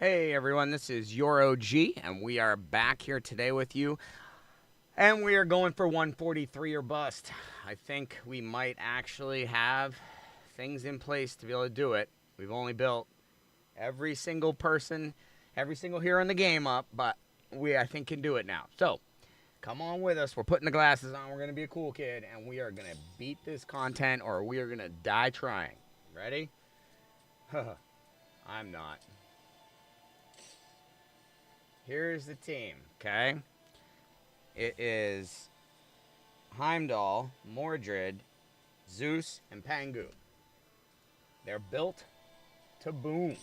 Hey everyone, this is your OG, and we are back here today with you. And we are going for 143 or bust. I think we might actually have things in place to be able to do it. We've only built every single person, every single hero in the game up, but we, I think, can do it now. So, come on with us. We're putting the glasses on. We're going to be a cool kid, and we are going to beat this content or we are going to die trying. Ready? I'm not. Here's the team, okay? It is Heimdall, Mordred, Zeus, and Pangu. They're built to boom.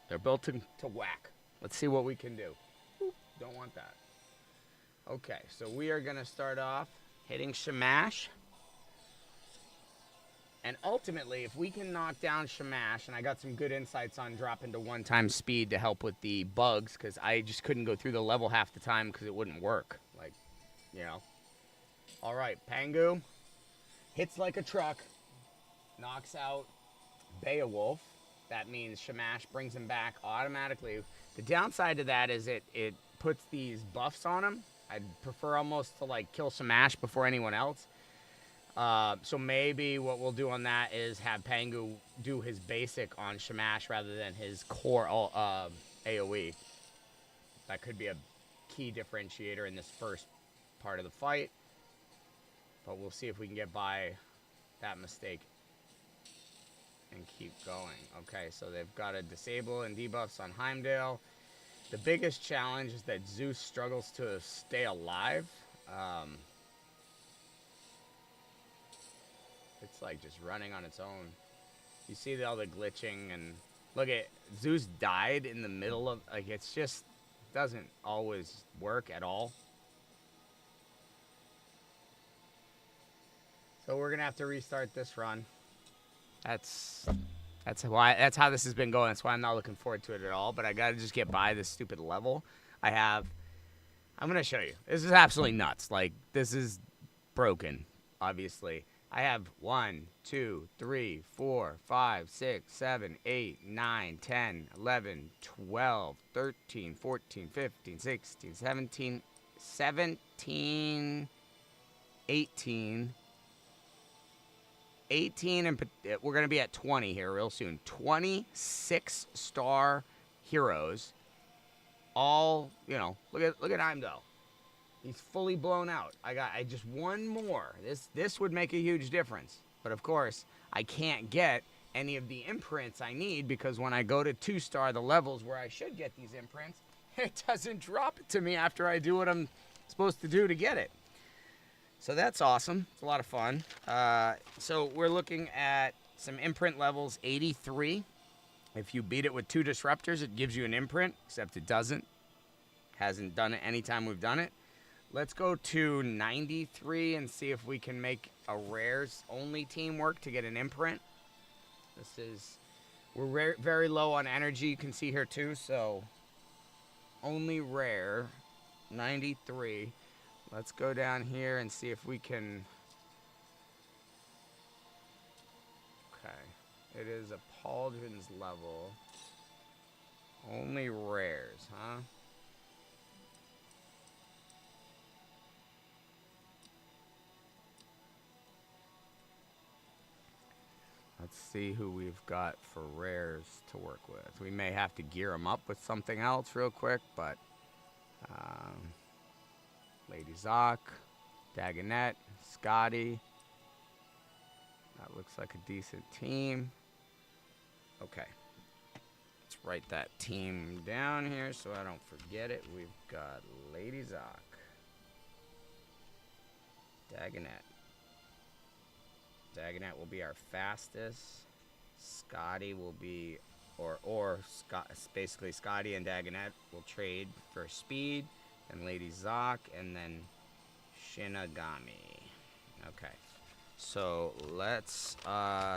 They're built to whack. Let's see what we can do. Oop, don't want that. Okay, so we are going to start off hitting Shamash. And ultimately, if we can knock down Shamash, and I got some good insights on dropping to one-time speed to help with the bugs, because I just couldn't go through the level half the time because it wouldn't work. Like, you know. All right, Pangu hits like a truck, knocks out Beowulf. That means Shamash brings him back automatically. The downside to that is it puts these buffs on him. I'd prefer almost to, like, kill Shamash before anyone else. So maybe what we'll do on that is have Pangu do his basic on Shamash rather than his core AoE. That could be a key differentiator in this first part of the fight. But we'll see if we can get by that mistake and keep going. Okay, so they've got to disable and debuffs on Heimdall. The biggest challenge is that Zeus struggles to stay alive. It's like just running on its own. You see all the glitching, and look at Zeus died in the middle of, like, it's just doesn't always work at all. So we're gonna have to restart this run. That's how this has been going. That's why I'm not looking forward to it at all. But I gotta just get by this stupid level. I'm gonna show you. This is absolutely nuts. Like, this is broken, obviously. I have 1, 2, 3, 4, 5, 6, 7, 8, 9, 10, 11, 12, 13, 14, 15, 16, 17, 18, and we're going to be at 20 here real soon. 26-star heroes. All, you know, look at Heimdall. He's fully blown out. I just one more. This would make a huge difference. But of course, I can't get any of the imprints I need because when I go to 2-star, the levels where I should get these imprints, it doesn't drop it to me after I do what I'm supposed to do to get it. So that's awesome. It's a lot of fun. So we're looking at some imprint levels 83. If you beat it with 2 disruptors, it gives you an imprint, except it doesn't. Hasn't done it anytime we've done it. Let's go to 93 and see if we can make a rares only team work to get an imprint. We're very low on energy, you can see here too, so only rare, 93. Let's go down here and see if we can. Okay, it is a Pauldron's level. Only rares, huh? Let's see who we've got for rares to work with. We may have to gear them up with something else real quick, but Lady Zoc, Dagonet, Scotty. That looks like a decent team. Okay. Let's write that team down here so I don't forget it. We've got Lady Zoc, Dagonet. Dagonet will be our fastest. Scotty will be, basically Scotty and Dagonet will trade for speed, and Lady Zoc, and then Shinigami. Okay, so let's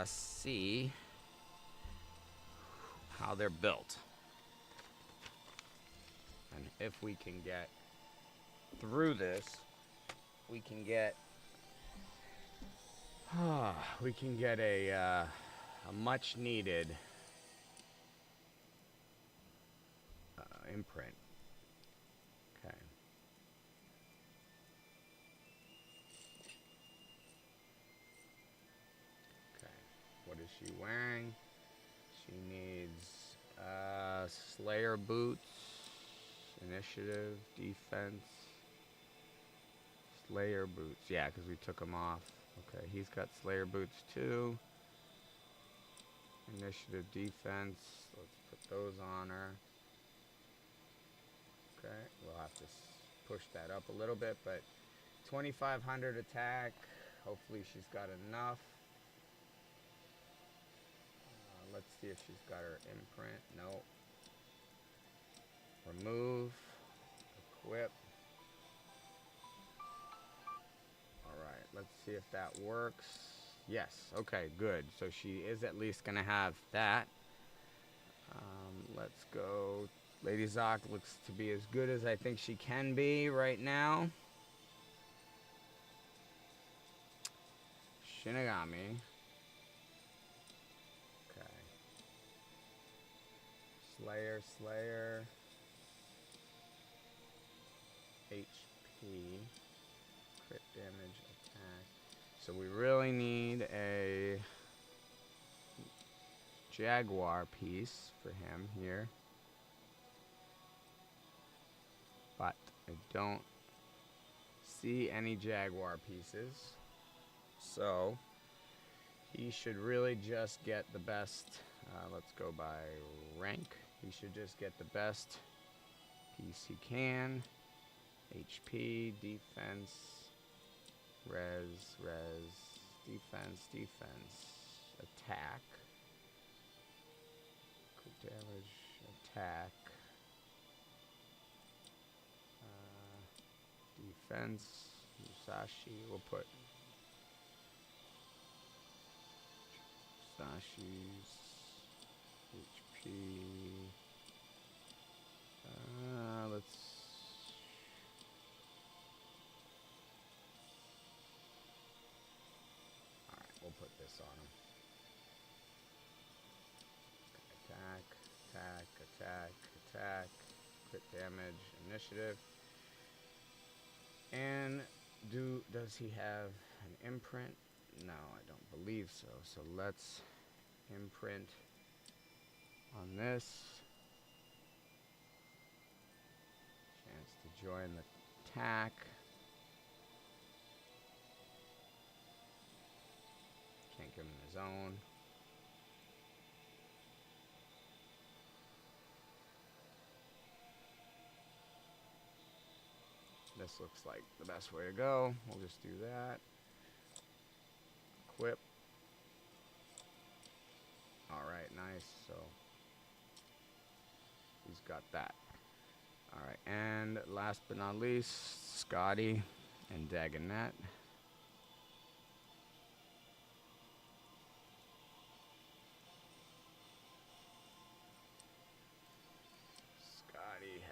see how they're built, and if we can get through this, we can get a much needed imprint. Okay. Okay. What is she wearing? She needs Slayer boots, initiative, defense, Slayer boots. Yeah, because we took them off. Okay, he's got Slayer boots too. Initiative, defense. Let's put those on her. Okay, we'll have to push that up a little bit, but 2,500 attack. Hopefully she's got enough. Let's see if she's got her imprint. No. Remove. Equip. Alright, let's see if that works. Yes, okay, good. So she is at least going to have that. Let's go. Lady Zoc looks to be as good as I think she can be right now. Shinigami. Okay. Slayer. HP. Crit damage, attack. So we really need a Jaguar piece for him here. But I don't see any Jaguar pieces. So he should really just get the best. Let's go by rank. He should just get the best piece he can. HP, defense, res, defense, attack. Crit damage, attack. Defense, Musashi, we'll put Musashi's HP. Let's. Alright, we'll put this on him. Attack. Crit damage, initiative. And does he have an imprint? No, I don't believe so. So let's imprint on this. Chance to join the attack. Can't give him his own. This looks like the best way to go. We'll just do that. Equip. Alright, nice. So he's got that. Alright, and last but not least, Scotty and Dagonet. Scotty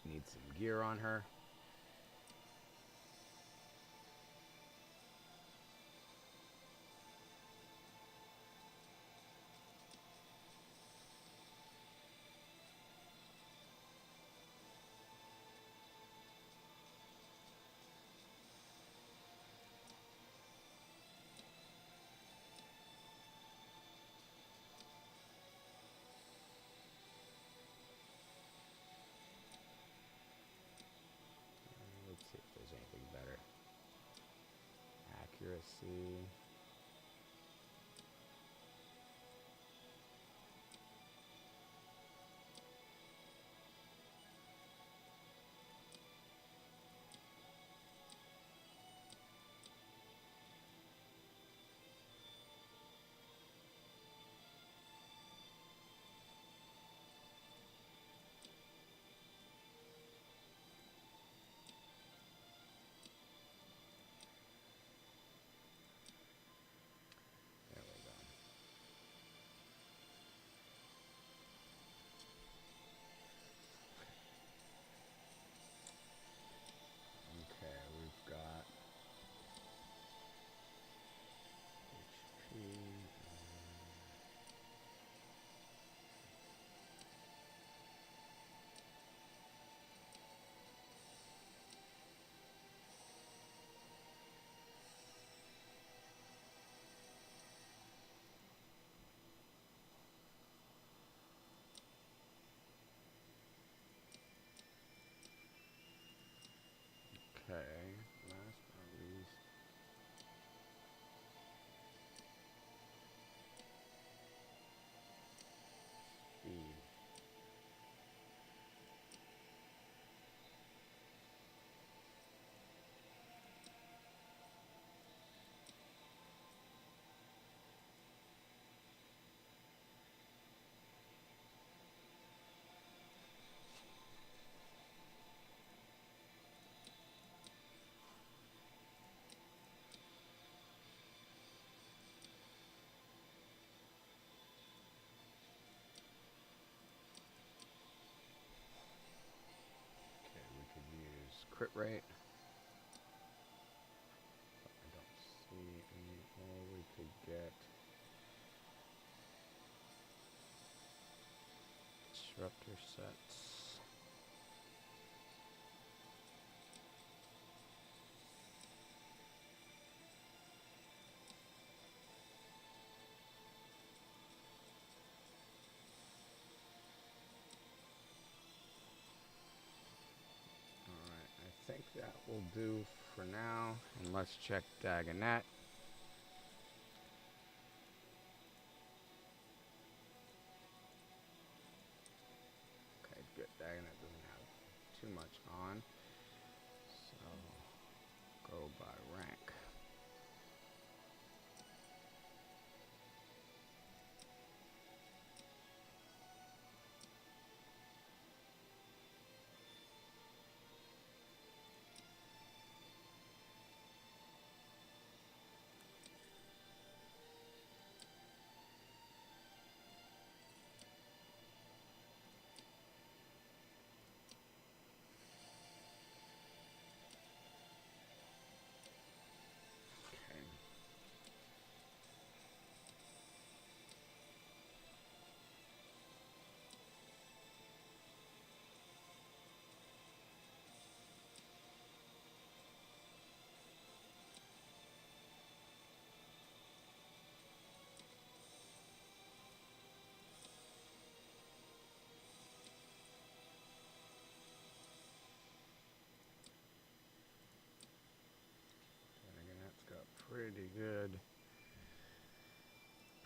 needs some gear on her. crit rate. I don't see any way we could get disruptor sets. I think that will do for now, and let's check Dagonet. Okay, good. Dagonet doesn't have too much on, so go by rank.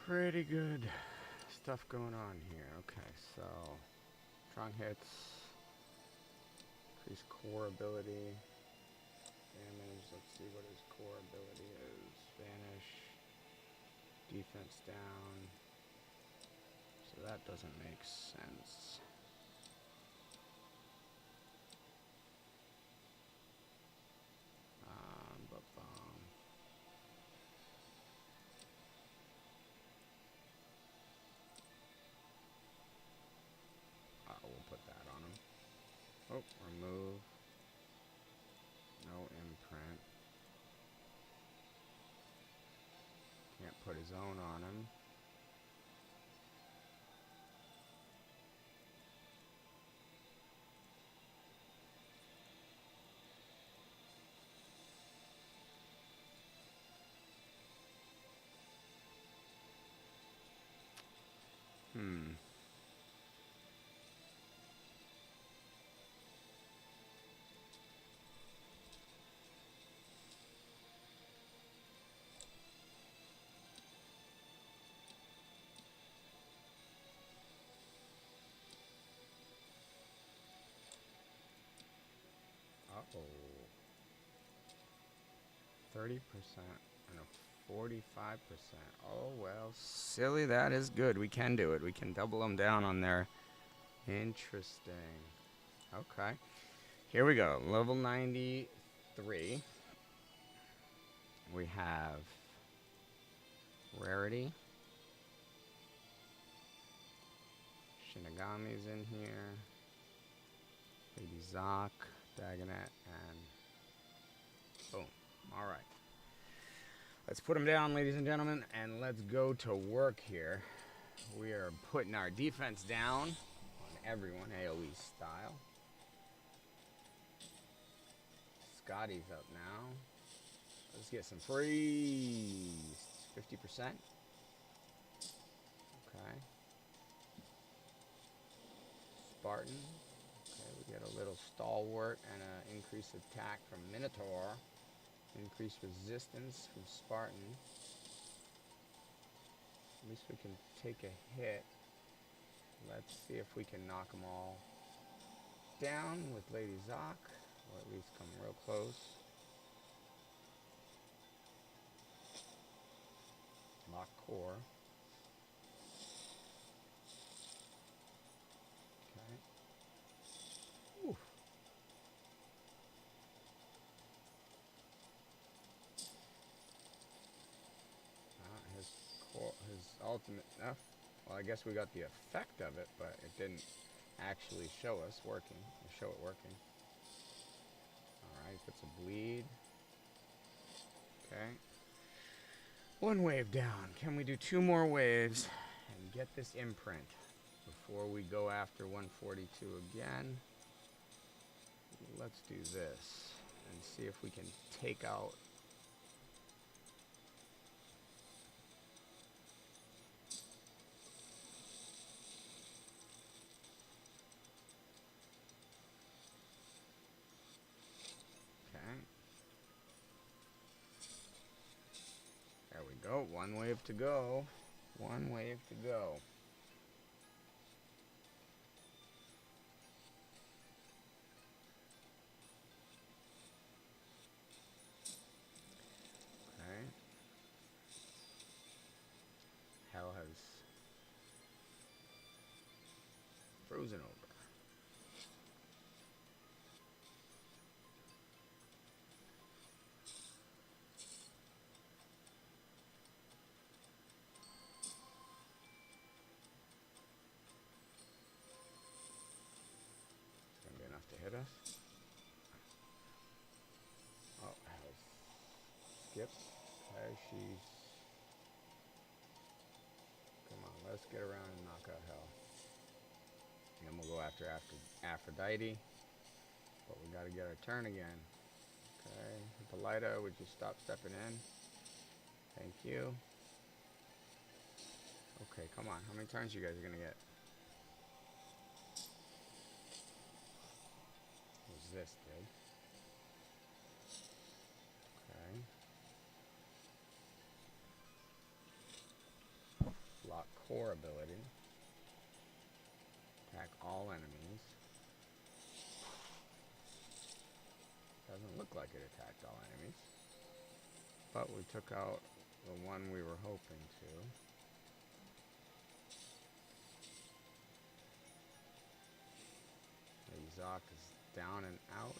Pretty good stuff going on here. Okay, so strong hits, increase core ability, damage. Let's see what his core ability is. Vanish, defense down. So that doesn't make sense. We'll put that on him. Oh, remove. No imprint. Can't put his own on him. Uh-oh. 30% and a 45%. Oh, well, silly, that is good. We can do it. We can double them down on there. Interesting. Okay. Here we go. Level 93. We have Rarity. Shinigami's in here. Lady Zoc, Dagonet, and boom. All right. Let's put them down, ladies and gentlemen, and let's go to work here. We are putting our defense down on everyone, AoE style. Scotty's up now. Let's get some freeze. 50%. Okay. Spartan. Okay, we get a little stalwart and an increased attack from Minotaur. Increased resistance from Spartan. At least we can take a hit. Let's see if we can knock them all down with Lady Zoc, or at least come real close. Lock core. Okay. Oof. His ultimate. Well, I guess we got the effect of it, but it didn't actually show us working. Show it working. he puts a bleed. Okay. One wave down. Can we do 2 more waves and get this imprint before we go after 142 again? Let's do this and see if we can take out. Okay. There we go. 1 wave to go. 1 wave to go. Okay. Hell has frozen over. Gonna be enough to hit us. Oh, hell's skipped. Okay, she's. Come on, let's get around and knock out hell. And then we'll go after Aphrodite. But we gotta get our turn again. Okay, Hippolyta, would you stop stepping in? Thank you. Okay, come on. How many turns you guys are gonna get? Resist, dude. Okay. Lock core ability. Attack all enemies. Doesn't look like it attacked all enemies. But we took out the one we were hoping to. Zoc is down and out.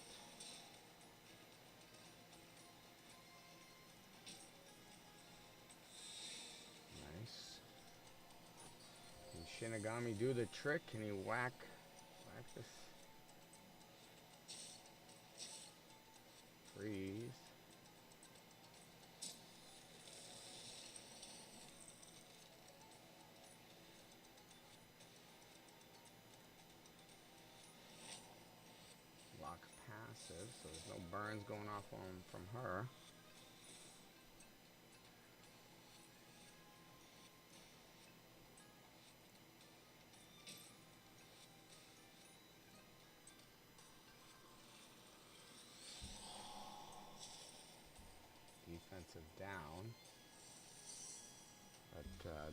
Nice. Can Shinigami do the trick? Can he whack this? Freeze. Lock passive, so there's no burns going off on from her. Defensive down, but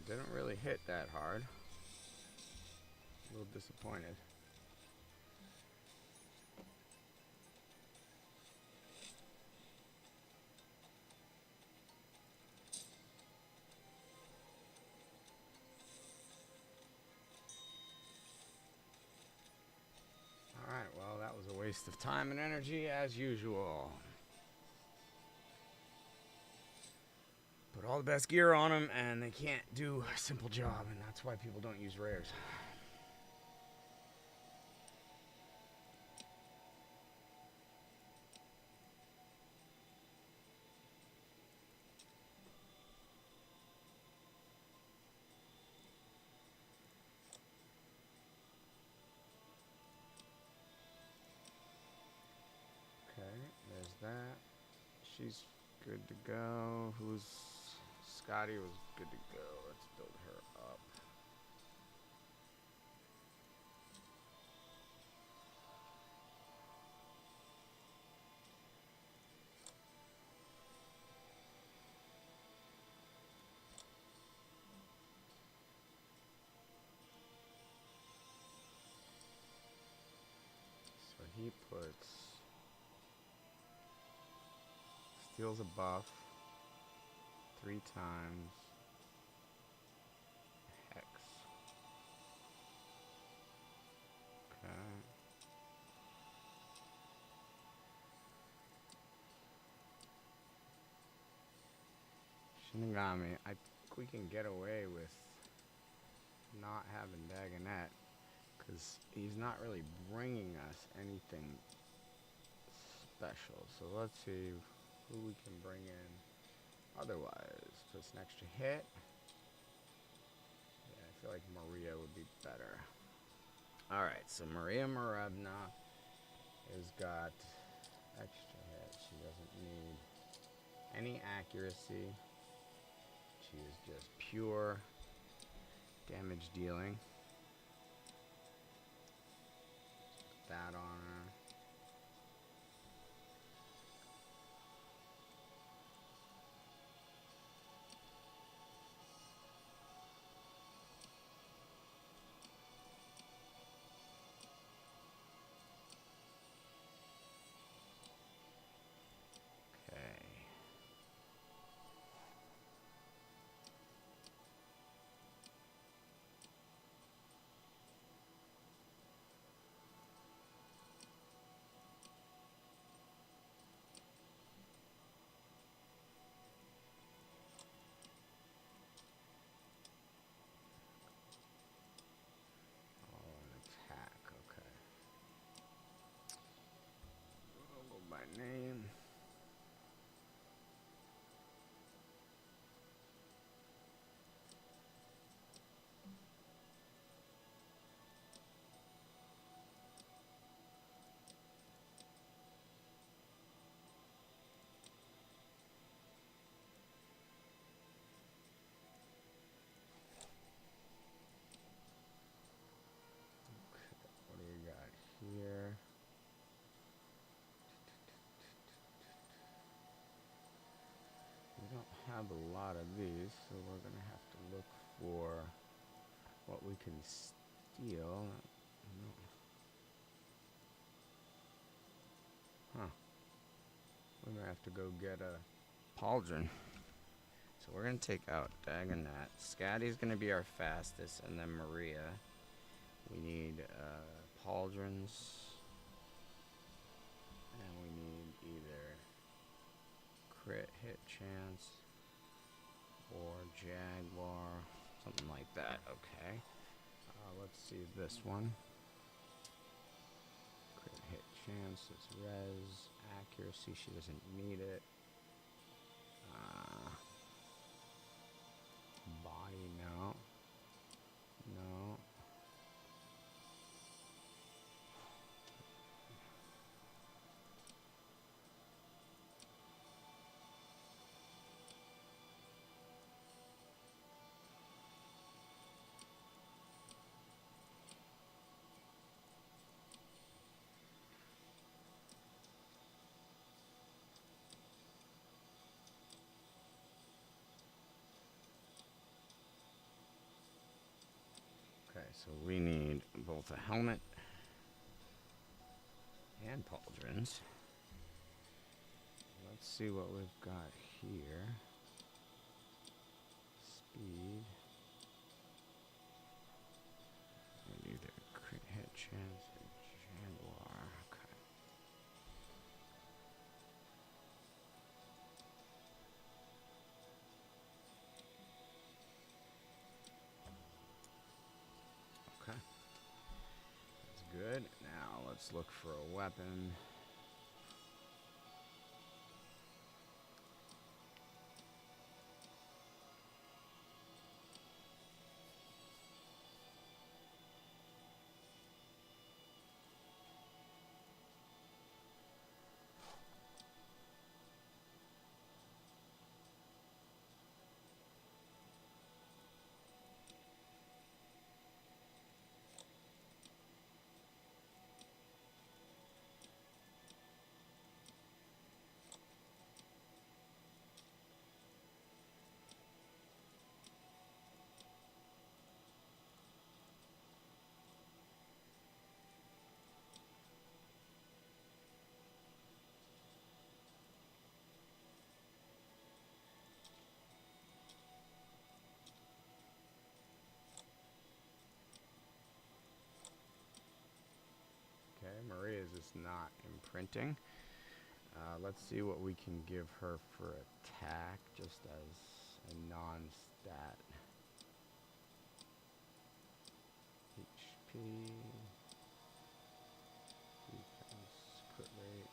didn't really hit that hard. A little disappointed. Alright, well, that was a waste of time and energy as usual. Put all the best gear on them, and they can't do a simple job, and that's why people don't use rares. Okay, there's that. She's good to go. Scotty was good to go. Let's build her up. So he steals a buff 3 times. Hex. Okay. Shinigami, I think we can get away with not having Dagonet, because he's not really bringing us anything special. So let's see who we can bring in otherwise. Just an extra hit. Yeah, I feel like Maria would be better. Alright, so Maria Morevna has got extra hit. She doesn't need any accuracy. She is just pure damage dealing. Put that on her. Okay. Oh, an attack. Okay. I'll go by name. What do we got here? We don't have a lot of these, so we're going to have to look for what we can steal. Huh. We might have to go get a pauldron. So we're going to take out Dagonet. Scatty's going to be our fastest, and then Maria. We need pauldrons. And we need either crit hit chance or Jaguar. Something like that. Okay. Let's see this one. Crit hit chance. It's res. Accuracy. She doesn't need it. Body, no. No. Okay, so we need both a helmet and pauldrons. Let's see what we've got here. Speed. And either crit hit chance or Jaguar. Okay. Okay. That's good. Now let's look for a weapon. Okay, Maria's is not imprinting. Let's see what we can give her for attack, just as a non-stat. HP, defense, crit rate.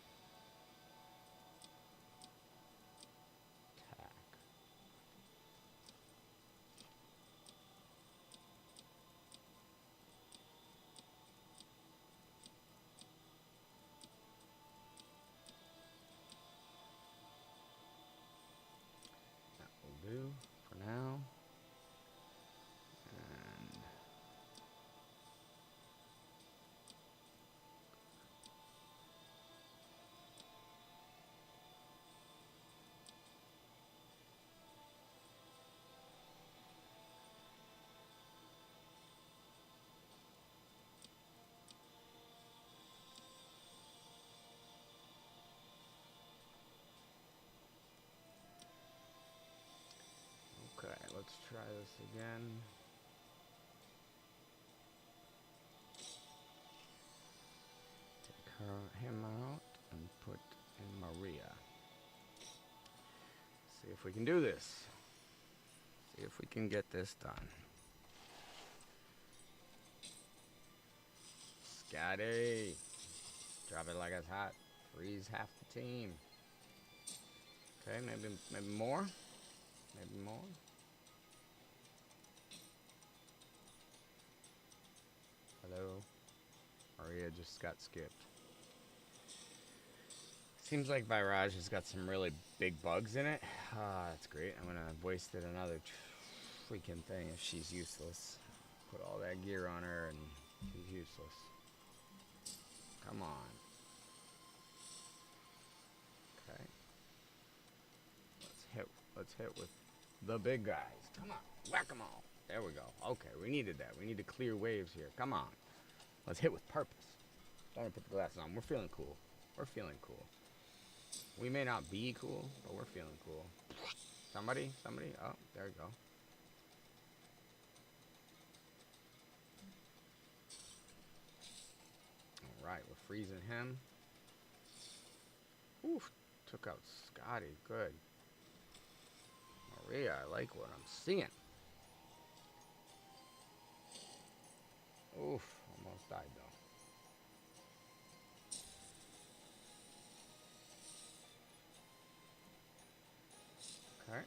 try this again. Take him out and put in Maria. See if we can do this. See if we can get this done. Scotty. Drop it like it's hot. Freeze half the team. Okay, maybe more. Maybe more. Hello. Maria just got skipped. Seems like Virage has got some really big bugs in it. Ah, that's great. I'm gonna have wasted another freaking thing if she's useless. Put all that gear on her and she's useless. Come on. Okay. Let's hit with the big guys. Come on. Whack 'em all. There we go. Okay, we needed that. We need to clear waves here. Come on. Let's hit with purpose. Don't put the glasses on. We're feeling cool. We're feeling cool. We may not be cool, but we're feeling cool. Somebody? Oh, there we go. Alright, we're freezing him. Oof, took out Scotty. Good. Maria, I like what I'm seeing. Oof, almost died though. Okay.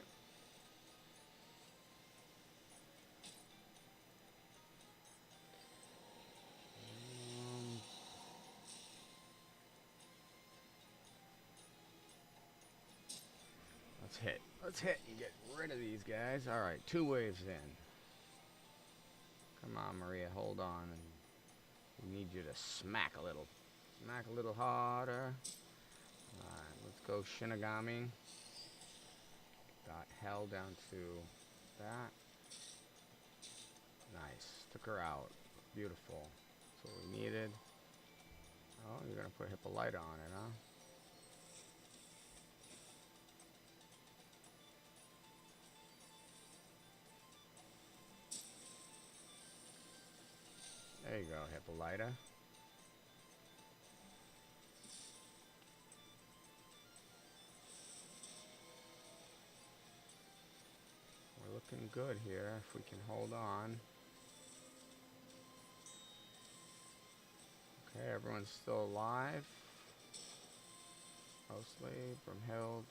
Let's hit. Let's hit and get rid of these guys. All right, 2 waves in. Come on, Maria, hold on. And we need you to smack a little. Smack a little harder. All right, let's go Shinigami. Got hell down to that. Nice. Took her out. Beautiful. That's what we needed. Oh, you're going to put Hippolyta on it, huh? There you go, Hippolyta. We're looking good here if we can hold on. Okay, everyone's still alive. Mostly. Brimhild.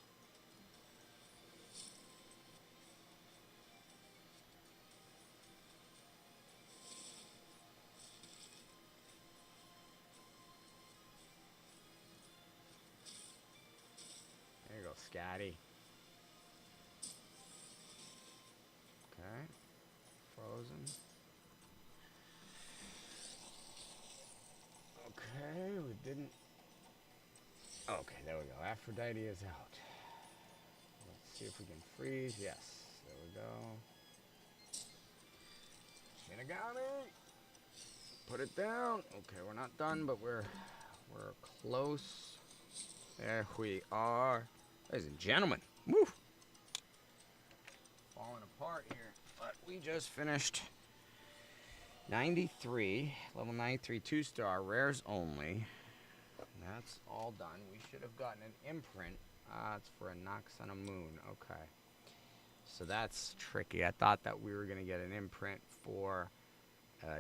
There you go, Scotty. Okay. Frozen. Okay, we didn't. Okay, there we go. Aphrodite is out. Let's see if we can freeze. Yes, there we go. Shinigami! Put it down. Okay, we're not done, but we're close. There we are. Ladies and gentlemen, woo! Falling apart here. But we just finished 93, level 93, 2-star, rares only. That's all done. We should have gotten an imprint. It's for a Nox on a Moon. Okay. So that's tricky. I thought that we were going to get an imprint for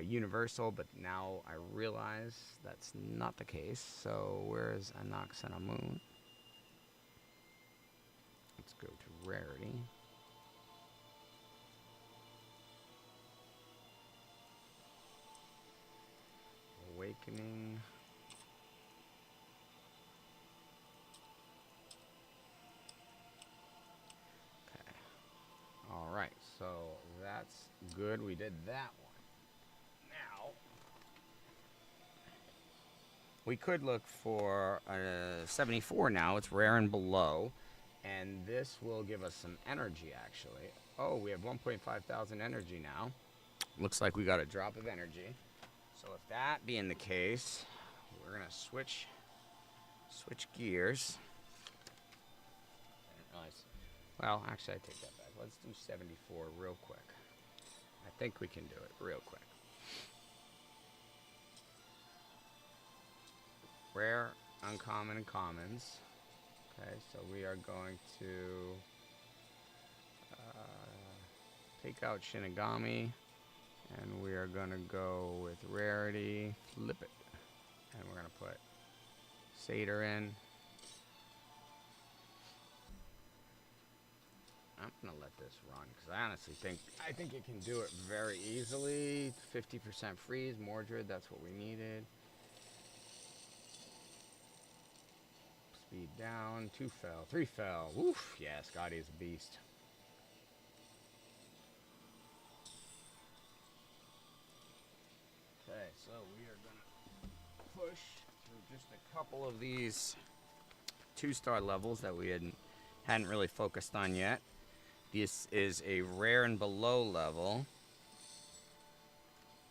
Universal, but now I realize that's not the case. So where's a Nox on a Moon? Let's go to Rarity. Awakening. Okay. All right. So that's good. We did that one. Now we could look for 74 now. It's rare and below. And this will give us some energy, actually. Oh, we have 1,500 energy now. Looks like we got a drop of energy. So if that being the case, we're gonna switch gears. Well, actually, I take that back. Let's do 74 real quick. I think we can do it real quick. Rare, uncommon, and commons. Okay, so we are going to take out Shinigami, and we are going to go with rarity, flip it, and we're going to put Satyr in. I'm going to let this run, because I honestly think it can do it very easily. 50% freeze, Mordred, that's what we needed. Speed down, 2 fell, 3 fell. Woof, yeah, Scotty is a beast. Okay, so we are going to push through just a couple of these 2-star levels that we hadn't really focused on yet. This is a rare and below level,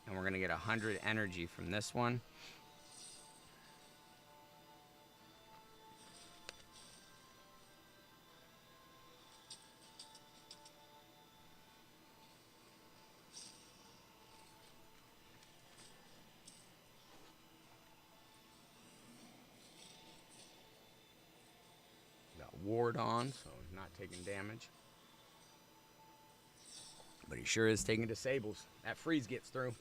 and we're going to get 100 energy from this one. Ward on, so he's not taking damage. But he sure is taking disables. That freeze gets through.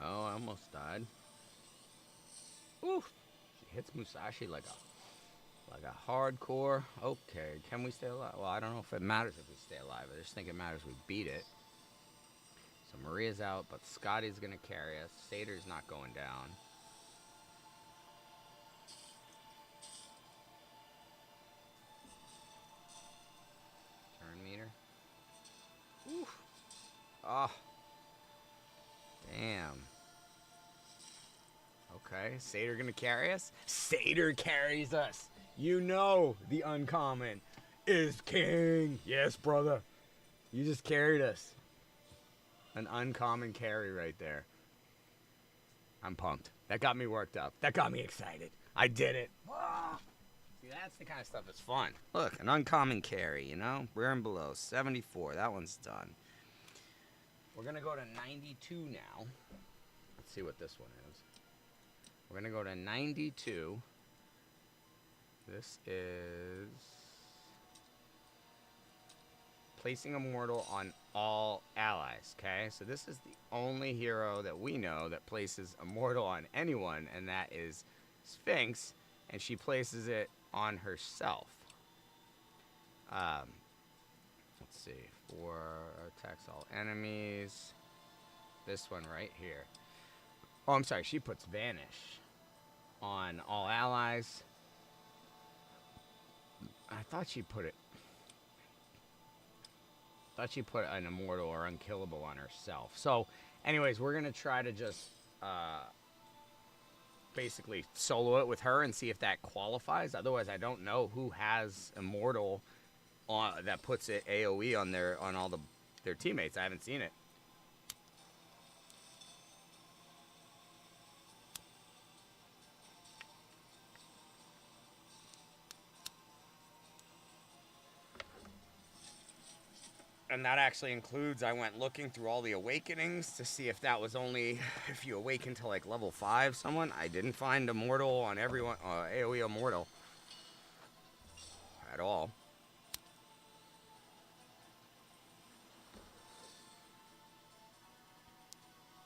Oh, I almost died. Ooh, she hits Musashi like a hardcore. Okay, can we stay alive? Well, I don't know if it matters if we stay alive. I just think it matters we beat it. So Maria's out, but Scotty's gonna carry us. Satyr's not going down. Turn meter. Oof. Oh. Damn. Okay, Satyr gonna carry us? Satyr carries us. You know the uncommon is king. Yes, brother. You just carried us. An uncommon carry right there. I'm pumped. That got me worked up. That got me excited. I did it. Ah. See, that's the kind of stuff that's fun. Look, an uncommon carry, you know? Rare and below. 74. That one's done. We're going to go to 92 now. Let's see what this one is. We're going to go to 92. This is placing a mortal on all allies, okay? So this is the only hero that we know that places a mortal on anyone, and that is Sphinx, and she places it on herself. Let's see. For attacks all enemies. This one right here. Oh, I'm sorry. She puts Vanish on all allies. I thought she put it. Thought she put an immortal or unkillable on herself. So, anyways, we're gonna try to just basically solo it with her and see if that qualifies. Otherwise, I don't know who has immortal on that puts it AOE on all their teammates. I haven't seen it. And that actually includes, I went looking through all the awakenings to see if that was only if you awaken to like level 5 someone. I didn't find immortal on everyone, AoE immortal at all.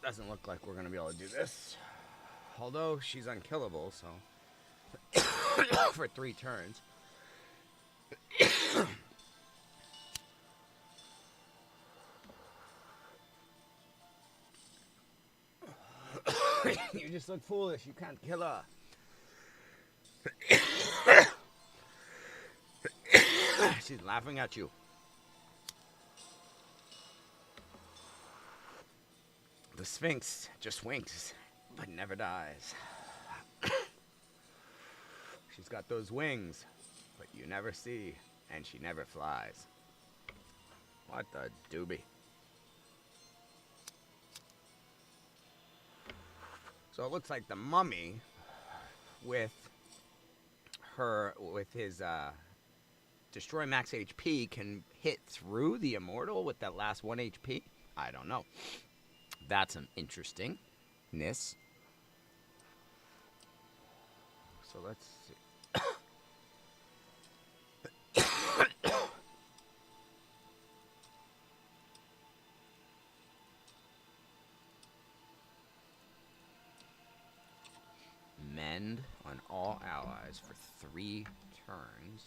Doesn't look like we're going to be able to do this. Although she's unkillable, so for 3 turns. just look foolish. You can't kill her. She's laughing at you. The Sphinx just winks, but never dies. She's got those wings, but you never see, and she never flies. What the doobie? So it looks like the mummy with his destroy max HP can hit through the immortal with that last 1 HP. I don't know. That's some interestingness. So let's see. Mend on all allies for 3 turns.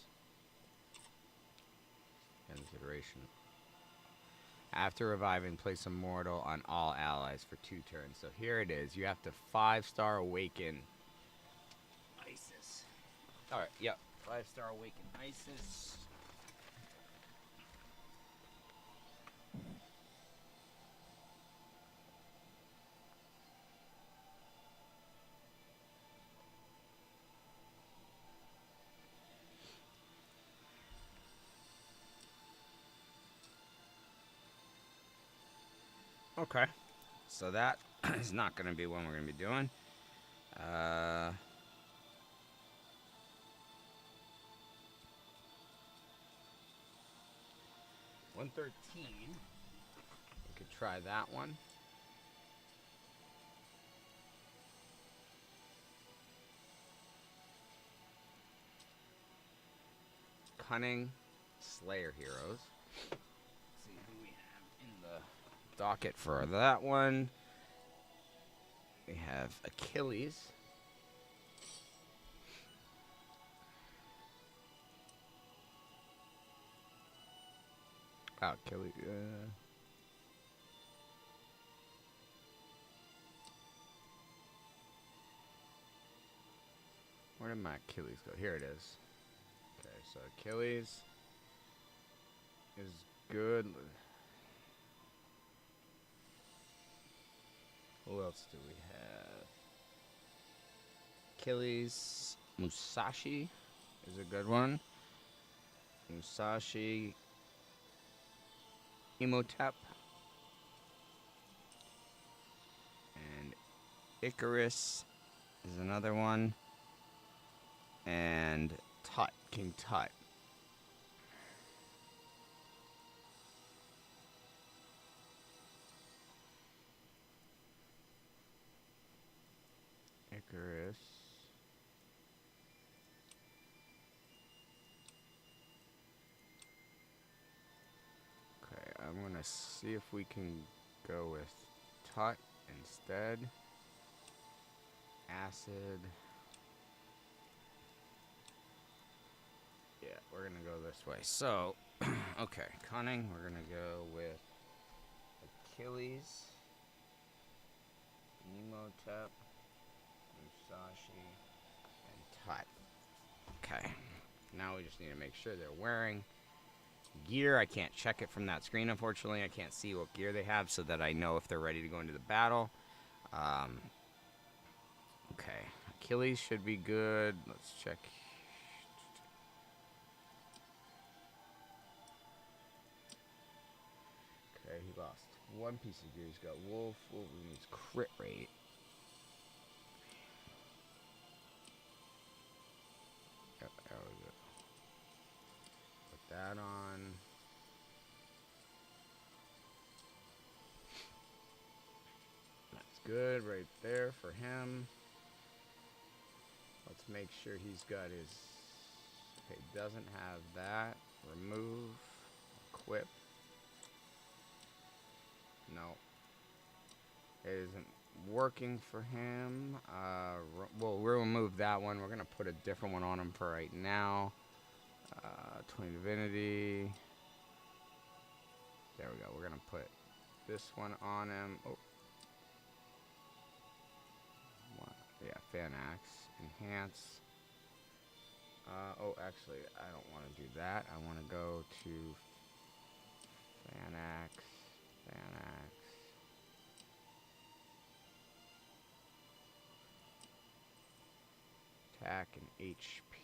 Consideration. After reviving, place immortal on all allies for 2 turns. So here it is. You have to 5-star awaken Isis. Alright, yep. 5-star awaken Isis. Okay, so that is not going to be one we're going to be doing. 113. We could try that one. Cunning Slayer Heroes. Let's see who we have in the docket for that one. We have Achilles. Oh, Achilles. Where did my Achilles go? Here it is. Okay, so Achilles is good. Who else do we have? Achilles. Musashi is a good one. Musashi. Imhotep. And Icarus is another one. And Tut. King Tut. Icarus. Okay, I'm gonna see if we can go with Tut instead. Acid. Yeah, we're gonna go this way. So, okay, Cunning, we're gonna go with Achilles, Imhotep, Musashi, and Tut. Okay, now we just need to make sure they're wearing gear. I can't check it from that screen, unfortunately. I can't see what gear they have so that I know if they're ready to go into the battle. Okay, Achilles should be good. Let's check. Okay, he lost 1 piece of gear. He's got Wolf. Wolverine's crit rate. Yep, there we go. Put that on. That's good right there for him. Let's make sure he's got his... Okay, doesn't have that. Remove. Equip. No. It isn't working for him. We'll remove that one. We're going to put a different one on him for right now. 20 Divinity. There we go. We're going to put this one on him. Oh. 1, Fanax. Enhance. Oh, actually, I don't want to do that. I want to go to Fanax. Fanax. Attack and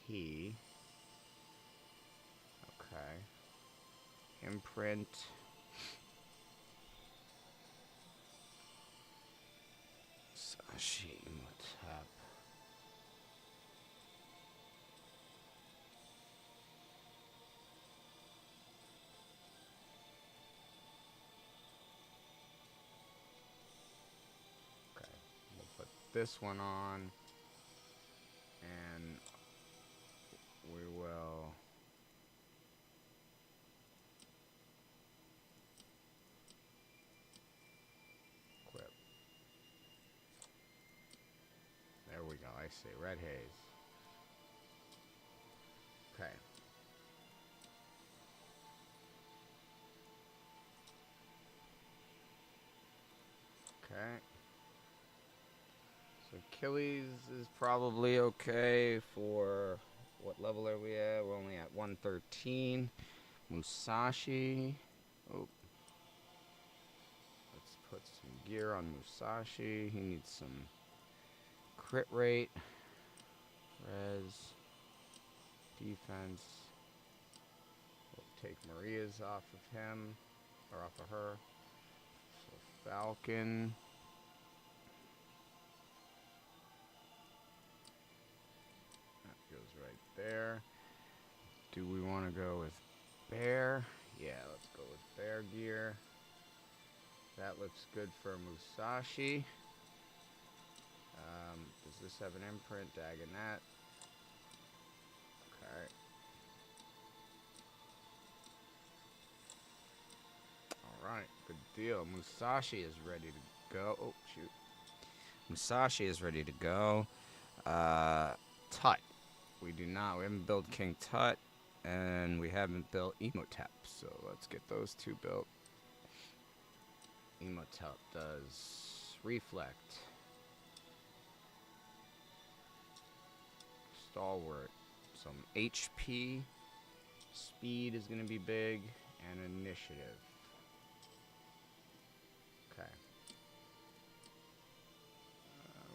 HP. Okay. Imprint. Sashi Imhotep. Okay. We'll put this one on. And we will equip. There we go. I see. Red haze. Okay. Okay. So Achilles is probably okay for what level are we at? We're only at 113. Musashi. Oh. Let's put some gear on Musashi. He needs some crit rate. Res. Defense. We'll take Maria's off of him. Or off of her. So Falcon. That goes right there. Do we want to go with bear? Yeah, let's go with bear gear. That looks good for Musashi. Does this have an imprint? Dagonet. Okay. Alright, good deal. Musashi is ready to go. Oh, shoot. Musashi is ready to go. Tut. We haven't built King Tut, and we haven't built Imhotep, so let's get those two built. Imhotep does Reflect. Stalwart. Some HP. Speed is going to be big, and initiative. Okay.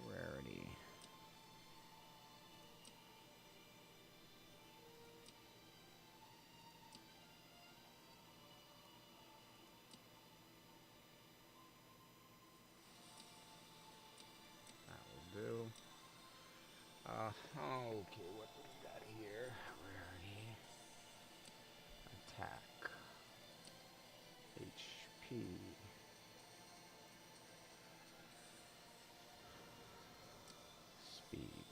Rarity. That will do. Okay, what do we got here? Rarity. Attack. HP. Speed.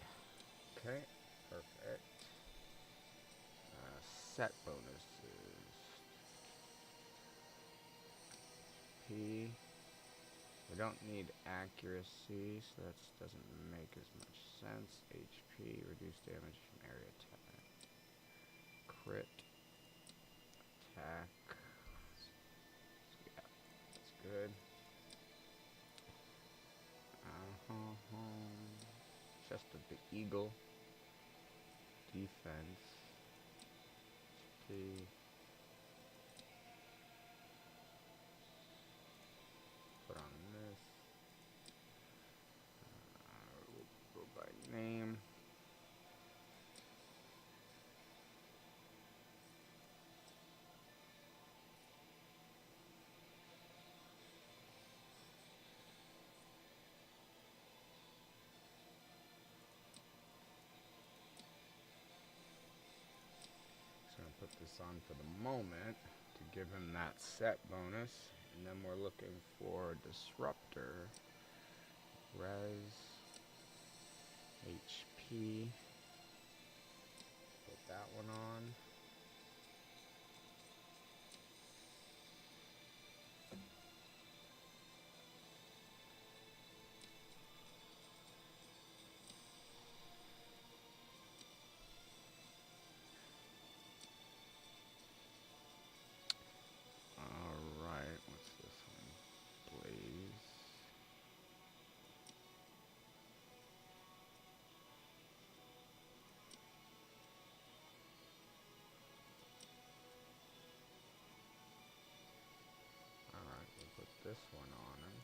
Okay, perfect. Set bonuses. P. We don't need accuracy, so that doesn't make as much sense. HP, reduce damage from area attack. Crit. Attack. Yeah, that's good. Chest of the Eagle. Defense. HP. Put on this. We'll go by name. Just gonna put this on for the moment to give him that set bonus, and then we're looking for Disruptor. Res. HP. Put that one on. Alright, what's this one? Blaze. this one on him.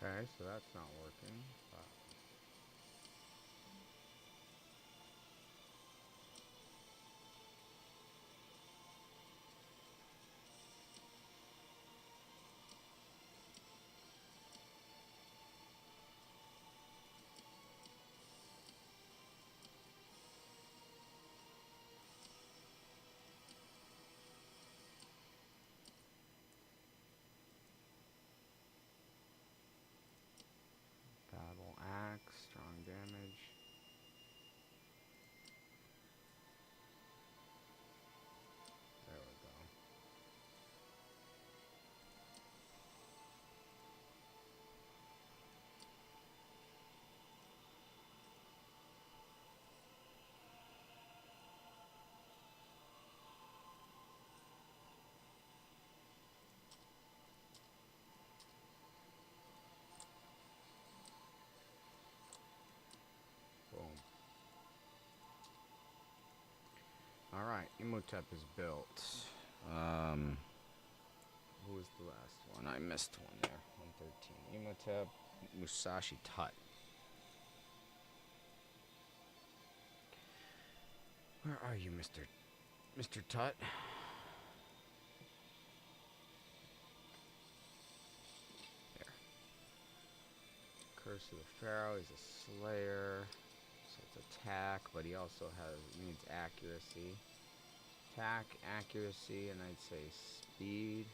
Okay, so that's not working. But battle axe, strong damage. There we go. Boom. Alright, Imhotep is built. Who was the last one? I missed one there. 113. Imhotep, Musashi Tut. Where are you, Mr. Tut? There. Curse of the Pharaoh. He's a slayer. So it's attack, but he also needs accuracy. Attack, accuracy, and I'd say speed.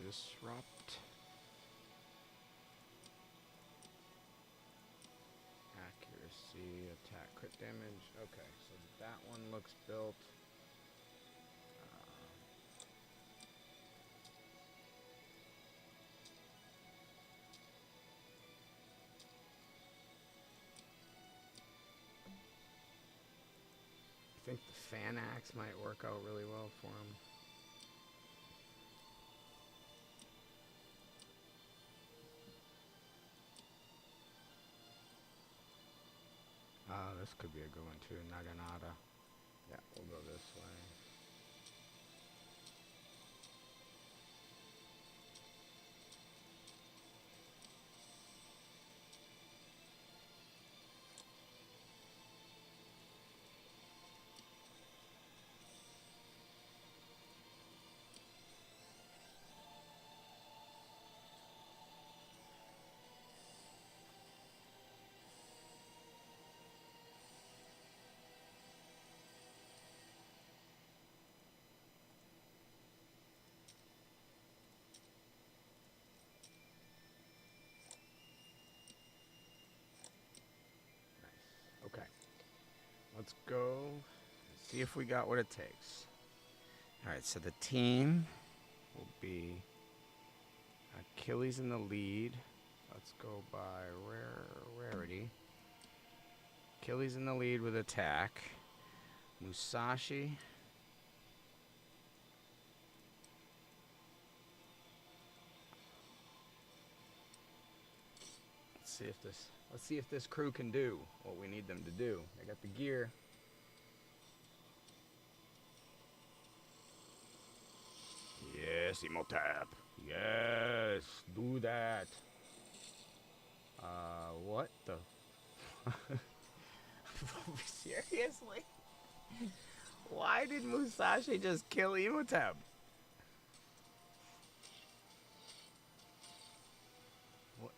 disrupt. Accuracy, attack, crit damage. Okay, so that one looks built. I think the fan axe might work out really well for him. This could be a good one too. Naganada. Yeah, we'll go this way. Okay, let's go see if we got what it takes. All right, so the team will be Achilles in the lead. Let's go by rarity. Achilles in the lead with attack. Musashi. Let's see if this crew can do what we need them to do. They got the gear. Yes, Imhotep. Yes, do that. What the? Seriously? Why did Musashi just kill Imhotep?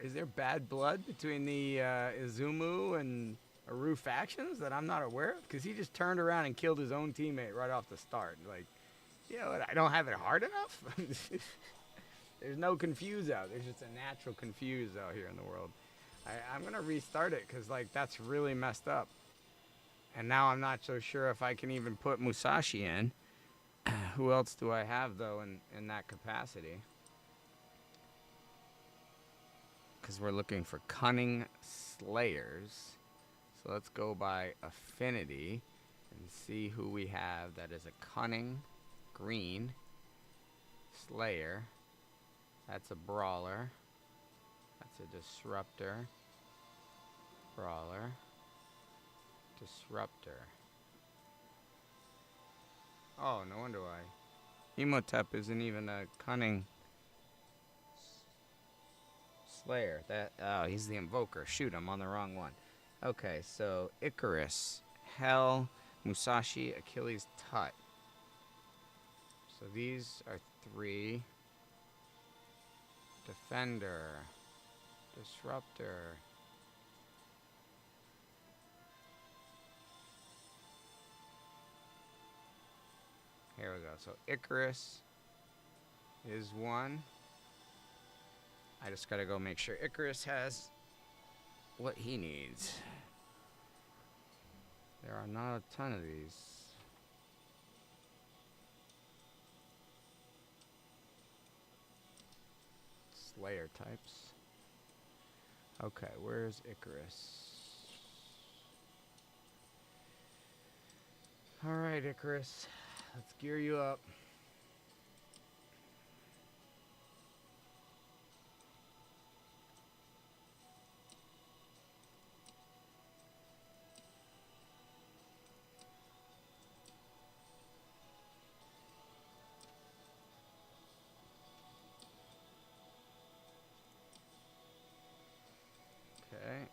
Is there bad blood between the Izumu and Aru factions that I'm not aware of? Because he just turned around and killed his own teammate right off the start. Like, you know, I don't have it hard enough? There's no confuse out. There's just a natural confuse out here in the world. I'm going to restart it because, like, that's really messed up. And now I'm not so sure if I can even put Musashi in. Who else do I have, though, in that capacity? Because we're looking for cunning slayers. So let's go by affinity and see who we have that is a cunning green slayer. That's a brawler. That's a disruptor. Brawler. Disruptor. Oh, no wonder why. Imhotep isn't even a cunning slayer. He's the invoker. Shoot, I'm on the wrong one. Okay, so Icarus, Hell, Musashi, Achilles, Tut. So these are 3. Defender, Disruptor. Here we go. So Icarus is 1. I just gotta go make sure Icarus has what he needs. There are not a ton of these. Slayer types. Okay, where's Icarus? Alright, Icarus. Let's gear you up. Okay.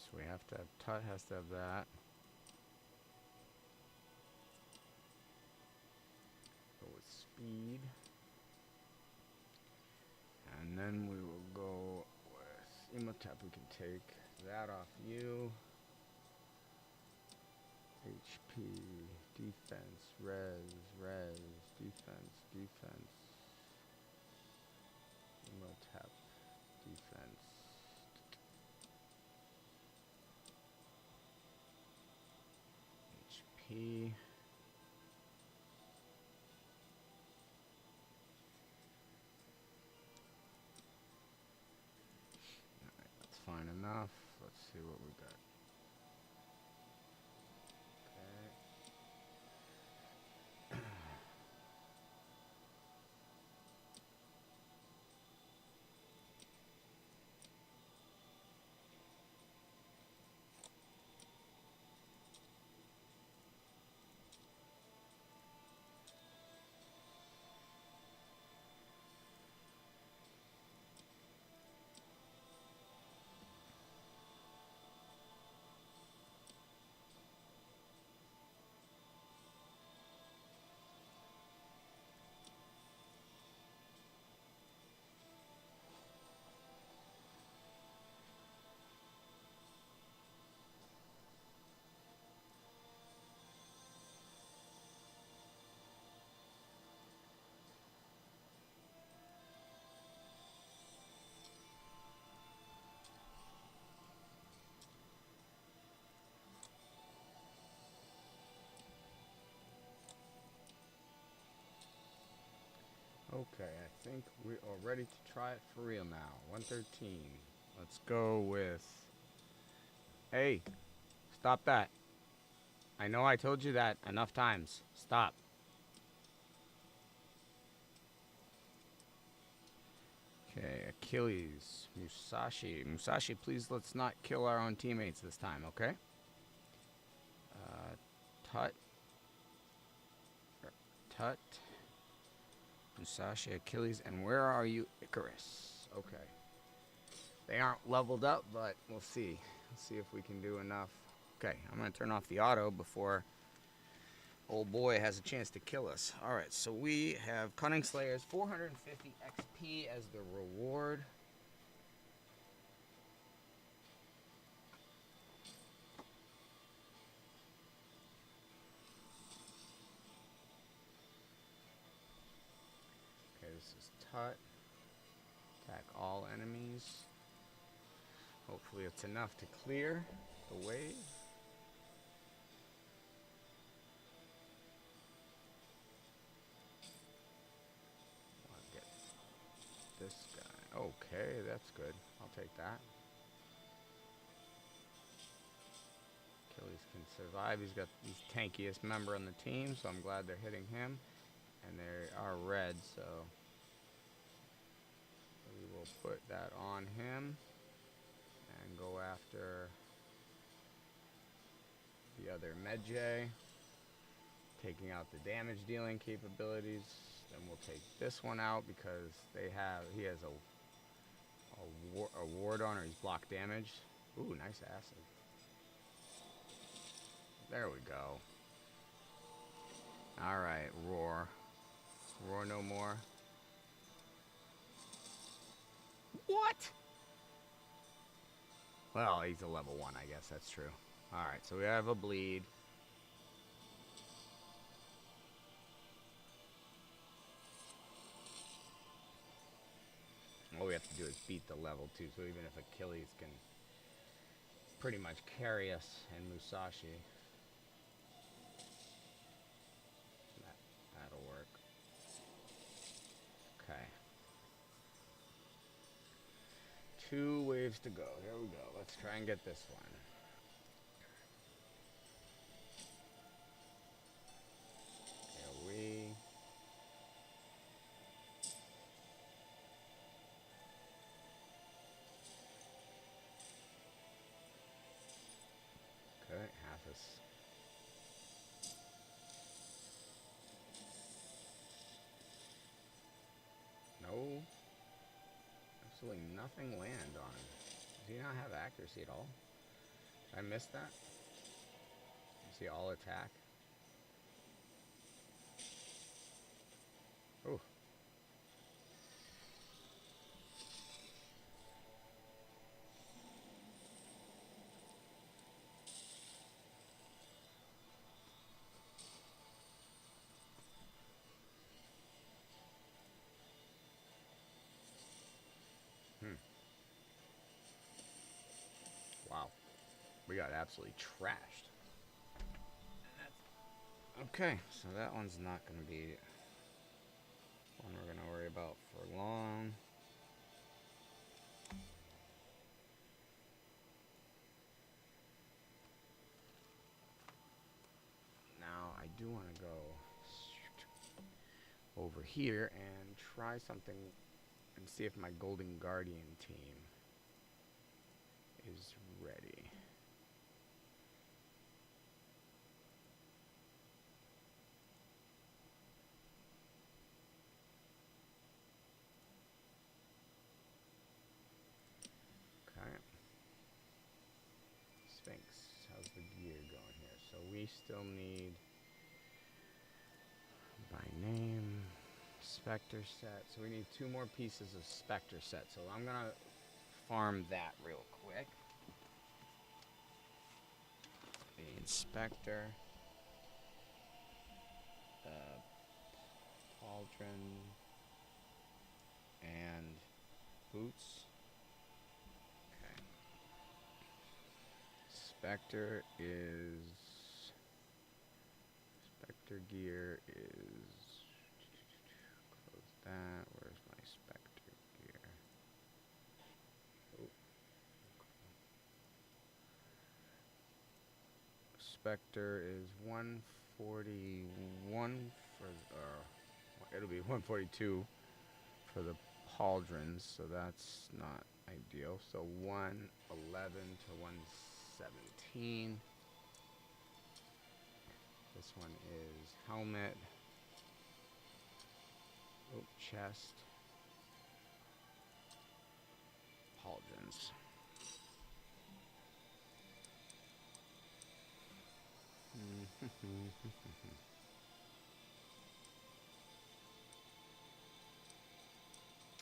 so we have to have Tut has to have that. Go with speed. And then we will go with Imhotep. We can take that off you. HP, defense, res, defense, defense. Imhotep, defense. HP. Alright, that's fine enough. Let's see what we got. Okay, I think we are ready to try it for real now. 113. Let's go with... Hey, stop that. I know I told you that enough times. Stop. Okay, Achilles, Musashi. Musashi, please let's not kill our own teammates this time, okay? Tut. Tut. Musashi, Achilles, and where are you, Icarus? Okay. They aren't leveled up, but we'll see. Let's see if we can do enough. Okay, I'm going to turn off the auto before old boy has a chance to kill us. Alright, so we have Cunning Slayers, 450 XP as the reward. Okay, this is Tut. Attack all enemies. Hopefully it's enough to clear the wave. I'll get this guy. Okay, that's good. I'll take that. Achilles can survive. He's got the tankiest member on the team, so I'm glad they're hitting him. And they are red, so we will put that on him and go after the other Medjay, taking out the damage dealing capabilities. Then we'll take this one out because he has a ward on, or he's blocked damage. Ooh, nice acid. There we go. Alright, roar. Roar no more. What? Well, he's a level 1, I guess that's true. Alright, so we have a bleed. All we have to do is beat the level 2, so even if Achilles can pretty much carry us and Musashi, that'll work. Okay. 2 waves to go. Here we go. Let's try and get this one. Okay, half is... No. Absolutely nothing land on him. Does he not have accuracy at all? I missed that. You see all attack. Ooh. Hmm. Wow. We got absolutely trashed. Okay, so that one's not going to be one we're going to worry about for long. Now, I do want to go over here and try something and see if my Golden Guardian team is ready. Okay. Sphinx, how's the gear going here? So we still need by name, Spectre set. So we need 2 more pieces of Spectre set. So I'm going to farm that real quick. The Inspector. Pauldron. And boots. Okay. Spectre gear is, close that, where's my Spectre gear? Oh. Spectre is 141 for, it'll be 142 for the pauldrons, so that's not ideal. So 111 to 117. This one is helmet. Oh, chest. Pauldrons.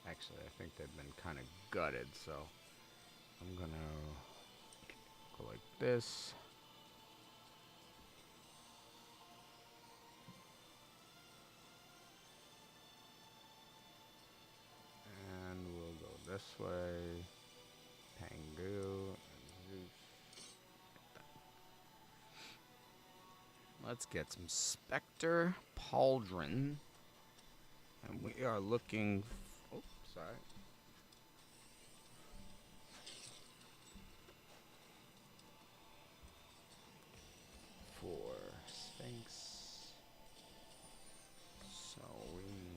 Actually, I think they've been kind of gutted, so I'm gonna go like this. And we'll go this way. Pangu and Zeus. Let's get some Spectre Pauldron. And we are looking. Oh, sorry. For Sphinx. So we need.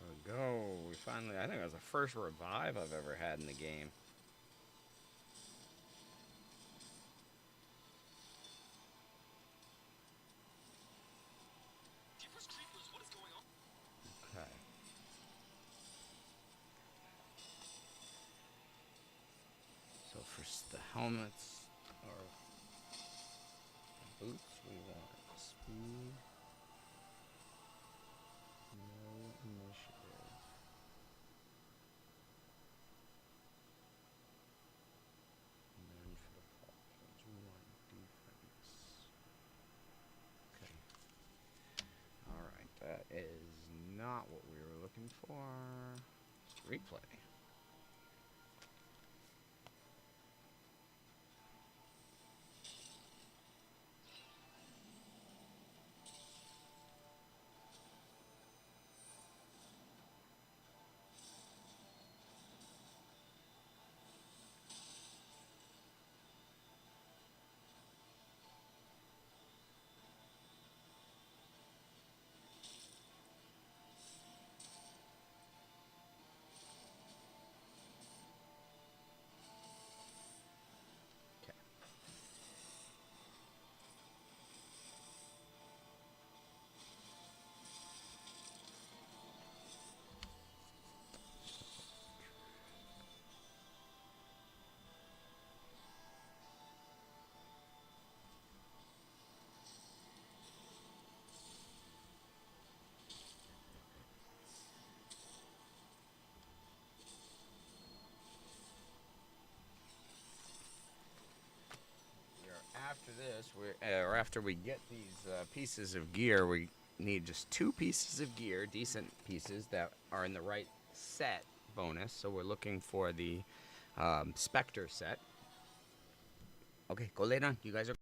There we go. We finally. I think that was the first revive I've ever had in the game. Okay. So for the helmets or the boots, we want speed, no initiative. looking for replay. After this, or after we get these pieces of gear, we need just 2 pieces of gear, decent pieces that are in the right set bonus. So we're looking for the Spectre set. Okay, go lay down. You guys are.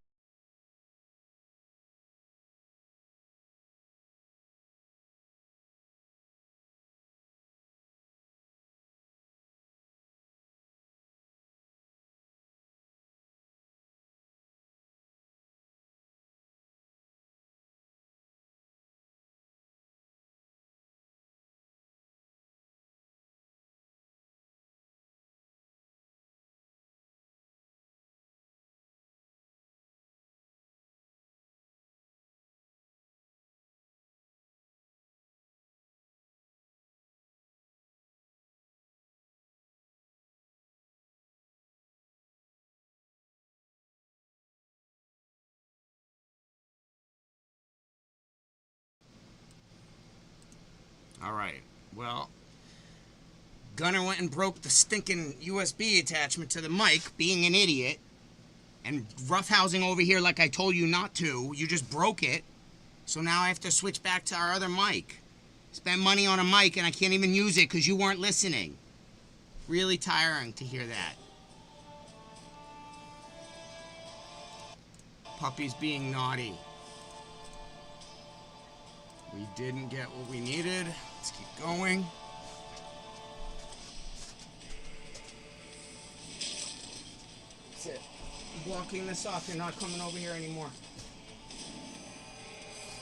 All right. Well, Gunner went and broke the stinking USB attachment to the mic, being an idiot, and roughhousing over here like I told you not to. You just broke it. So now I have to switch back to our other mic. Spend money on a mic and I can't even use it because you weren't listening. Really tiring to hear that. Puppy's being naughty. We didn't get what we needed. Let's keep going. That's it. I'm blocking this off. You're not coming over here anymore.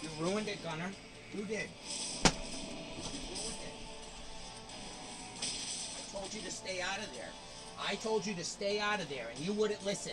You ruined it, Gunner. You did. You ruined it. I told you to stay out of there. I told you to stay out of there, and you wouldn't listen.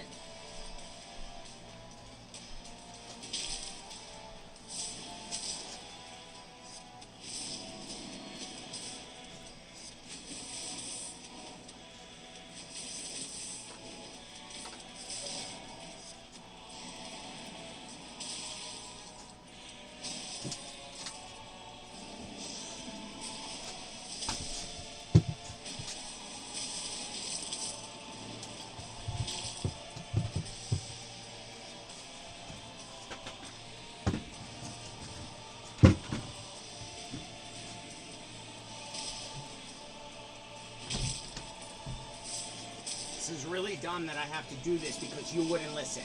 This is really dumb that I have to do this because you wouldn't listen.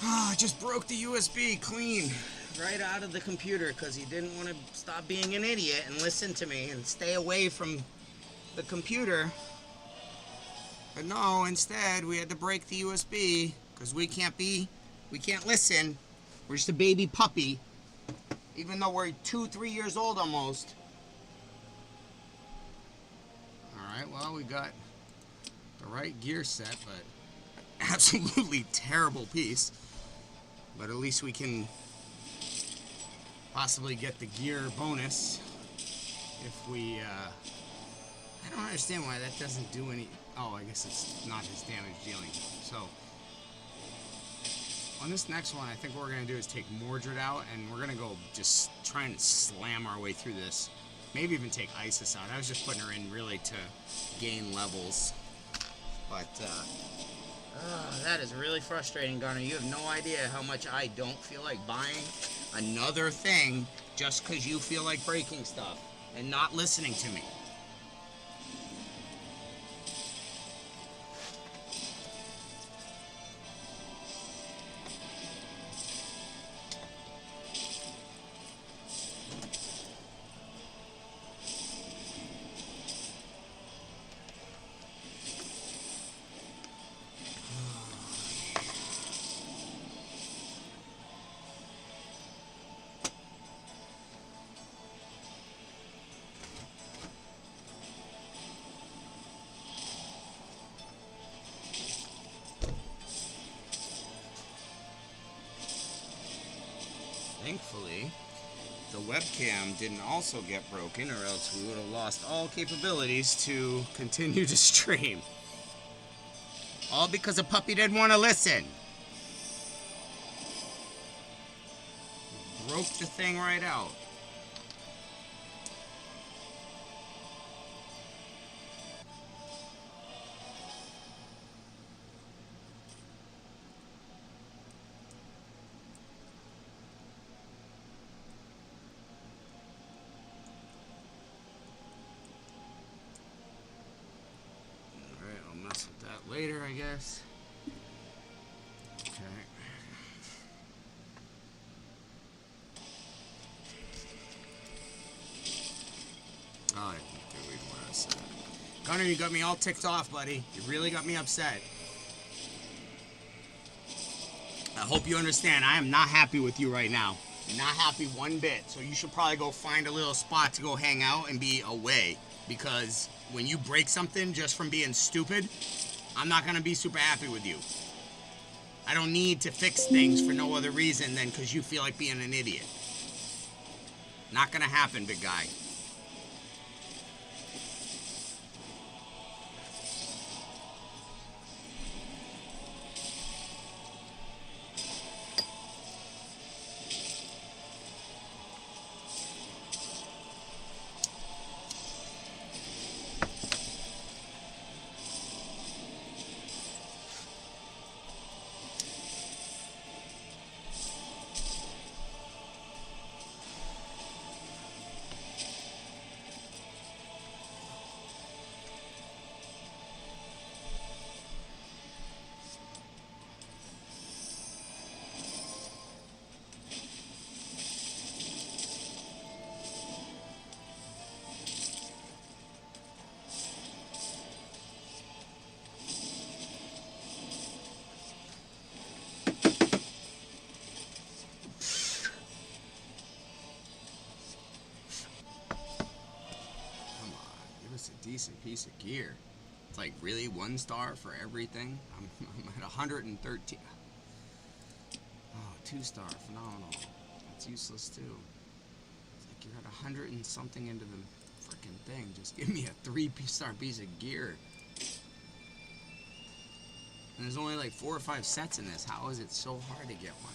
I just broke the USB clean right out of the computer because he didn't want to stop being an idiot and listen to me and stay away from the computer. But no, instead we had to break the USB because we can't listen. We're just a baby puppy, even though we're 2-3 years old almost. All right, well, we got the right gear set, but absolutely terrible piece. But at least we can possibly get the gear bonus if we, I don't understand why that doesn't do any. Oh, I guess it's not his damage dealing. So, on this next one, I think what we're going to do is take Mordred out, and we're going to go just try and slam our way through this. Maybe even take Isis out. I was just putting her in really to gain levels. But, that is really frustrating, Gunner. You have no idea how much I don't feel like buying another thing just because you feel like breaking stuff and not listening to me. Thankfully, the webcam didn't also get broken, or else we would have lost all capabilities to continue to stream. All because a puppy didn't want to listen. Broke the thing right out. Later, I guess. Okay. Oh, I didn't read what I said. Gunner, you got me all ticked off, buddy. You really got me upset. I hope you understand. I am not happy with you right now. Not happy one bit. So you should probably go find a little spot to go hang out and be away. Because when you break something just from being stupid, I'm not going to be super happy with you. I don't need to fix things for no other reason than because you feel like being an idiot. Not going to happen, big guy. Decent piece of gear. It's like really 1 star for everything. I'm at 113. Oh, 2 star, phenomenal. That's useless too. It's like you're at 100 and something into the freaking thing. Just give me a 3-star piece of gear. And there's only like 4 or 5 sets in this. How is it so hard to get one?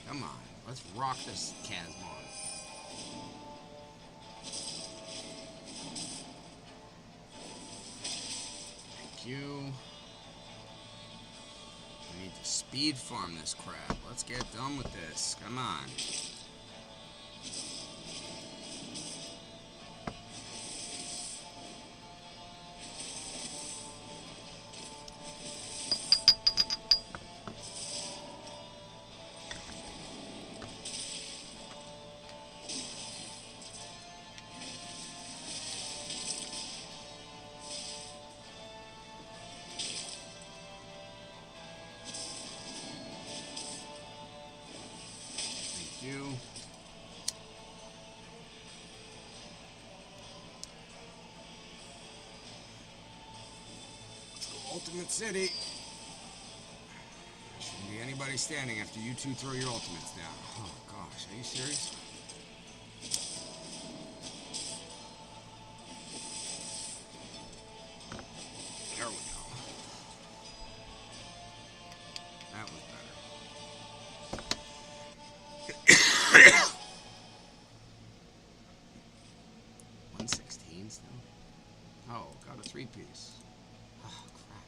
Come on, let's rock this Cavern. You. We need to speed farm this crap. Let's get done with this. Come on. Ultimate City. Shouldn't be anybody standing after you two throw your ultimates down. Oh gosh, are you serious? There we go. That was better. Oh, crap.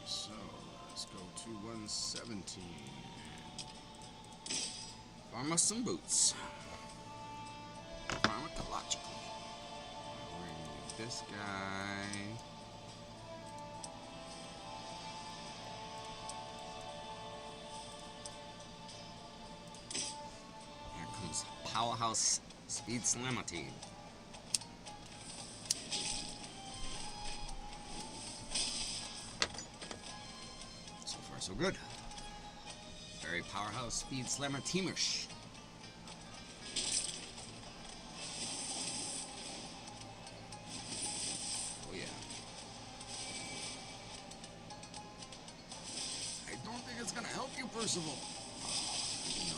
So let's go to 117 and farm us some boots. Pharmacologically. We're gonna need this guy. Here comes Powerhouse Speed Slamatine. So far, so good. Very Powerhouse Speed Slammer Teamish. Oh yeah. I don't think it's gonna help you, Percival. No.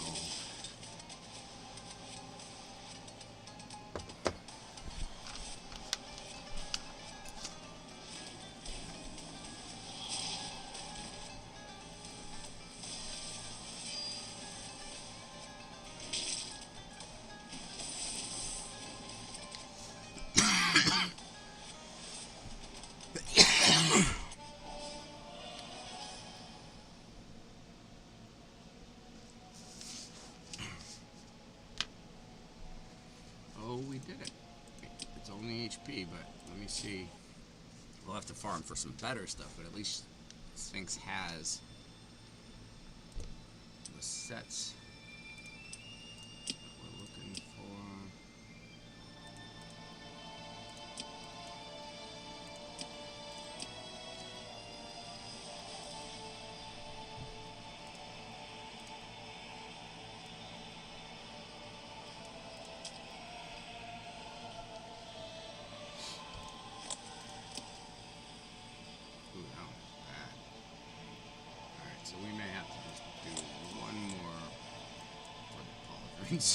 Oh, we did it. It's only HP, but let me see. We'll have to farm for some better stuff, but at least Sphinx has the sets that we're looking for. Ooh, that was bad. Alright, so we may have to just do one more for the pauldrons.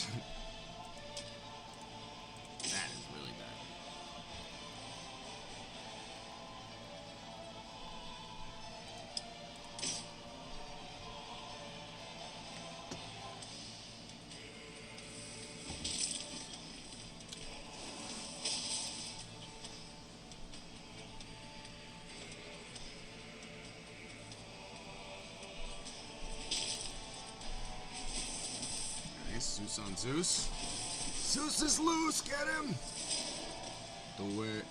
That is really bad. Nice, Zeus on Zeus. Zeus is loose, get him! Do it.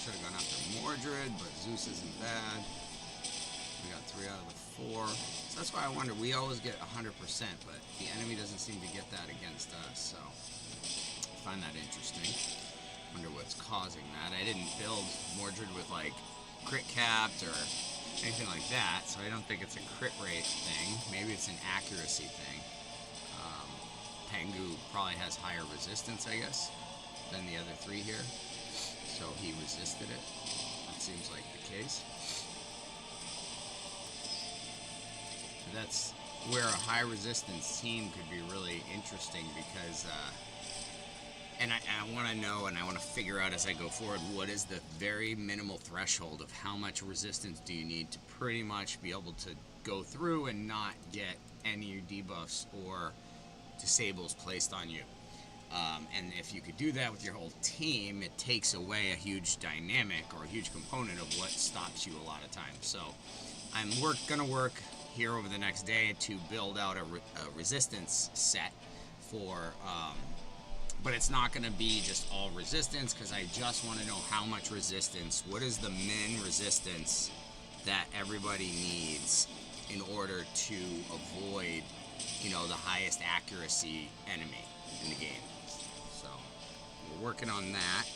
Should have gone after Mordred, but Zeus isn't bad. We got 3 out of the 4. So that's why I wonder, we always get 100%, but the enemy doesn't seem to get that against us, so I find that interesting. Wonder what's causing that. I didn't build Mordred with like crit capped or anything like that, so I don't think it's a crit rate thing. Maybe it's an accuracy thing. Tengu probably has higher resistance, I guess, than the other 3 here, so he resisted it. That seems like the case. That's where a high resistance team could be really interesting because, and I want to know and I want to figure out as I go forward, what is the very minimal threshold of how much resistance do you need to pretty much be able to go through and not get any debuffs or disables placed on you. And if you could do that with your whole team, it takes away a huge dynamic or a huge component of what stops you a lot of times. So I'm gonna work here over the next day to build out a resistance set for, but it's not gonna be just all resistance because I just want to know how much resistance, what is the min resistance that everybody needs in order to avoid, you know, the highest accuracy enemy in the game. So we're working on that.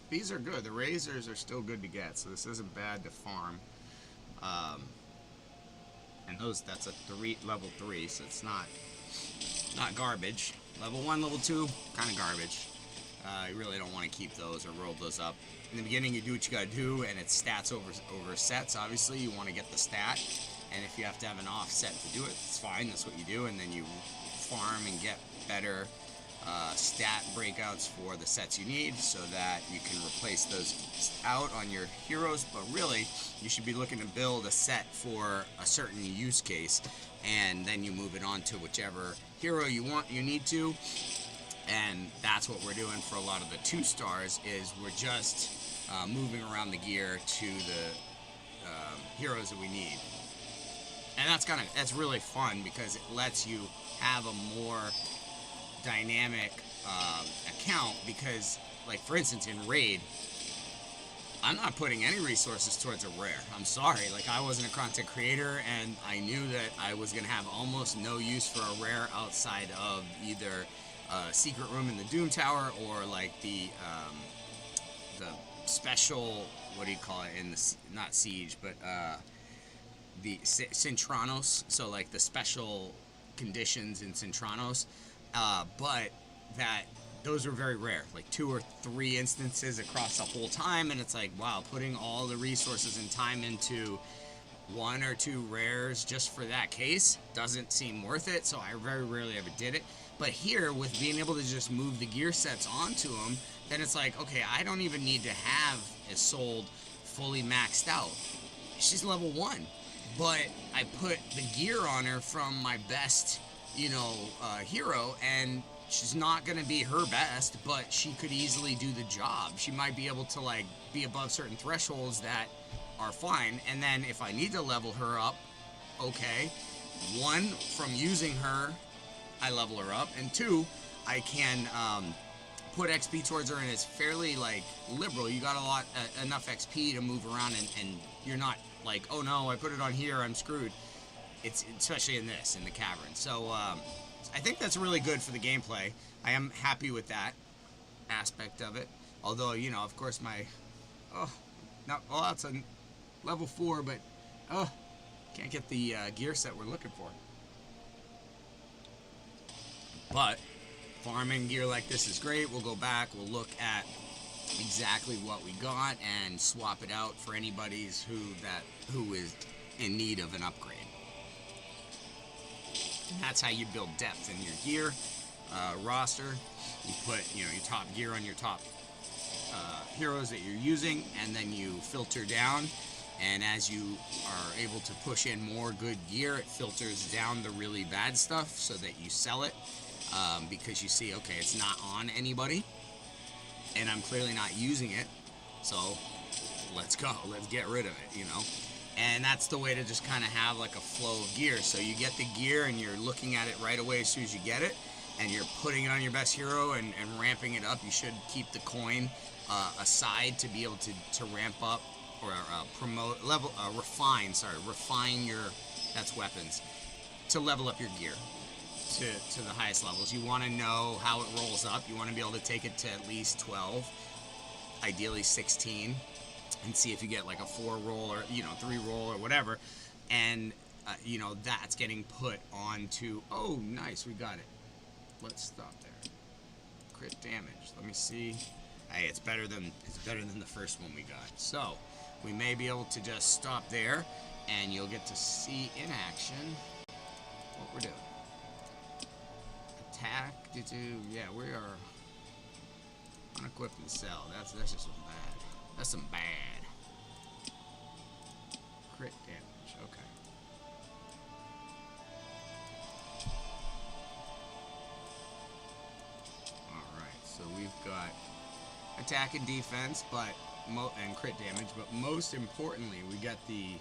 These are good. The razors are still good to get, so this isn't bad to farm. And that's a level 3, so it's not garbage. Level 1, level 2, kind of garbage. You really don't want to keep those or roll those up. In the beginning, you do what you gotta do, and it's stats over sets. Obviously, you want to get the stat, and if you have to have an offset to do it, it's fine. That's what you do, and then you farm and get better stat breakouts for the sets you need so that you can replace those out on your heroes. But really, you should be looking to build a set for a certain use case, and then you move it on to whichever hero you need to. And that's what we're doing for a lot of the 2 stars, is we're just moving around the gear to the heroes that we need. And that's really fun because it lets you have a more dynamic account, because, like, for instance, in Raid, I'm not putting any resources towards a rare. I'm sorry, like, I wasn't a content creator, and I knew that I was gonna have almost no use for a rare outside of either a secret room in the Doom Tower or like the special, what do you call it, in the, not siege, but the Cintranos, so like the special conditions in Cintranos, but those are very rare, like 2 or 3 instances across the whole time, and it's like, wow, putting all the resources and time into 1 or 2 rares just for that case doesn't seem worth it, so I very rarely ever did it. But here, with being able to just move the gear sets onto them, then it's like, okay, I don't even need to have Isolde fully maxed out. She's level 1, but I put the gear on her from my best, hero, and she's not going to be her best, but she could easily do the job. She might be able to, like, be above certain thresholds that are fine, and then if I need to level her up, okay, 1, from using her, I level her up, and 2, I can put XP towards her, and it's fairly, like, liberal. You got enough XP to move around, and you're not like, oh no, I put it on here, I'm screwed. It's especially in the Cavern. So I think that's really good for the gameplay. I am happy with that aspect of it. Although, of course, that's a level 4, but can't get the gear set we're looking for. But farming gear like this is great. We'll go back, we'll look at exactly what we got and swap it out for anybody's who is in need of an upgrade. And that's how you build depth in your gear roster. You put your top gear on your top heroes that you're using, and then you filter down, and as you are able to push in more good gear, it filters down the really bad stuff so that you sell it, because you see, okay, it's not on anybody and I'm clearly not using it, so let's go, let's get rid of it, and that's the way to just kind of have like a flow of gear. So you get the gear and you're looking at it right away as soon as you get it, and you're putting it on your best hero and ramping it up. You should keep the coin aside to be able to ramp up or refine your, that's weapons, to level up your gear to the highest levels. You want to know how it rolls up. You want to be able to take it to at least 12, ideally 16, and see if you get like a 4 roll or 3 roll or whatever, and that's getting put onto. Oh, nice, we got it. Let's stop there. Crit damage. Let me see. Hey, it's better than the first one we got. So we may be able to just stop there, and you'll get to see in action what we're doing. Attack. Yeah, we are unequip and sell. That's just some bad. That's some bad. Crit damage. Okay. Alright, so we've got attack and defense, and crit damage, but most importantly, we got the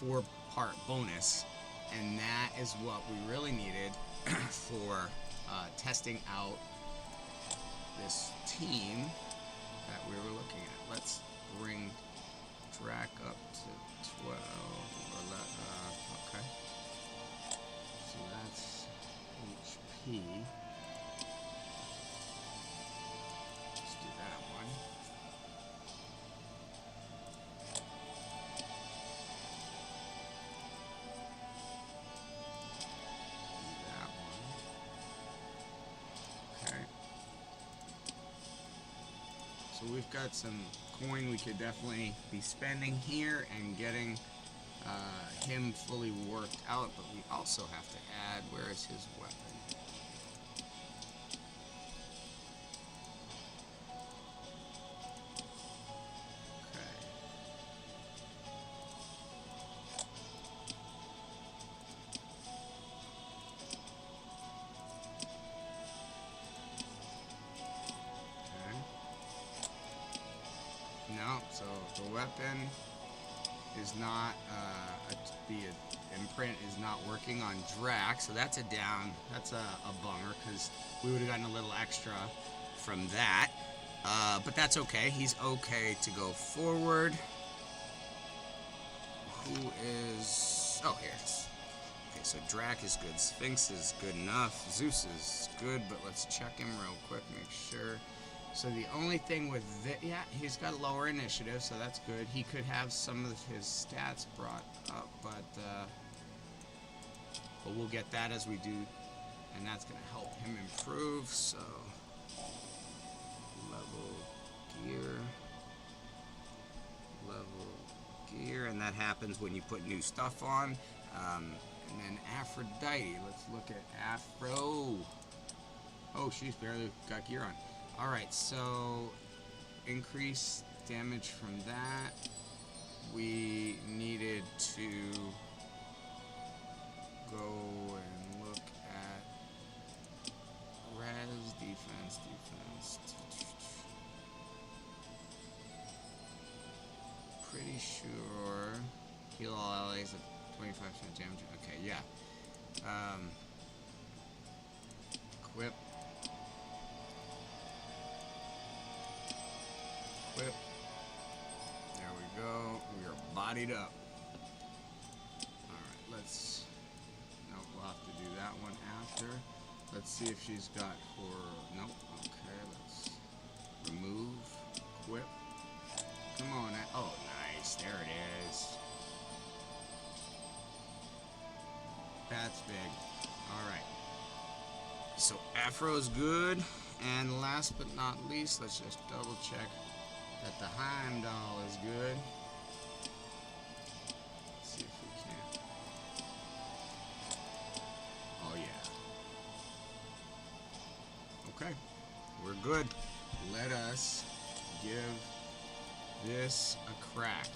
4-part bonus, and that is what we really needed for testing out this team that we were looking at. Let's bring Drac up to 12, okay. So that's HP. Let's do that one. Do that one. Okay. So we've got some coin we could definitely be spending here and getting him fully worked out, but we also have to add, where is his weapon? No, so the weapon is not, the imprint is not working on Drac, so that's a down, that's a bummer, because we would have gotten a little extra from that, but that's okay. He's okay to go forward. Who is, oh, here it is. Okay, so Drac is good, Sphinx is good enough, Zeus is good, but let's check him real quick, make sure. So the only thing with this, yeah, he's got lower initiative, so that's good. He could have some of his stats brought up, but we'll get that as we do, and that's going to help him improve. So level gear, level gear, and that happens when you put new stuff on. And then Aphrodite. Let's look at Afro. Oh, she's barely got gear on. Alright, so increase damage from that. We needed to go and look at res, defense. Pretty sure heal all allies at 25% damage. Okay, yeah. Equip. There we go. We are bodied up. Alright, let's... Nope, we'll have to do that one after. Let's see if she's got horror. Nope. Okay, let's remove. Equip. Come on. Oh, nice. There it is. That's big. Alright. So Afro's good. And last but not least, let's just double check that the Heimdall is good. Let's see if we can. Oh yeah. Okay. We're good. Let us give this a crack.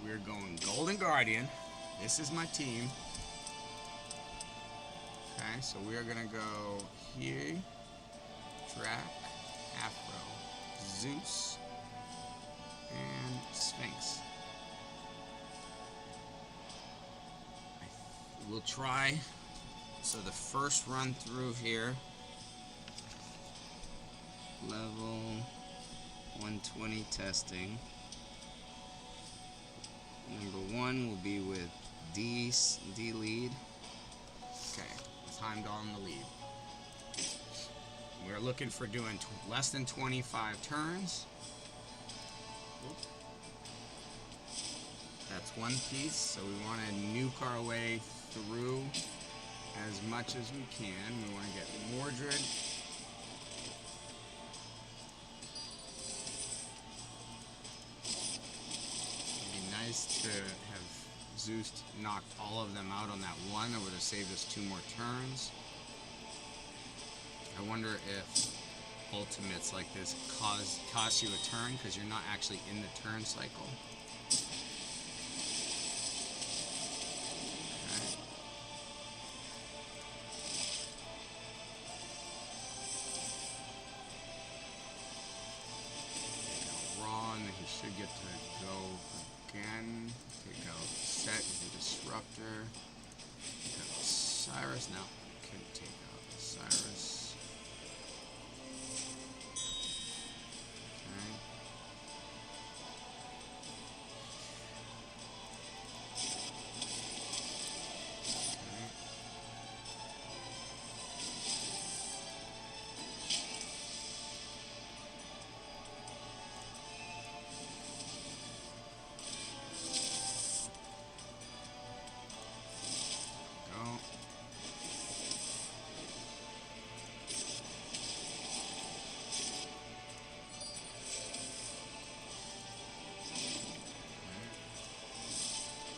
We're going Golden Guardian. This is my team. Okay, so we are gonna go here. Drac, Afro, Zeus, and Sphinx. We'll try. So the first run through here, level 120 testing. Number 1 will be with D lead. Okay, Heimdall in the lead. We're looking for doing less than 25 turns. That's one piece, so we want to nuke our way through as much as we can. We want to get Mordred. It'd be nice to have Zeus knocked all of them out on that one. That would have saved us 2 more turns. I wonder if ultimates like this cost you a turn because you're not actually in the turn cycle. Okay. Take out Raw, and then he should get to go again. Take out Set as a disruptor. Take out Cyrus. No, couldn't take out Cyrus.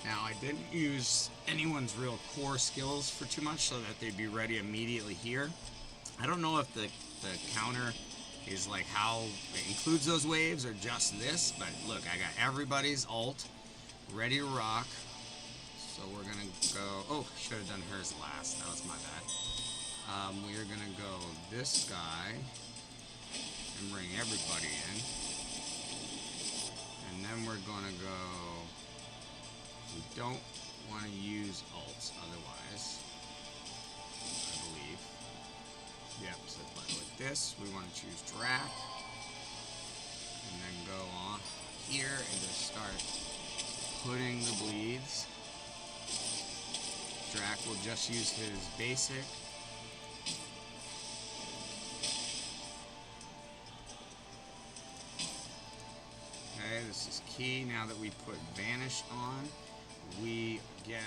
Now, I didn't use anyone's real core skills for too much so that they'd be ready immediately here. I don't know if the counter is like how it includes those waves or just this, but look, I got everybody's ult ready to rock. So we're gonna go, oh, should have done hers last, that was my bad. We are gonna go this guy and bring everybody in. And then we're gonna go, we don't want to use ults otherwise, I believe. Yep, so like this, we want to choose Drac. And then go on here and just start putting the bleeds. Drac will just use his basic. Okay, this is key. Now that we put Vanish on, we get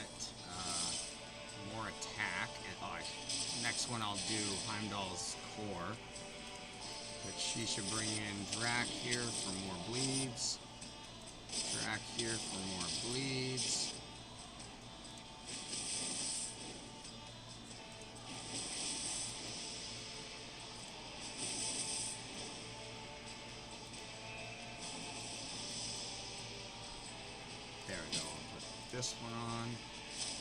more attack. And next one I'll do Heimdall's core. But she should bring in Drac here for more bleeds. Track here for more bleeds. There we go. I'll put this one on.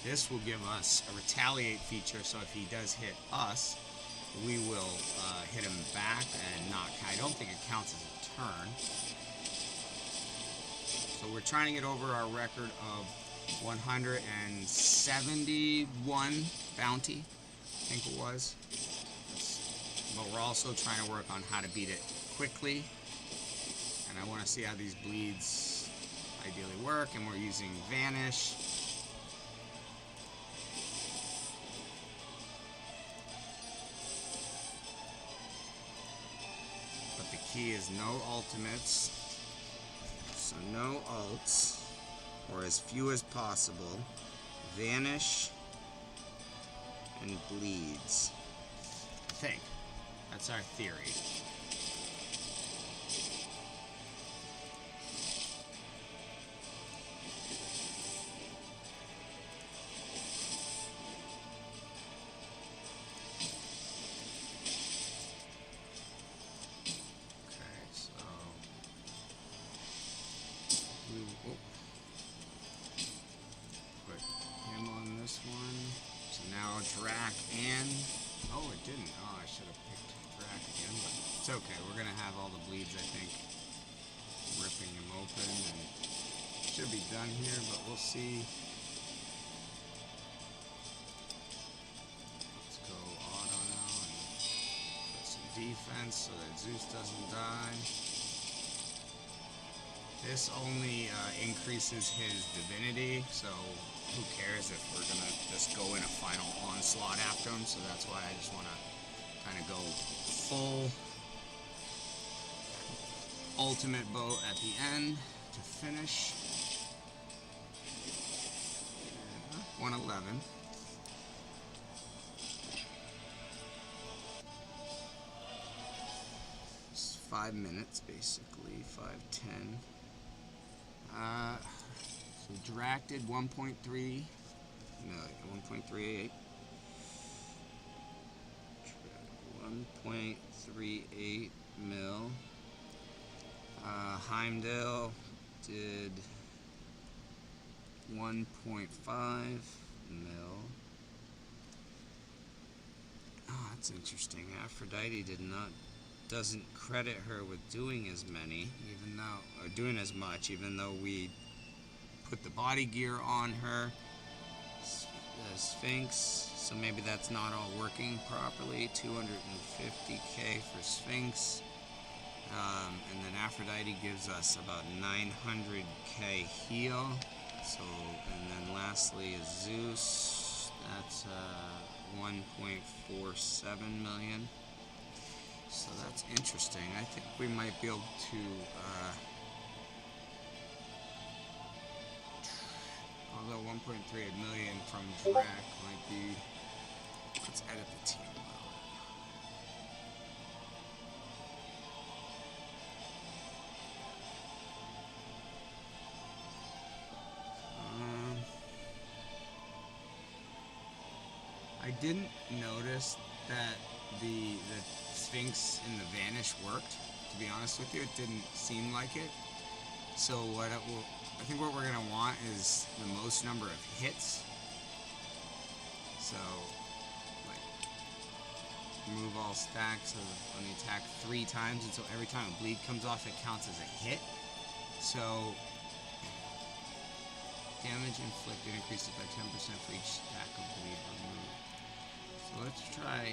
This will give us a retaliate feature, so if he does hit us, we will hit him back and not. I don't think it counts as a turn. So we're trying to get over our record of 171 bounty, I think it was. But we're also trying to work on how to beat it quickly. And I want to see how these bleeds ideally work, and we're using Vanish. But the key is no ultimates. So no ults, or as few as possible. Vanish and bleeds. I think. That's our theory. Drac and... Oh, it didn't. Oh, I should have picked Drac again, but it's okay. We're going to have all the bleeds, I think, ripping him open, and should be done here, but we'll see. Let's go auto now and put some defense so that Zeus doesn't die. This only increases his divinity, so who cares if we're going to just go in a final onslaught after him. So that's why I just want to kind of go full ultimate boat at the end to finish. 111. It's 5 minutes basically, 5:10. So Drac did 1.3 million, 1.38. 1.38 mil. Heimdall did 1.5 mil. Oh, that's interesting. Aphrodite doesn't credit her with doing as many, or doing as much, even though we put the body gear on her. Sphinx, so maybe that's not all working properly. 250k for Sphinx, and then Aphrodite gives us about 900k heal. So, and then lastly is Zeus. That's 1.47 million. So that's interesting. I think we might be able to. Although 1.38 million from Drac might be. Let's edit the team I didn't notice that the Sphinx and the Vanish worked. To be honest with you, it didn't seem like it. So what I think what we're gonna want is the most number of hits. So, like, remove all stacks on the attack 3 times, and so every time a bleed comes off, it counts as a hit. So, damage inflicted increases by 10% for each stack of bleed removed. So let's try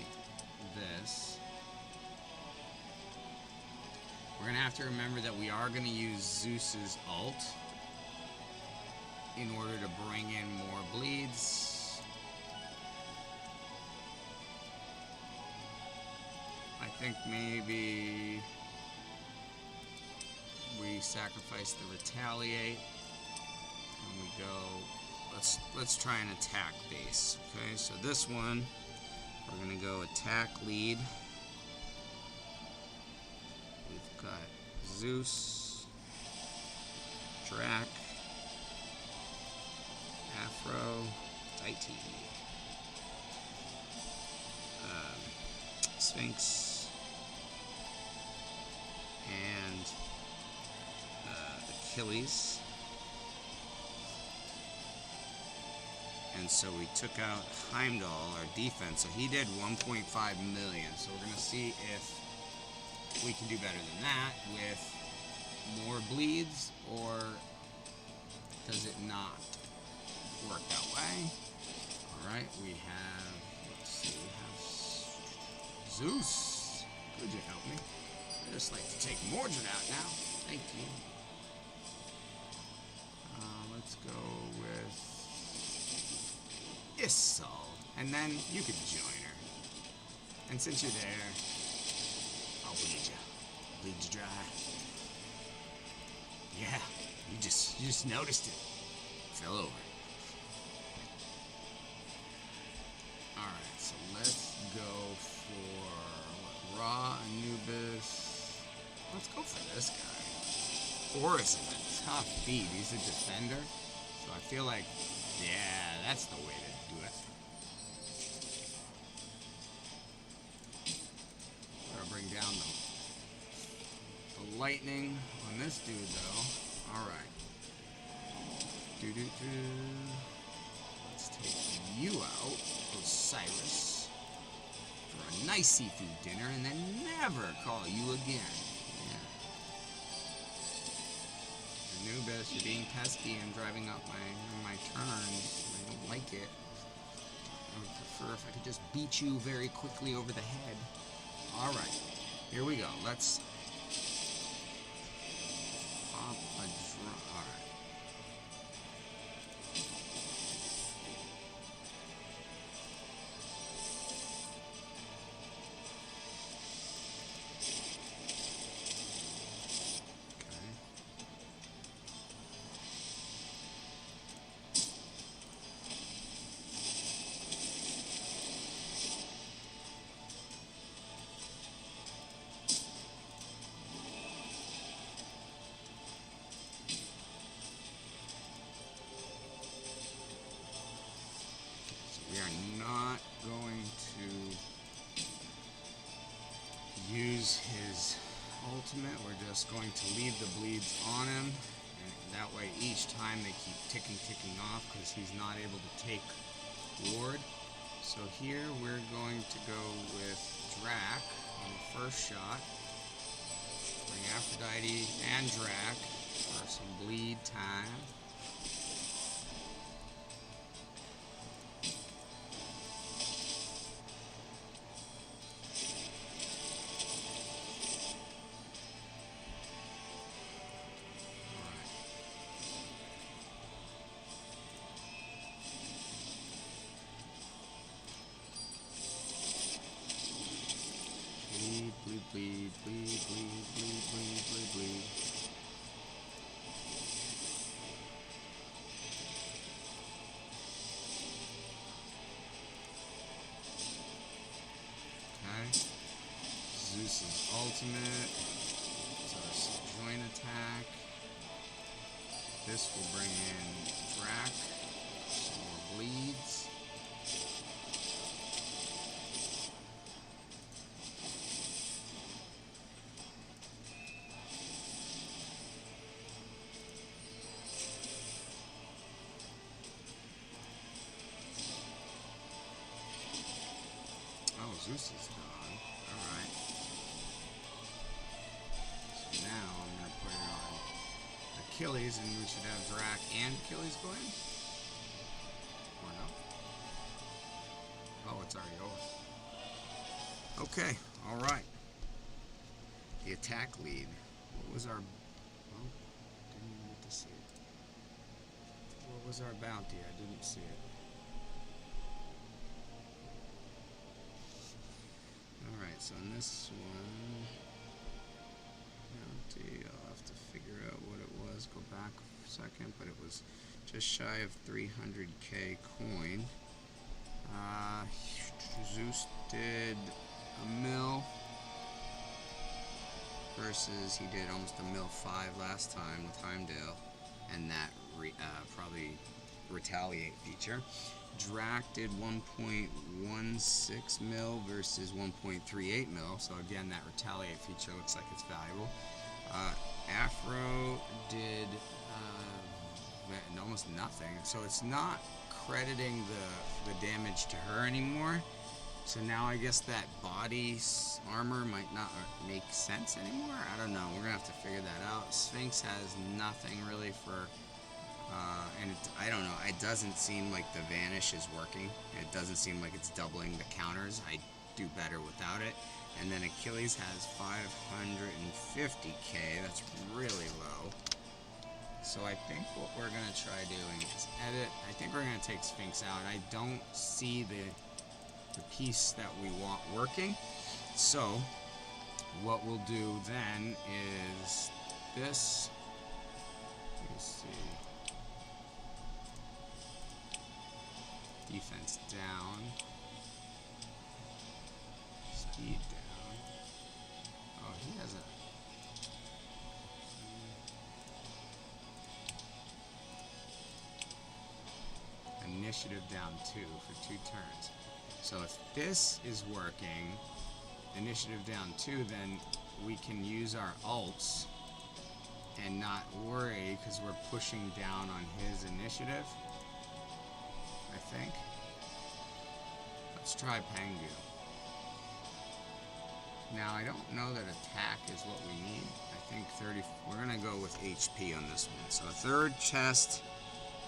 this. We're gonna have to remember that we are gonna use Zeus's ult in order to bring in more bleeds. I think maybe we sacrifice the retaliate and we go. Let's try an attack base. Okay, so this one we're gonna go attack lead. We've got Zeus. Drac, Afro, Deity, Sphinx, and Achilles. And so we took out Heimdall, our defense. So he did 1.5 million. So we're going to see if we can do better than that with more bleeds, or does it not work that way? Alright, we have, let's see, we have Zeus. Could you help me? I just like to take Mordred out now. Thank you. Let's go with Issol, and then you could join her. And since you're there, I'll bleed you. Bleed you dry. Yeah, you just noticed it. Fell over. Alright, so let's go for what, Ra, Anubis. Let's go for this guy. Horus is a tough beat. He's a defender. So I feel like, yeah, that's the way to do it. Gotta bring down the lightning on this dude, though. Alright. Let's take you out, Osiris, for a nice seafood dinner, and then never call you again. Yeah. Anubis, you're being pesky and driving up my turns. I don't like it. I would prefer if I could just beat you very quickly over the head. Alright, here we go. Let's pop a drum. Alright. We are not going to use his ultimate. We're just going to leave the bleeds on him. And that way each time they keep ticking off because he's not able to take ward. So here we're going to go with Drac on the first shot. Bring Aphrodite and Drac for some bleed time. Bleed. Okay. Zeus's ultimate. So it's a joint attack. This will bring in Drac. Some more bleeds. Zeus is gone. Alright. So now I'm going to put it on Achilles, and we should have Drac and Achilles going. Or no? Oh, it's already over. Okay, alright. The attack lead. What was our... Oh, didn't even get to see it. What was our bounty? I didn't see it. Alright, so in this one, I'll have to figure out what it was, go back a second, but it was just shy of 300k coin. Zeus did a mil versus he did almost a mil 5 last time with Heimdall. and that probably retaliate feature. Drac did 1.16 mil versus 1.38 mil, so again that retaliate feature looks like it's valuable. Afro did almost nothing, so it's not crediting the damage to her anymore. So now I guess that body armor might not make sense anymore. I don't know. We're gonna have to figure that out. Sphinx has nothing really for, and I don't know. It doesn't seem like the vanish is working. It doesn't seem like it's doubling the counters. I do better without it. And then Achilles has 550k. That's really low. So I think what we're gonna try doing is edit. I think we're gonna take Sphinx out. I don't see the piece that we want working. So what we'll do then is this. Let me see. Defense down. Speed down. Oh, he has a. Initiative down 2 for 2 turns. So if this is working, initiative down 2, then we can use our ults and not worry because we're pushing down on his initiative, I think. Let's try Pangu. Now I don't know that attack is what we need. I think 30, we're gonna go with HP on this one. So a third chest,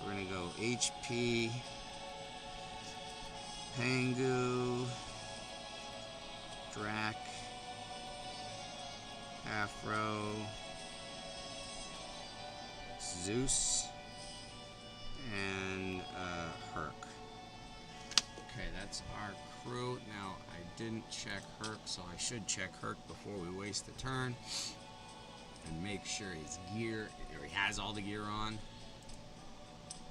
we're gonna go HP, Pangu, Drac, Afro, Zeus, and Herc. Okay, that's our crew. Now, I didn't check Herc, so I should check Herc before we waste a turn and make sure his gear, or he has all the gear on.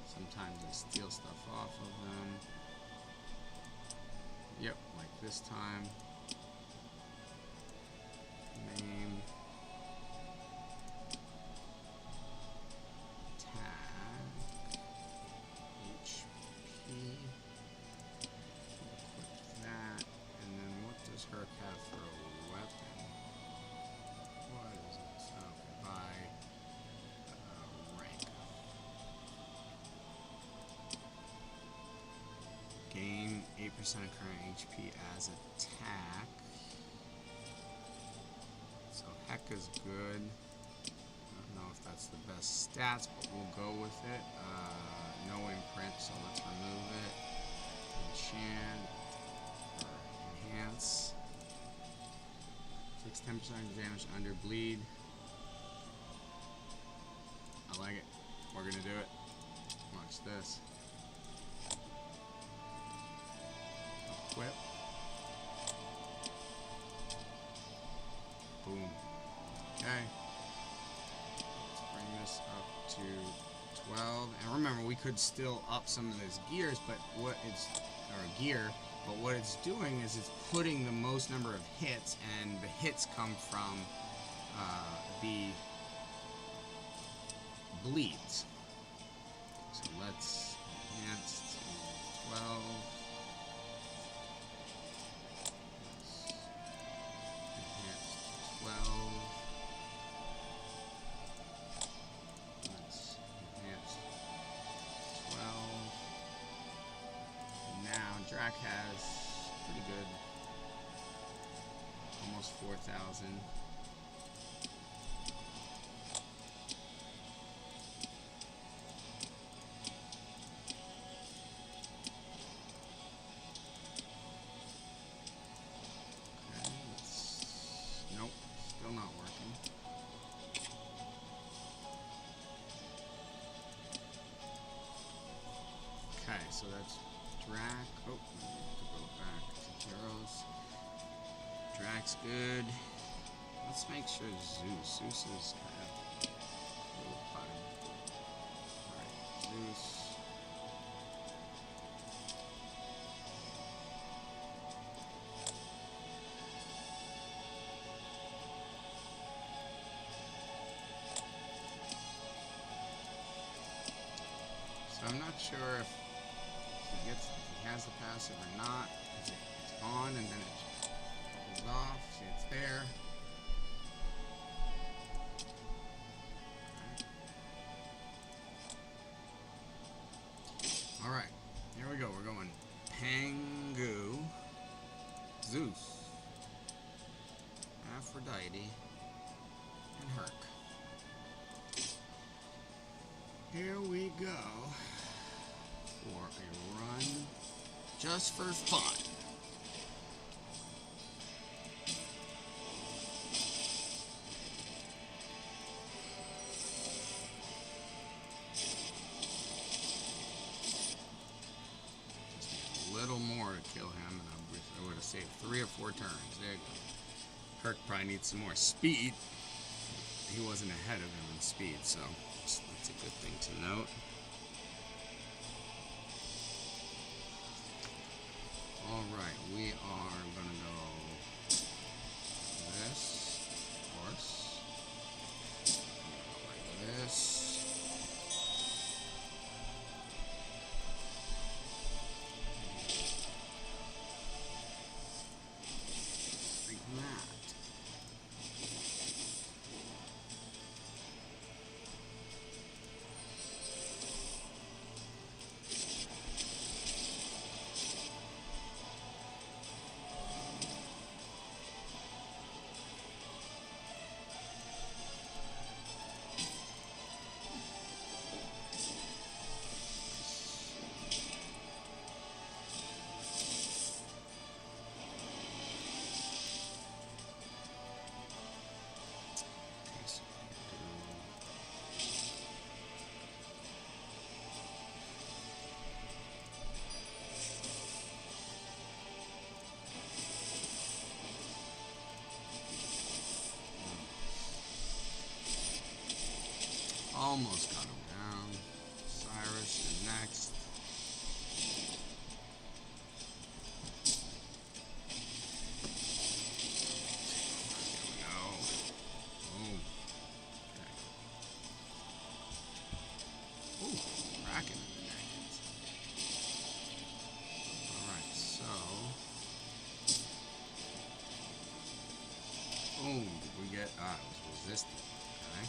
Sometimes I steal stuff off of them. Yep, like this time. Name. Tag. HP. Equip that. And then what does Herc have for a weapon? What is it? Okay, by rank. Gain 8% of current HP as attack. So Heck is good. I don't know if that's the best stats, but we'll go with it. No imprint, so let's remove it. Enchant or enhance. Takes 10% damage under bleed. I like it. We're gonna do it. Watch this. Equip. Boom. Okay. Let's bring this up to 12. And remember, we could still up some of those gears, but what it's doing is it's putting the most number of hits, and the hits come from the bleeds. So let's enhance to 12. Drac has pretty good, almost 4,000. Okay, nope, still not working. Okay, so that's Drac. Oh, we need to go back to heroes. Drac's good. Let's make sure Zeus is kind of a little bottom. Alright, Zeus. sure if he has the passive or not. It's on and then it goes off. See, it's there. Alright, here we go. We're going Pangu, Zeus, Aphrodite, and Herc. Here we go for a run just for fun. Just need a little more to kill him, and I would have saved 3 or 4 turns. There you go. Herc probably needs some more speed. He wasn't ahead of him in speed, so that's a good thing to note. Alright, we are going to go this, of course. Go like this. Like that. Almost got him down. Cyrus, you're next. No. Oh. Okay. Ooh, cracking in the dragons. Alright, so. Boom. Did we get. It was resistant. Okay.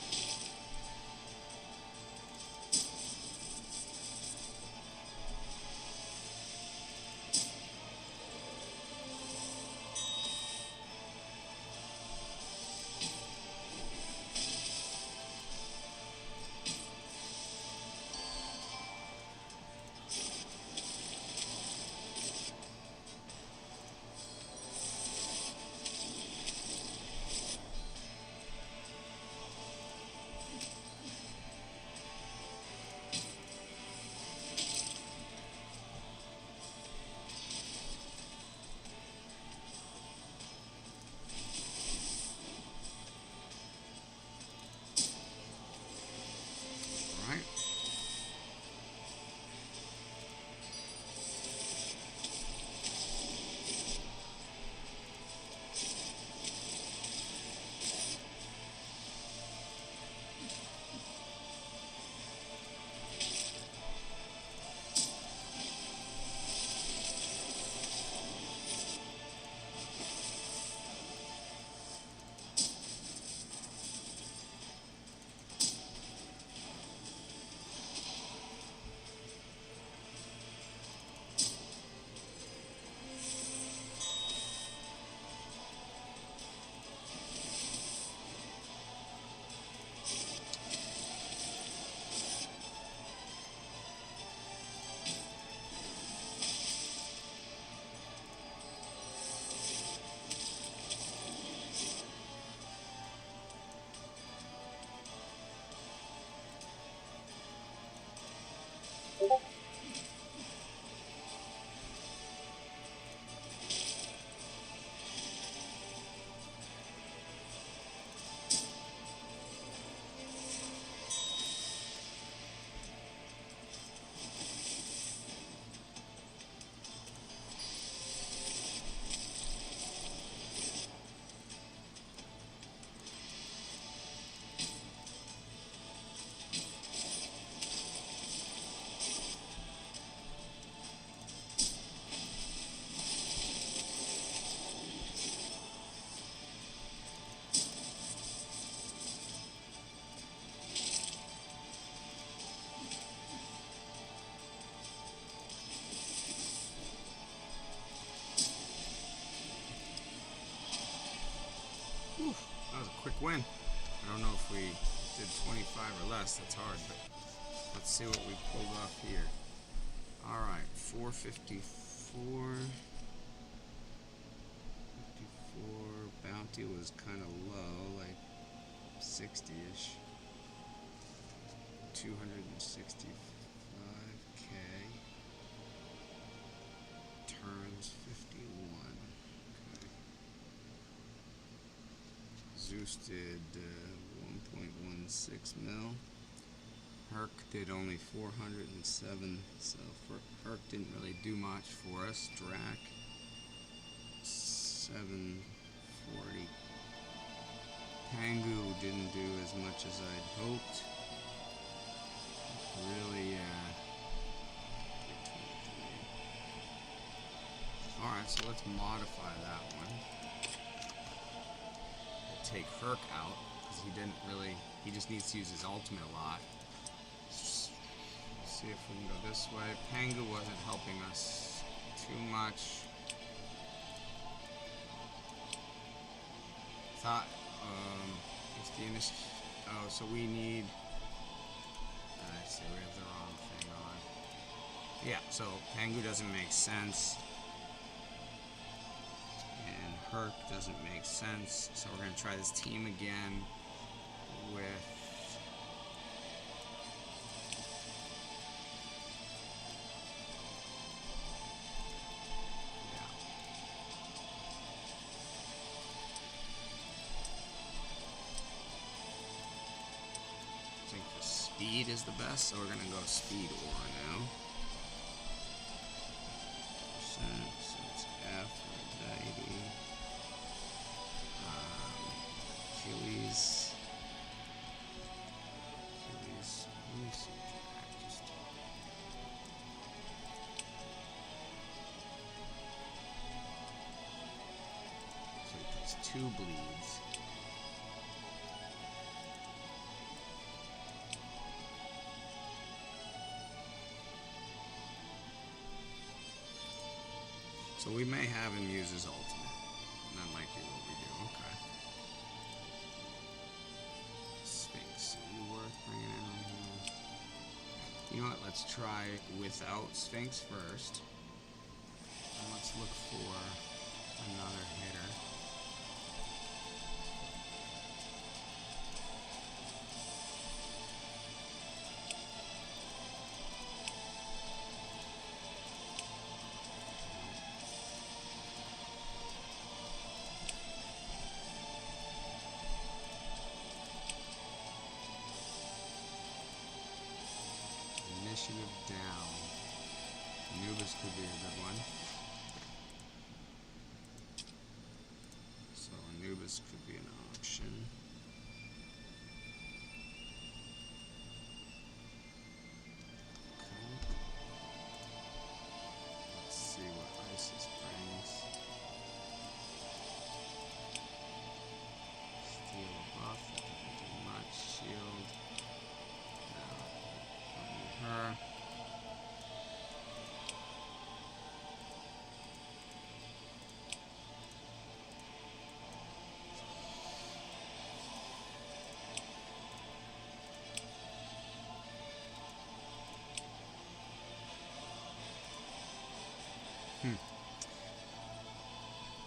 Whew, that was a quick win. I don't know if we did 25 or less. That's hard, but let's see what we pulled off here. All right, 454. 54. Bounty was kind of low, like 60-ish. 265k. Turns 51. Okay. Zeus did 1.16 mil. Herc did only 407, so Herc didn't really do much for us. Drac 740. Pangu didn't do as much as I'd hoped. Really, 23. Alright, so let's modify that one. We'll take Herc out, because he just needs to use his ultimate a lot. Let's see if we can go this way. Pangu wasn't helping us too much. Thought, what's the initiative? Oh, so we need... I see, we have the wrong thing on. Yeah, so Pangu doesn't make sense. And Herc doesn't make sense. So we're going to try this team again with... Yeah. I think the speed is the best, so we're going to go speed aura now. Percent, so it's Aphrodite. Achilles. Let me see. Just... Looks like there's 2 bleeds. So we may have him use his ultimate. And that might be what we do. Okay. Sphinx. Any worth bringing in on here? You know what? Let's try without Sphinx first. And let's look for another hitter. Initiative down. Anubis could be a good one. So Anubis could be an option. Okay. Let's see what Isis brings. Steal a buff, that doesn't do much. Shield. Her.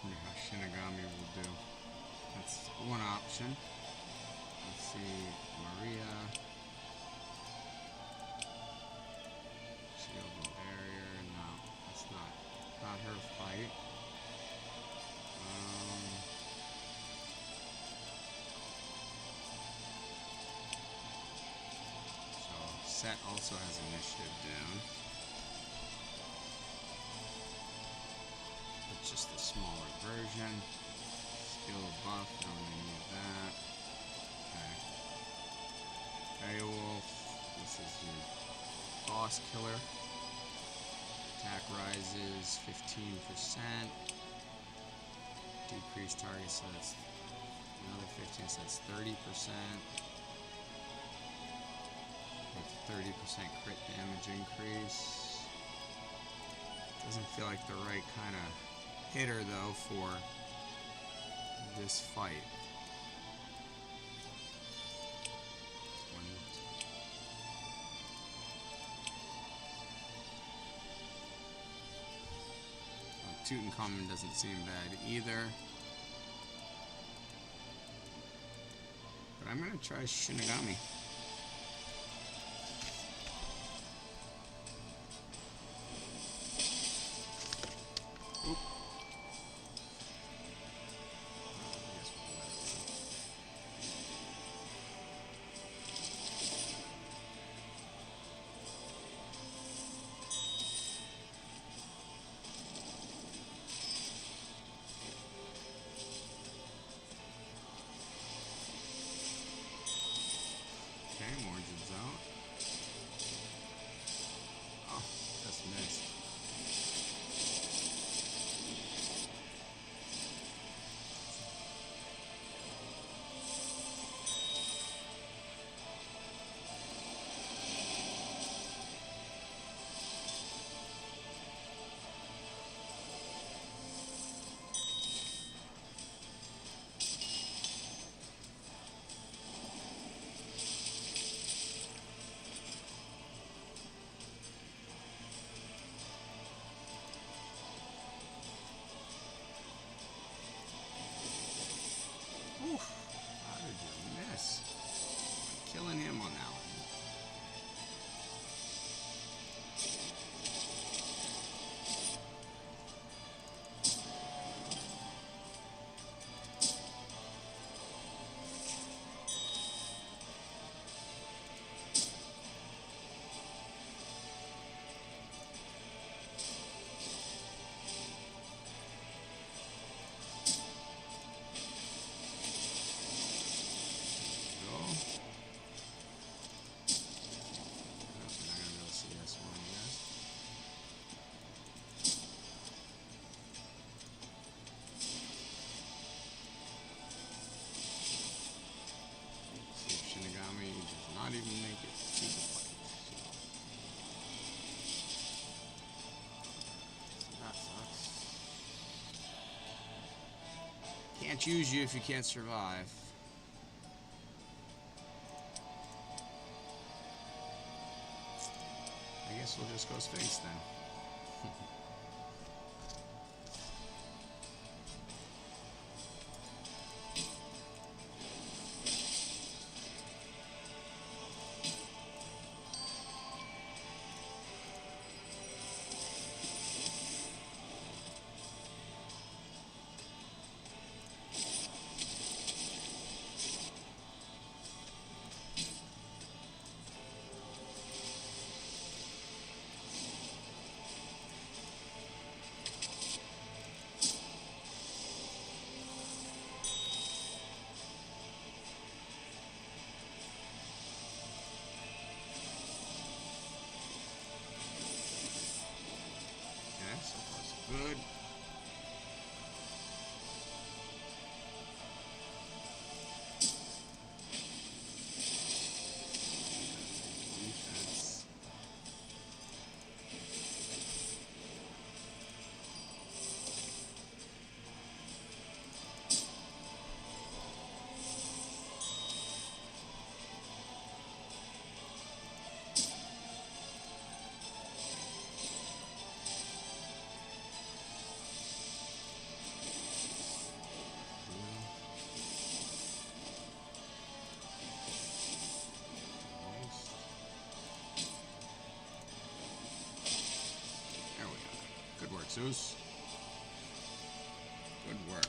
Yeah, Shinigami will do. That's one option. Let's see, Maria. Shield and barrier. No, that's not her fight. So Set also has initiative down. It's just a smaller version. Skill buff, don't really need that. Okay. Beowulf, this is your boss killer. Attack rises 15%. Decrease target, so that's another 15, so that's 30%. With 30% crit damage increase. Doesn't feel like the right kind of hitter though for this fight. Tutankhamun doesn't seem bad either. But I'm gonna try Shinigami. Oop. Okay, Origins out. Oh, just missed. Oof. How did you miss? Killing him on that one. Go. Nope, I'm not gonna be able to see this one, I guess. See if Shinigami does not even make it to the fight. So that sucks. Can't use you if you can't survive. I guess we'll just go Sphinx then. Okay, so far so good. Defense. There we go. Good work, Zeus. Good work.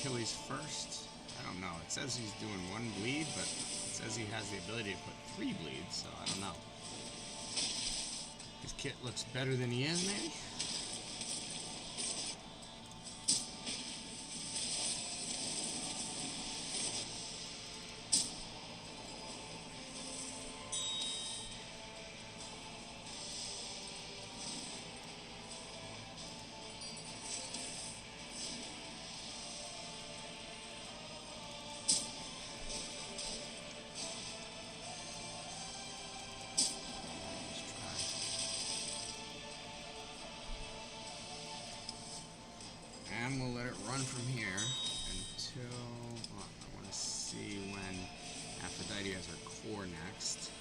Achilles first? I don't know. It says he's doing 1 bleed, but it says he has the ability to put 3 bleeds, so I don't know. His kit looks better than he is, maybe? And we'll let it run from here until, well, I want to see when Aphrodite has her core next.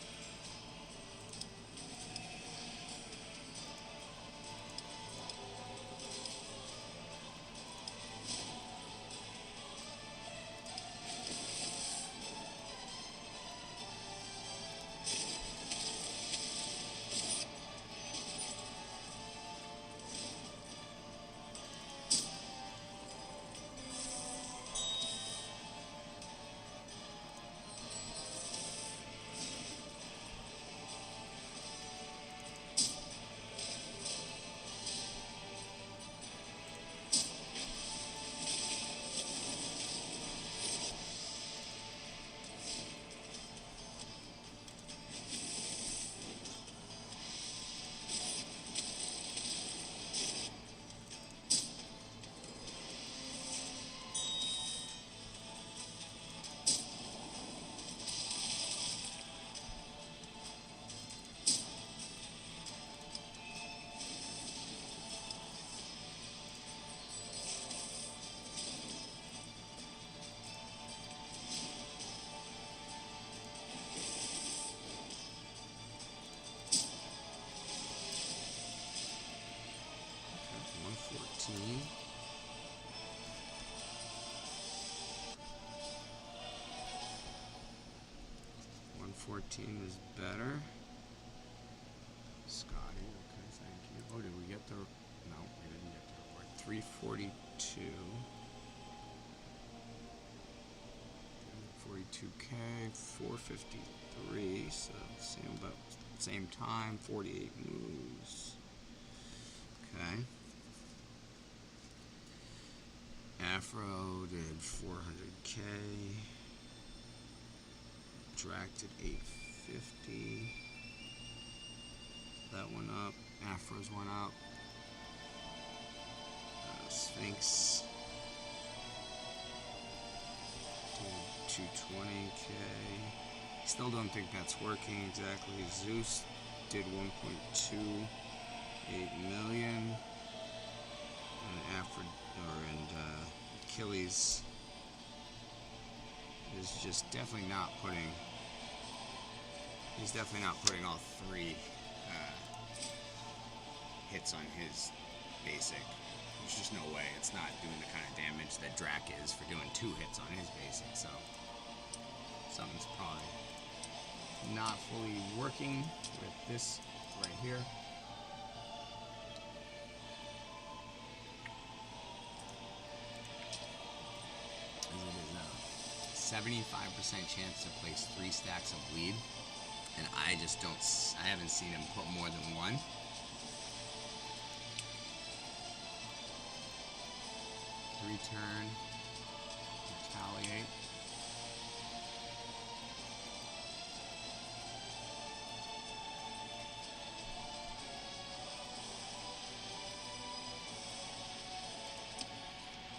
Okay, 114. Is better. Scotty, okay, thank you. Oh, did we get the... No, we didn't get the reward. 342. 42k, 453, so same time, 48 moves. Okay. Afro did 400k. Drac did 850. That one up. Afro's one up. Sphinx did 220k. Still don't think that's working exactly. Zeus did 1.28 million. And Achilles is just definitely not putting. He's definitely not putting all 3 hits on his basic. There's just no way. It's not doing the kind of damage that Drac is for doing 2 hits on his basic. So something's probably not fully working with this right here. As it is a 75% chance to place 3 stacks of bleed, and I just don't. I haven't seen him put more than 1. Return, retaliate.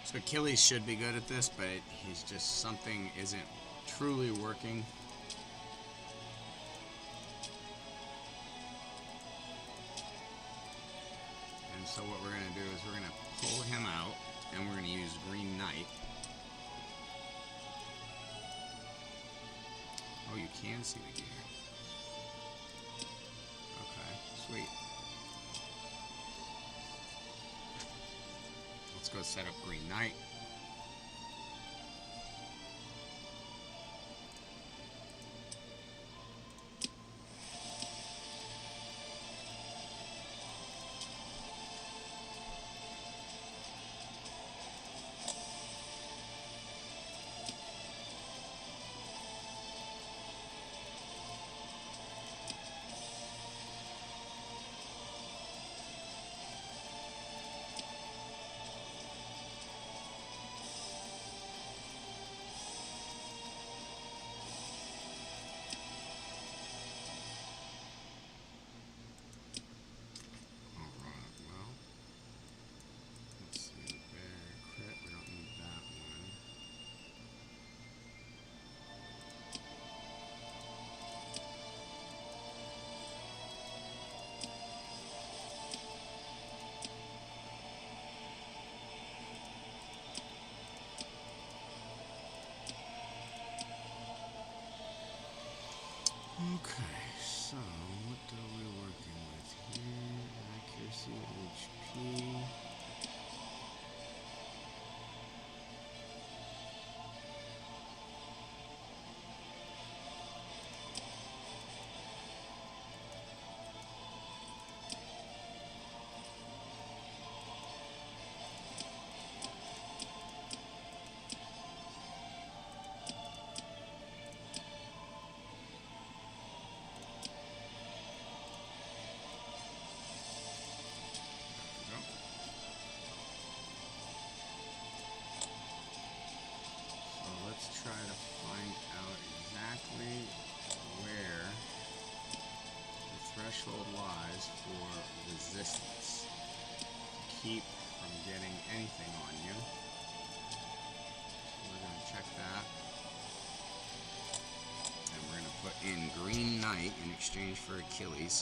So Achilles should be good at this, but he's just something isn't truly working. And so what we're going to do is we're going to pull him out, and we're going to use Green Knight. Oh, you can see the gear. Okay, sweet. Let's go set up Green Knight. HP. Let's try to find out exactly where the threshold lies for resistance to keep from getting anything on you. So we're going to check that. And we're going to put in Green Knight in exchange for Achilles.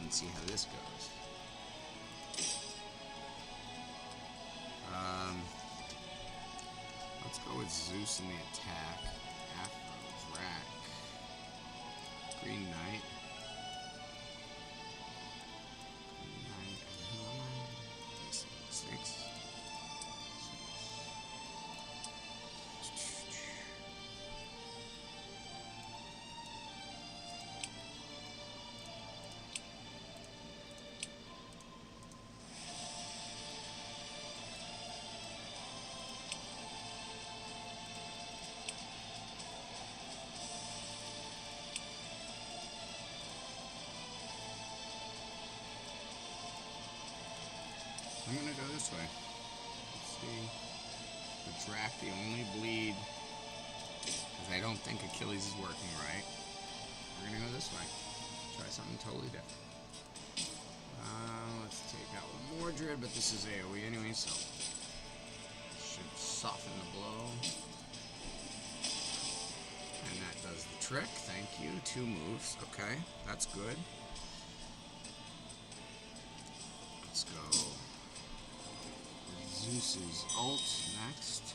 And see how this goes. Let's go with Zeus in the attack. Afro, Drac, Green Knight. Six. I'm gonna go this way. Let's see. The Drac, the only bleed, because I don't think Achilles is working right. We're gonna go this way. Try something totally different. Let's take out Mordred, but this is AoE anyway, so should soften the blow. And that does the trick. Thank you. 2 moves. Okay, that's good. Let's go. Zeus's ult next.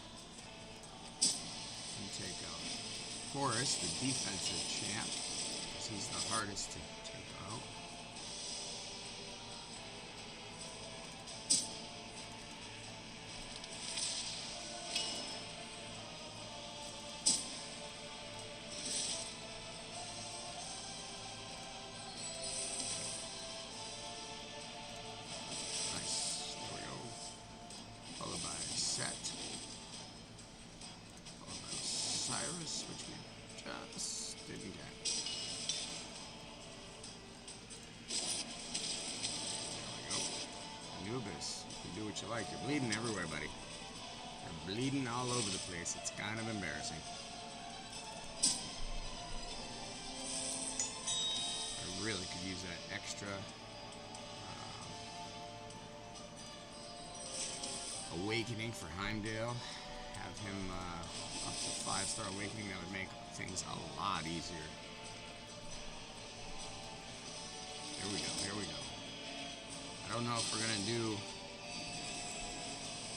And take out Horus, the defensive champ, because he's the hardest to take out. Which we just didn't get. There we go. Anubis, you can do what you like. You're bleeding everywhere, buddy. You're bleeding all over the place. It's kind of embarrassing. I really could use that extra awakening for Heimdall. Have him up to 5-star awakening. That would make things a lot easier. Here we go, here we go. I don't know if we're gonna do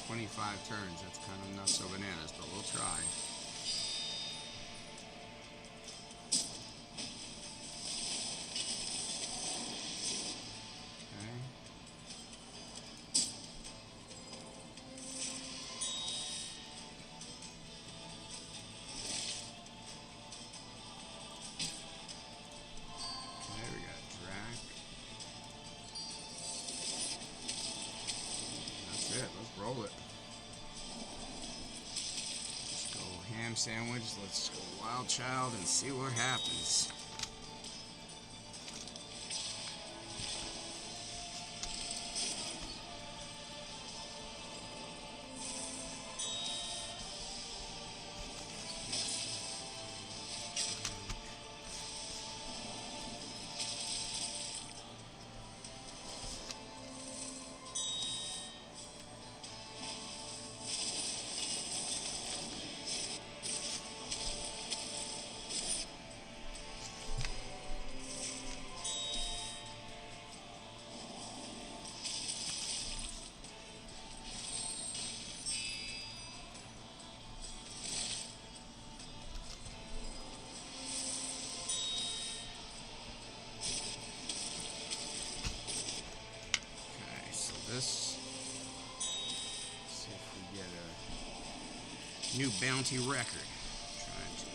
25 turns. That's kind of nuts or bananas, but we'll try. Let's roll it. Let's go ham sandwich. Let's go wild child and see what happens. this. See if we get a new bounty record. Trying to.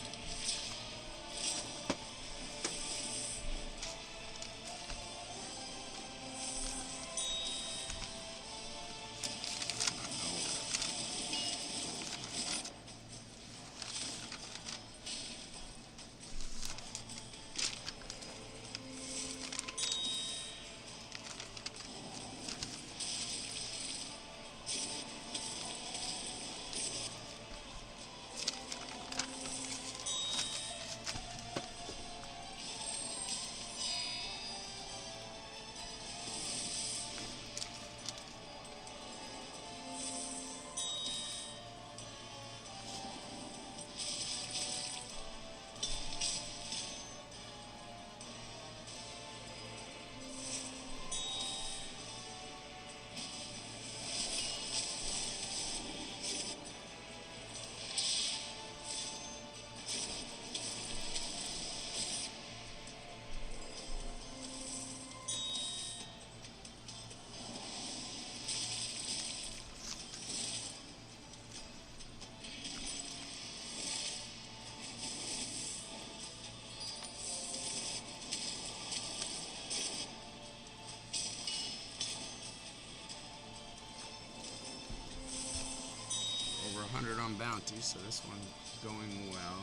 Over 100 on bounty, so this one's going well,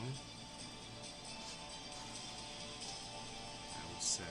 I would say.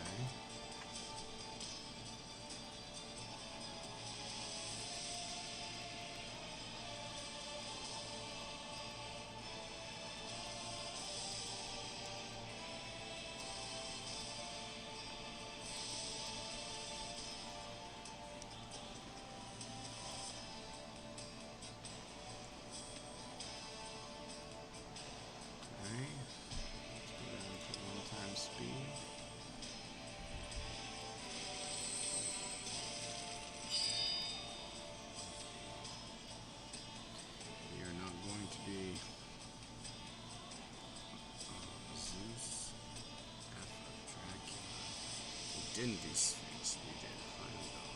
Didn't do Sphinx, we did Heimdall.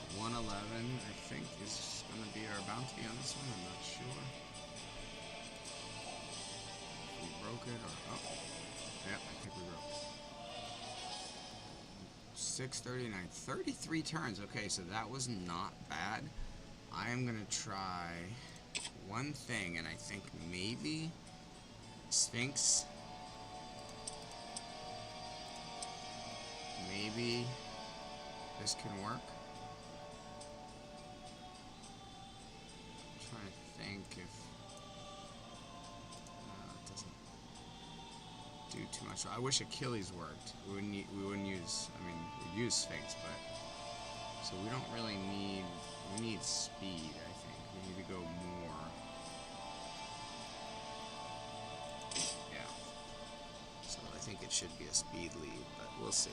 So 111, I think, is going to be our bounty on this one. I'm not sure. If we broke it or... Oh. Yeah, I think we broke it. 639. 33 turns. Okay, so that was not bad. I am going to try one thing, and I think maybe Sphinx. Maybe this can work. I'm trying to think if it doesn't do too much. I wish Achilles worked. We wouldn't use. I mean, we'd use Sphinx, but so we don't really need. We need speed. I think we need to go more. Yeah. So I think it should be a speed lead, but we'll see.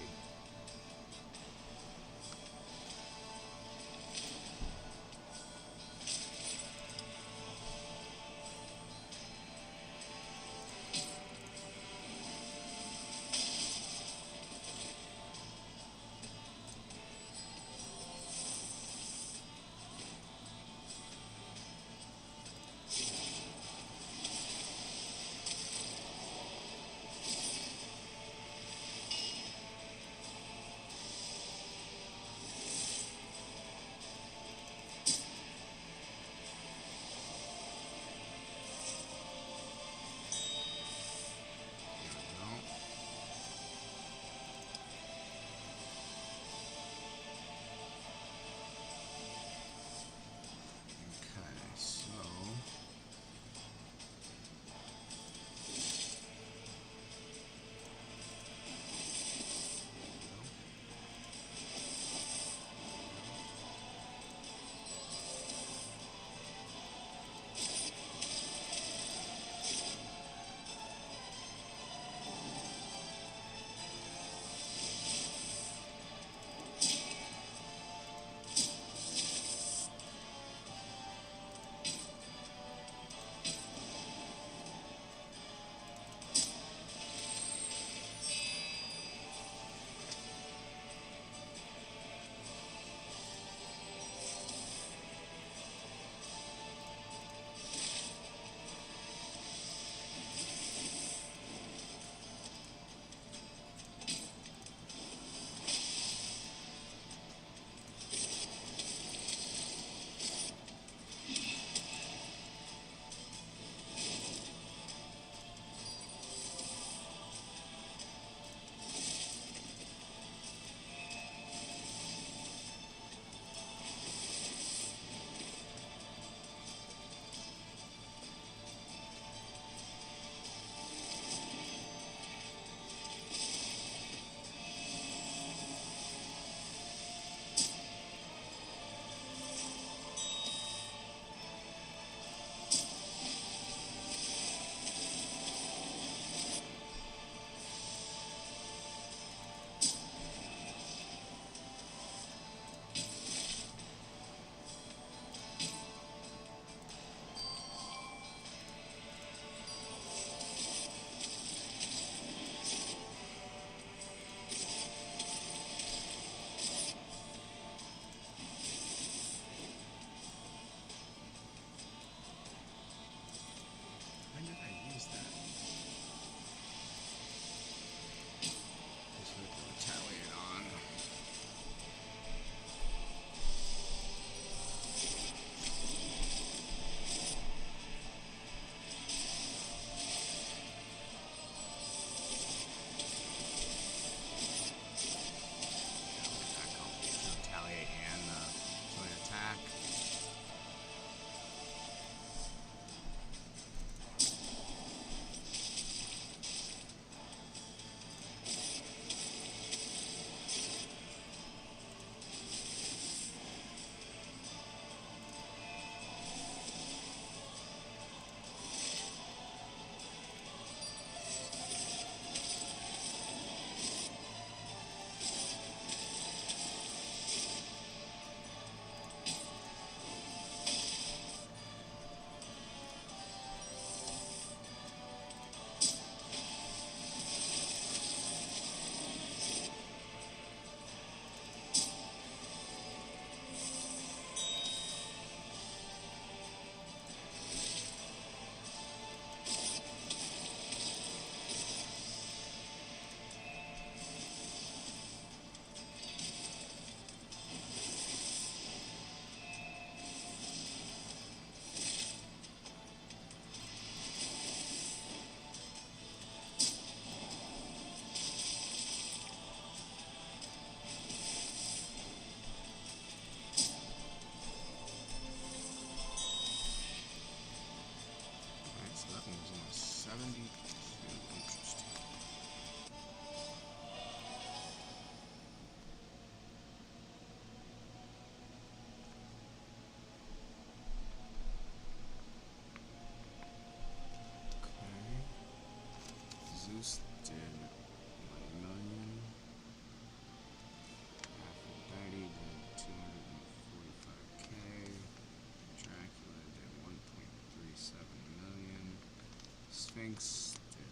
Sphinx did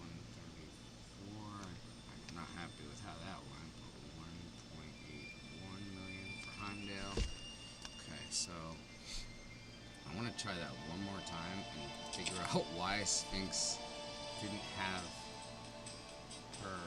134. I'm not happy with how that went, but 1.81 million for Heimdall. Okay, so I want to try that one more time and figure out why Sphinx didn't have her.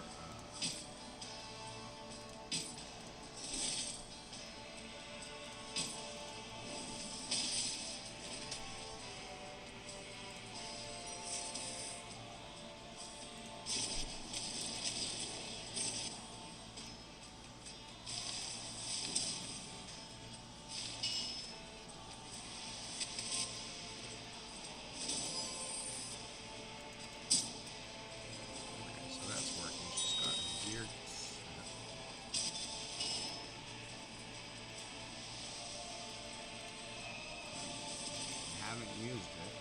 Okay, so that's working. She's got her gear. Haven't used it.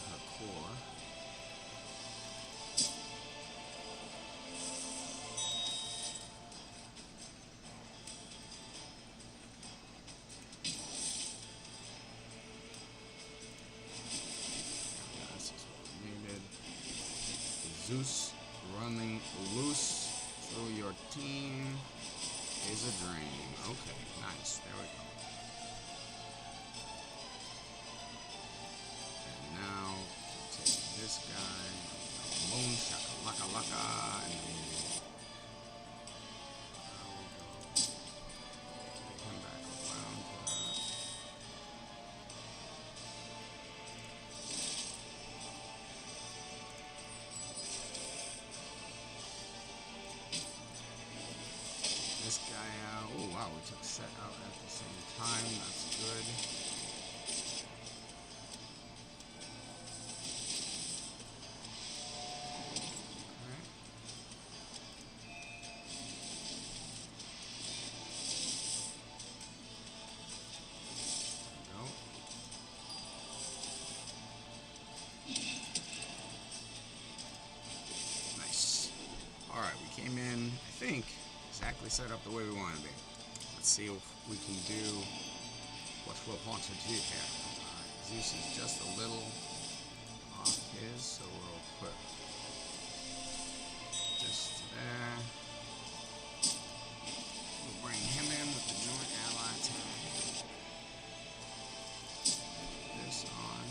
Her core. This is what we needed. Zeus running loose through your team is a dream. Okay, nice. There we go. And now we'll take this guy. Boom, shaka laka laka. And then now we go. Take him back around to that. This guy out. Oh wow, we took Set out at the same time. That's good. Okay. There we go. Nice. Alright, we came in, I think, exactly set up the way we want to be. Let's see if we can do what we'll want to do here. Zeus is just a little off his, so we'll put this to there. We'll bring him in with the joint ally tag. This on.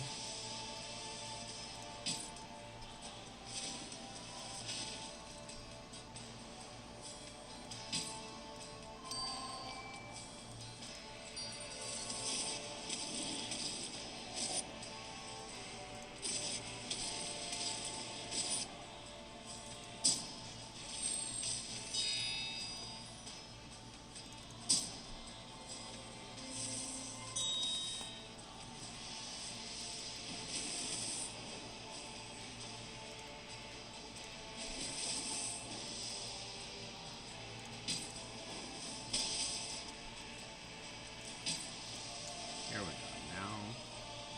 Here we go. Now,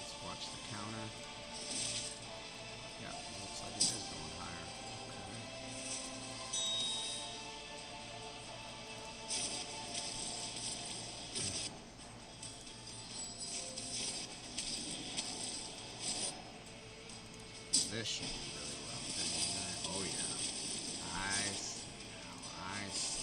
let's watch the counter. Yeah, looks like it is going higher. Okay. This should be really well. Oh yeah. I see now. I see.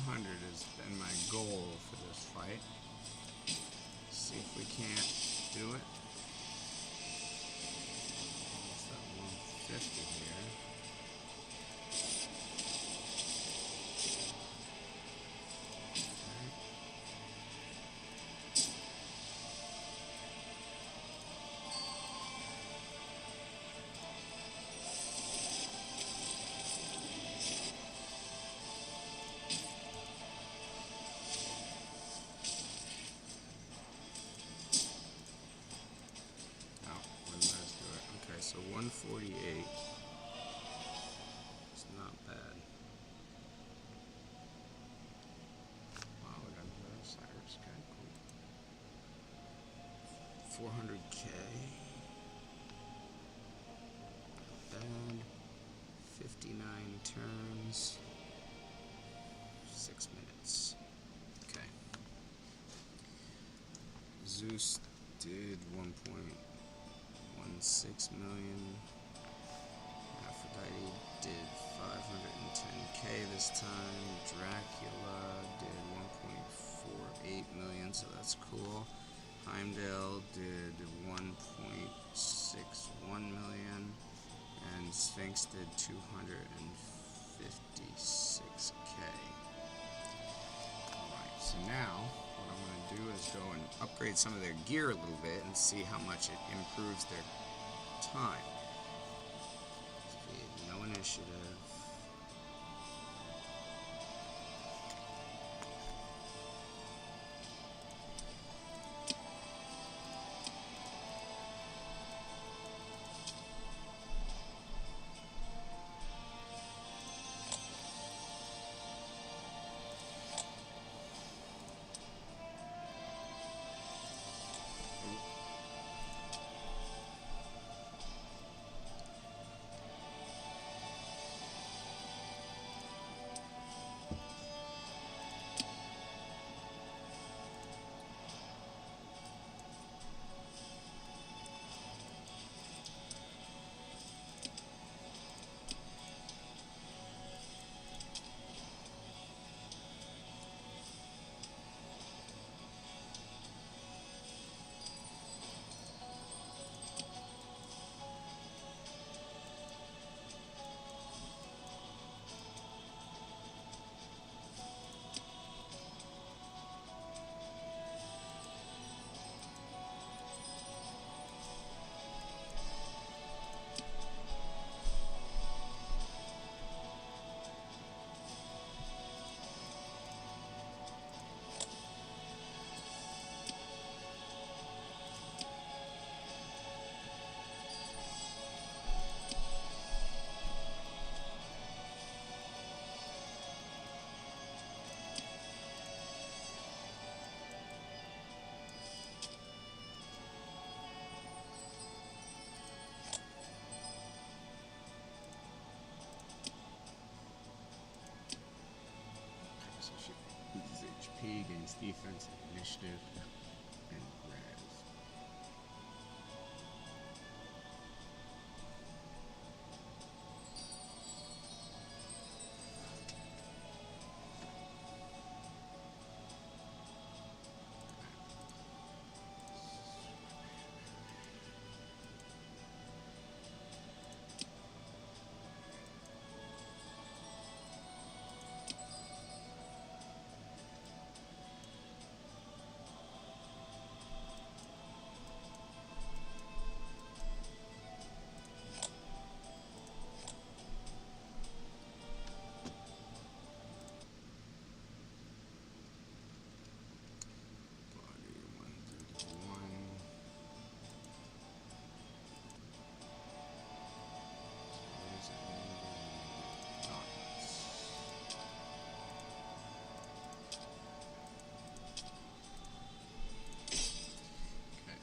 200 has been my goal for this fight. See if we can't do it. What's that 150 here? So 148. It's not bad. Wow, we got another Cyrus. Okay, cool. 400k. Not bad. 59 turns. 6 minutes. Okay. Zeus did 1.16 million. Aphrodite did 510k this time. Dracula did 1.48 million, so that's cool. Heimdall did 1.61 million. And Sphinx did 256k. Alright, so now what I'm going to do is go and upgrade some of their gear a little bit and see how much it improves their time. No initiative. HP gains defense, initiative, and res.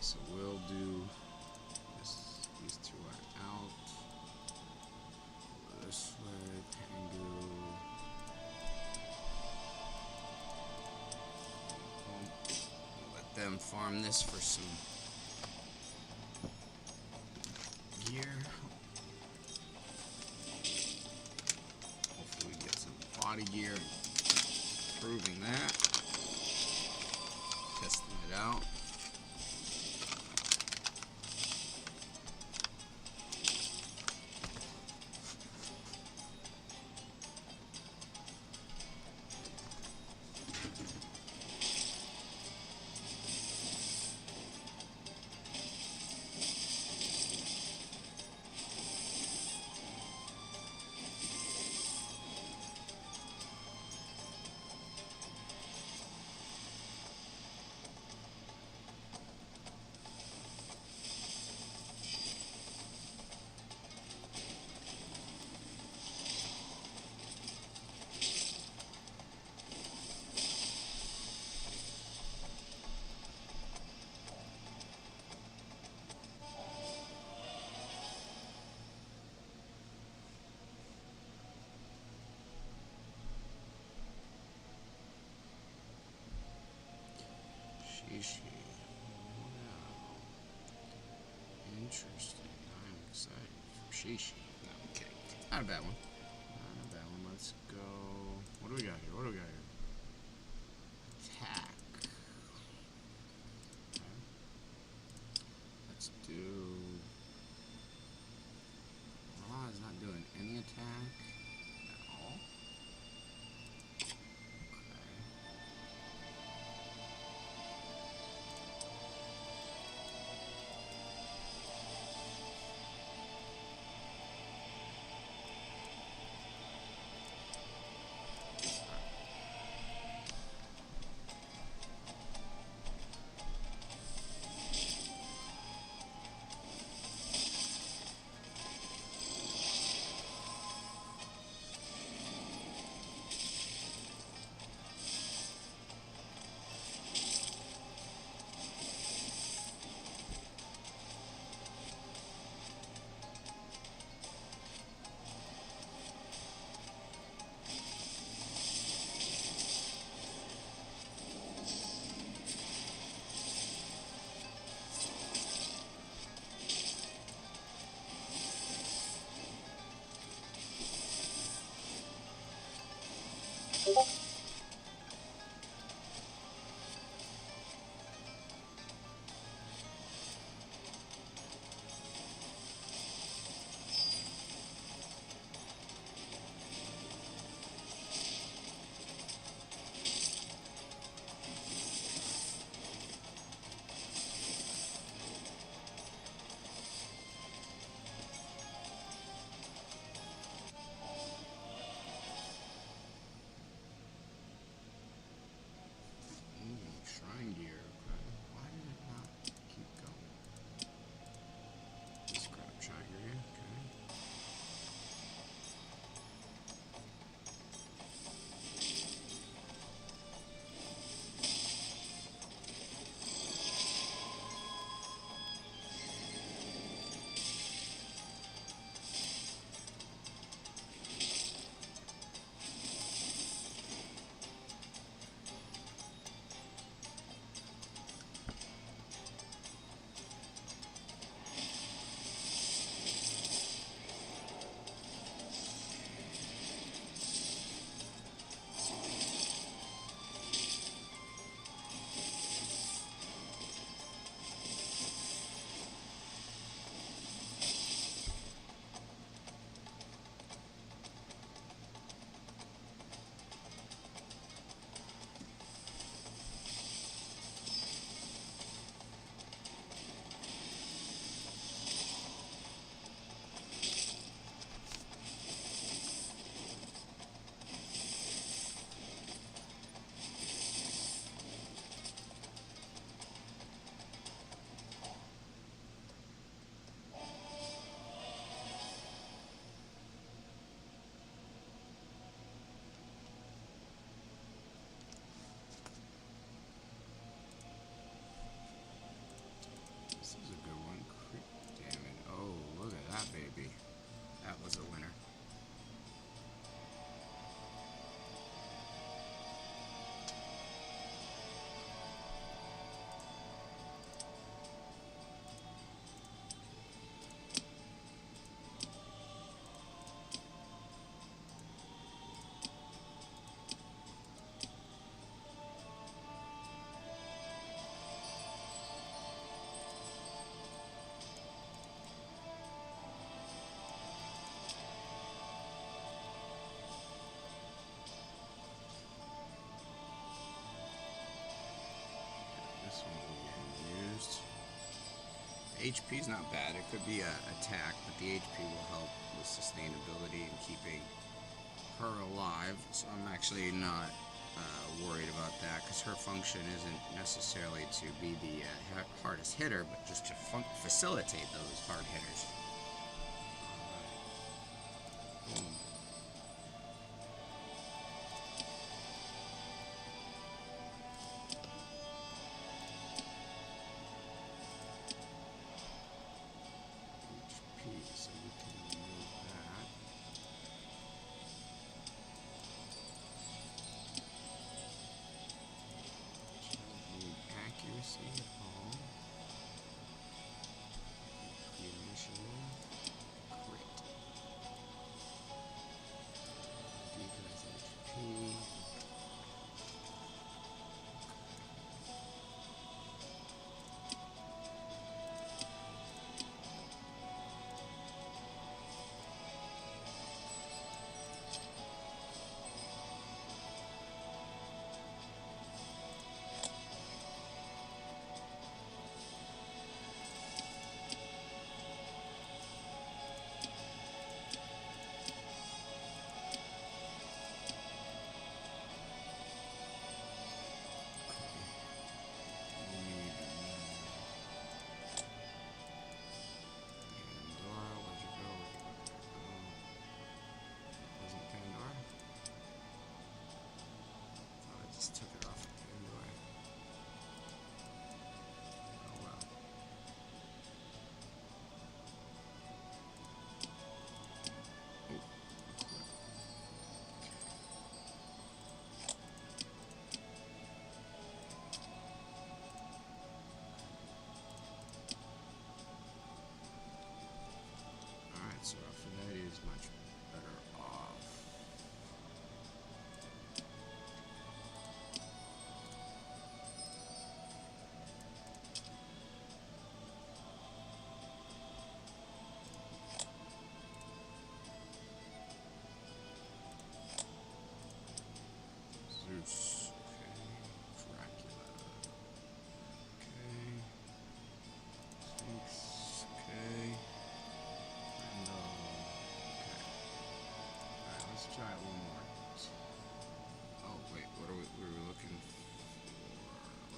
So we'll do this. These two are out. This way, Tengu. We'll let them farm this for some gear. Hopefully we get some body gear. improving that. Testing it out. Shishi. Wow. Interesting. I'm excited for Shishi. No, okay. Not a bad one. Not a bad one. Let's go. What do we got here? What do we got here? Attack. Okay. Let's do. Is not doing any attack at all. Okay. HP is not bad. It could be a attack, but the HP will help with sustainability and keeping her alive. So I'm actually not worried about that because her function isn't necessarily to be the hardest hitter, but just to facilitate those hard hitters. Boom. HP, so we can move that. Accuracy at all. Initiative. Crit. Defense HP. Took it off anyway. Oh well. Ooh. Alright, so Aphrodite is much better off. Zeus. Okay. Dracula. Okay. Sphinx. Okay. Randall. Okay. Alright, let's try it one more. Oh, wait, what are we were looking for?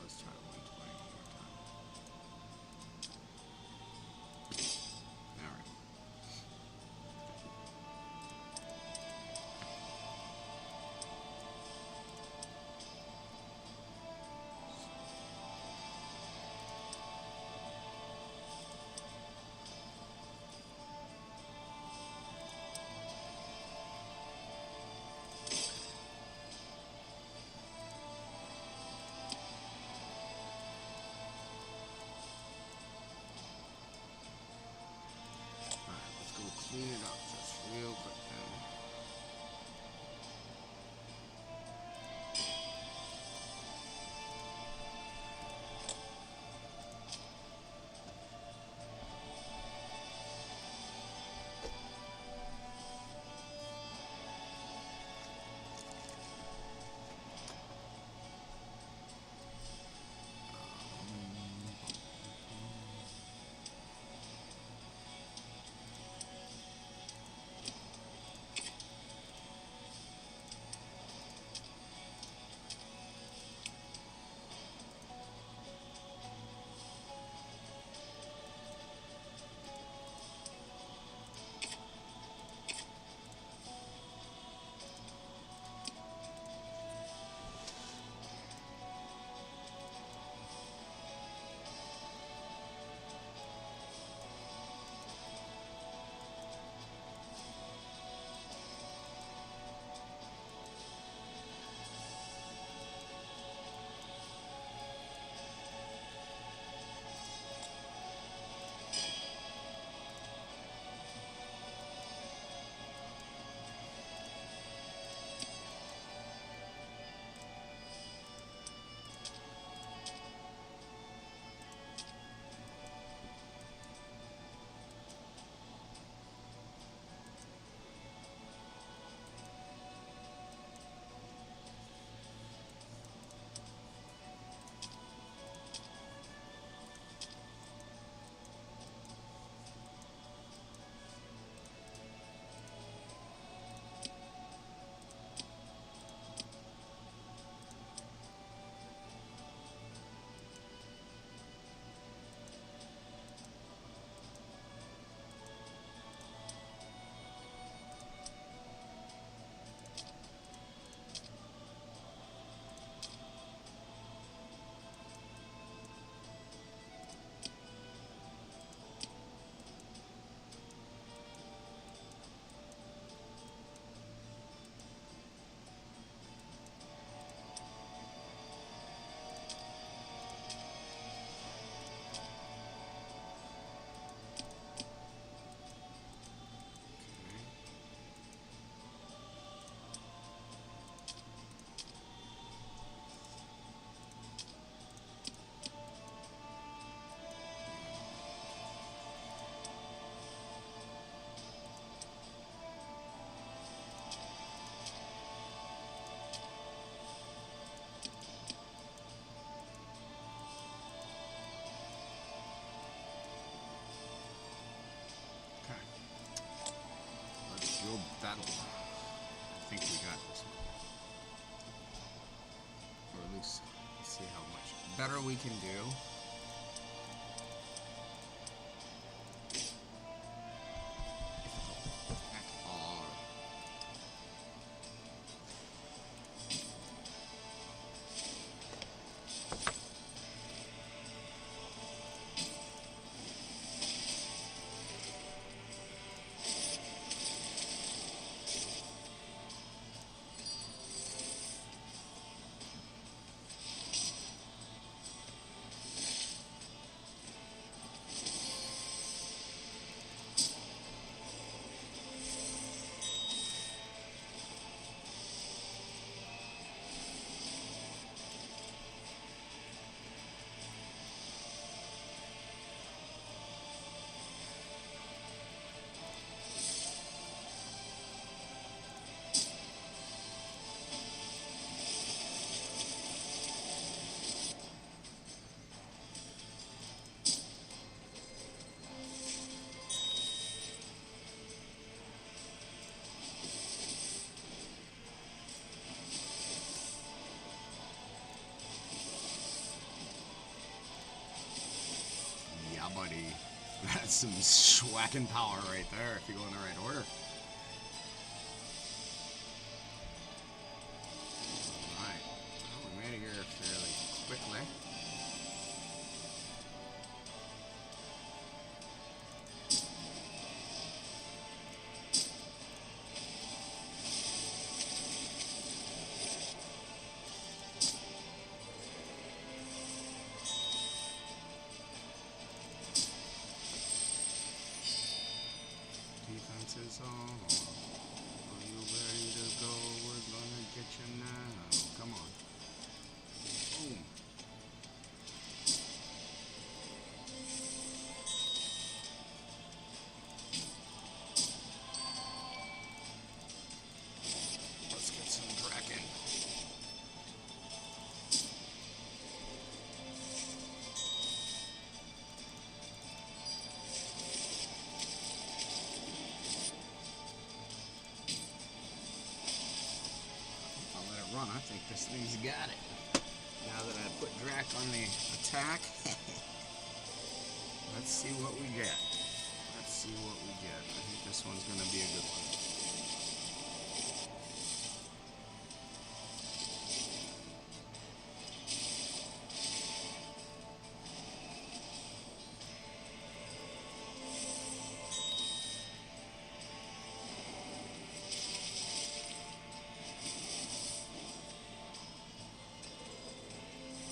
Let's try 120 one more time. Alright. battle. I think we got this one. Or at least, let's see how much better we can do. Buddy, that's some schwacking power right there if you go in the right order. Alright, well, we made it here fairly quickly. Defense is on. Are you ready to go? We're gonna get you now. Come on. Boom. Let's get some cracking. Run. I think this thing's got it. Now that I put Drac on the attack, let's see what we get. Let's see what we get. I think this one's going to be a good one.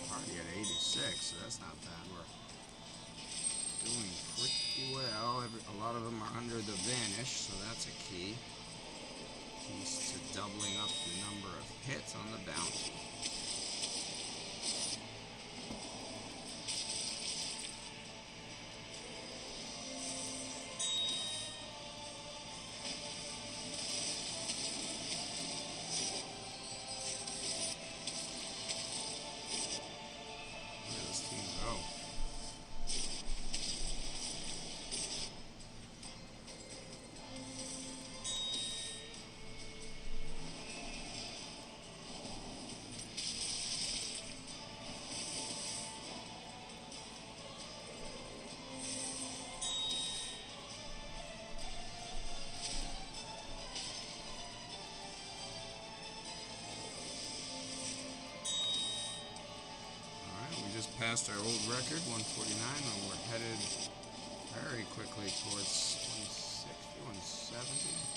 Already at 86, so that's not bad. We're doing pretty well. A lot of them are under the vanish, so that's a key. Keys to doubling up the number of hits on the bounty. Just passed our old record, 149, and we're headed very quickly towards 160, 170.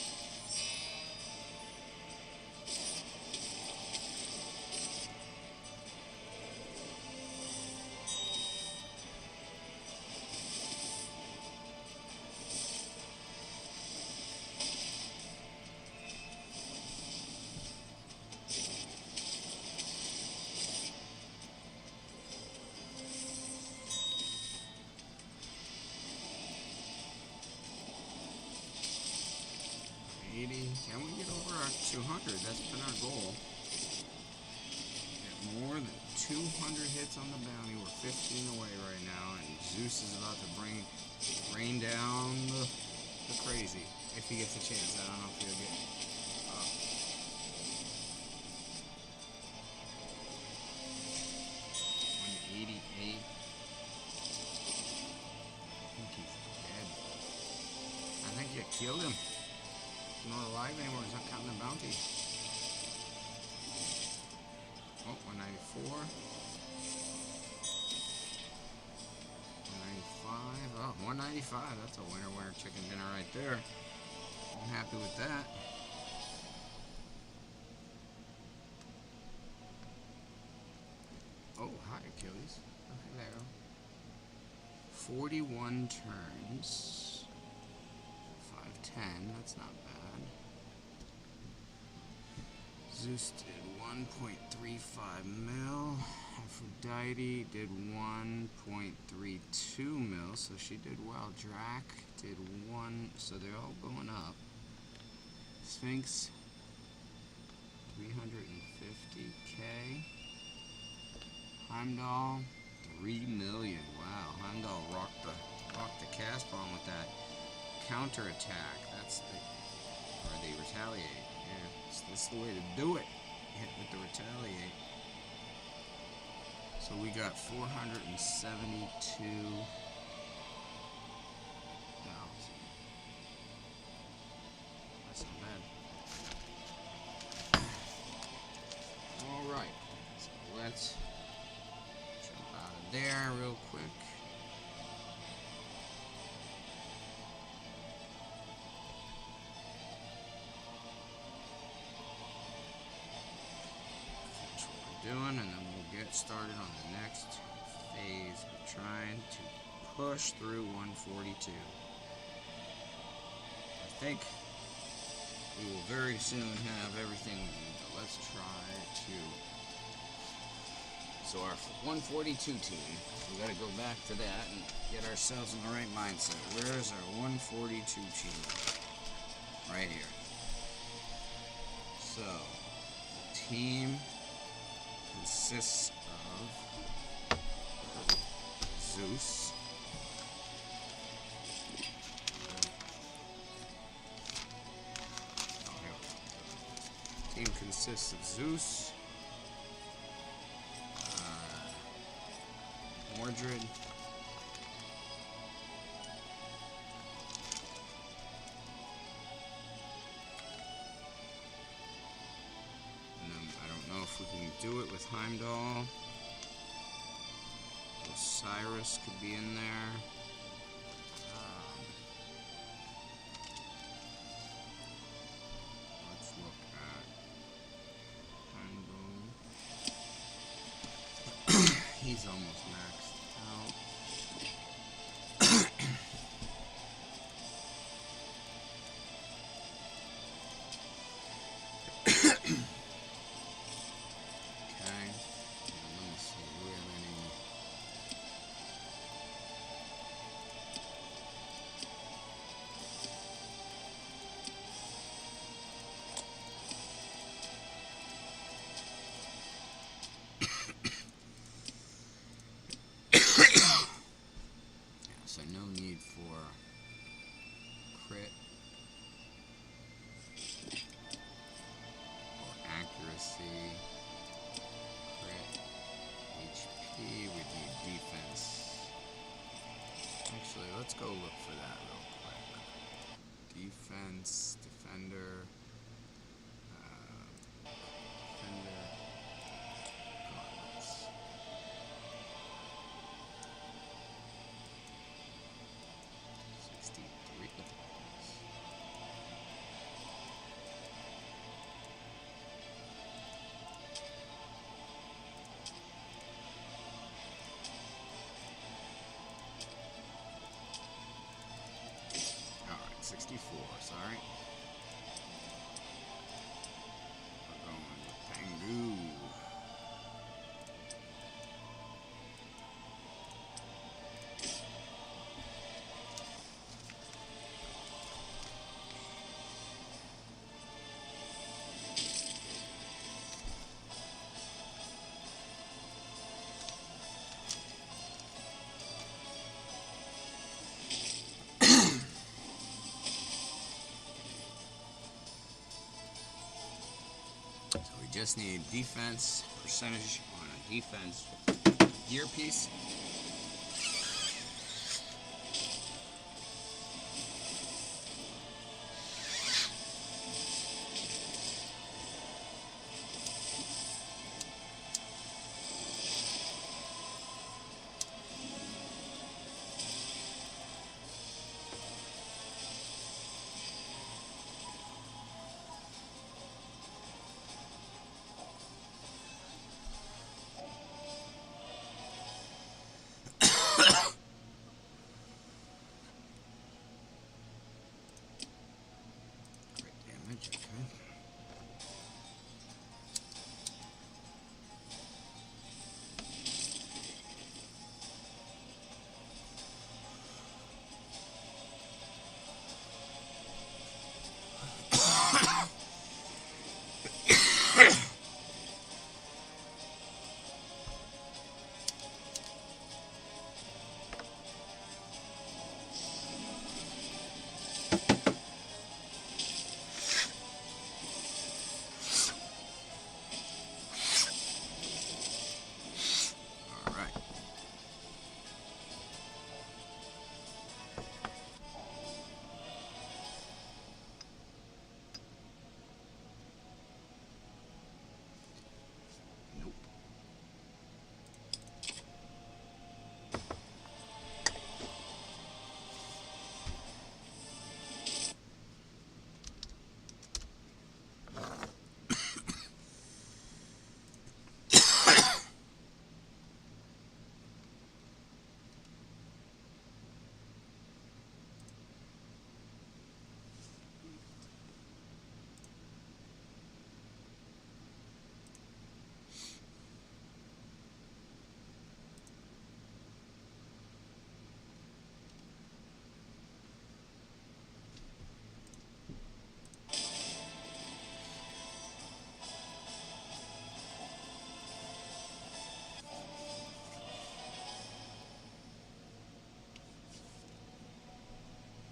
Can we get over our 200? That's been our goal. Get more than 200 hits on the bounty. We're 15 away right now, and Zeus is about to rain down the crazy. if he gets a chance. I don't know if he'll get. 188. I think he's dead. I think you killed him. He's not alive anymore. He's not counting the bounty. Oh, 194. 195. Oh, 195. That's a winner chicken dinner right there. I'm happy with that. Oh, hi, Achilles. Oh, hello. 41 turns. 510. That's not bad. Zeus did 1.35 mil. Aphrodite did 1.32 mil, so she did well. Drac did 1, so they're all going up. Sphinx, 350K. Heimdall, 3 million. Wow, Heimdall rocked the cast bomb with that counter attack. That's the, or they retaliate. Yeah, that's the way to do it. Hit with the retaliate. So we got 472. That's not bad. Alright, so let's jump out of there real quick. Finish what we're doing, and then we'll get started on the next phase of trying to push through 142. I think we will very soon have everything we need, but let's try to. So our 142 team, we got to go back to that and get ourselves in the right mindset. Where's our 142 team? Right here. So, the team consists of Zeus. Team consists of Zeus, Mordred, and then I don't know if we can do it with Heimdall. Osiris could be in there. Let's look at Heimdall. He's almost maxed out. Okay. Let me see. Do we have any? So no need for crit or accuracy. Crit, HP, we need defense. Actually, let's go look for that real quick. Defense, defender, defender, gauntlets. 63. Alright, 64, sorry. We're going with Pangu. just need defense percentage on a defense gear piece. Damage, okay. All right. Nope.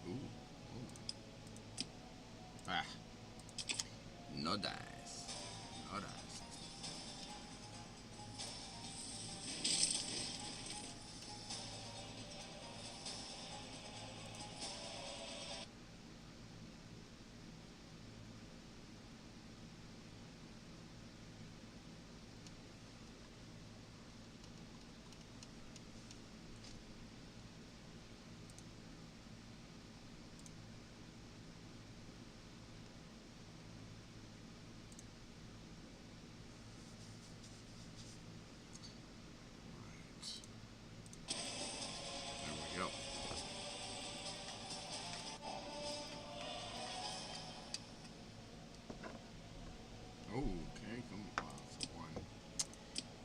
Ooh. Ah. No dice. No dice. There we go. Okay, come on. So one.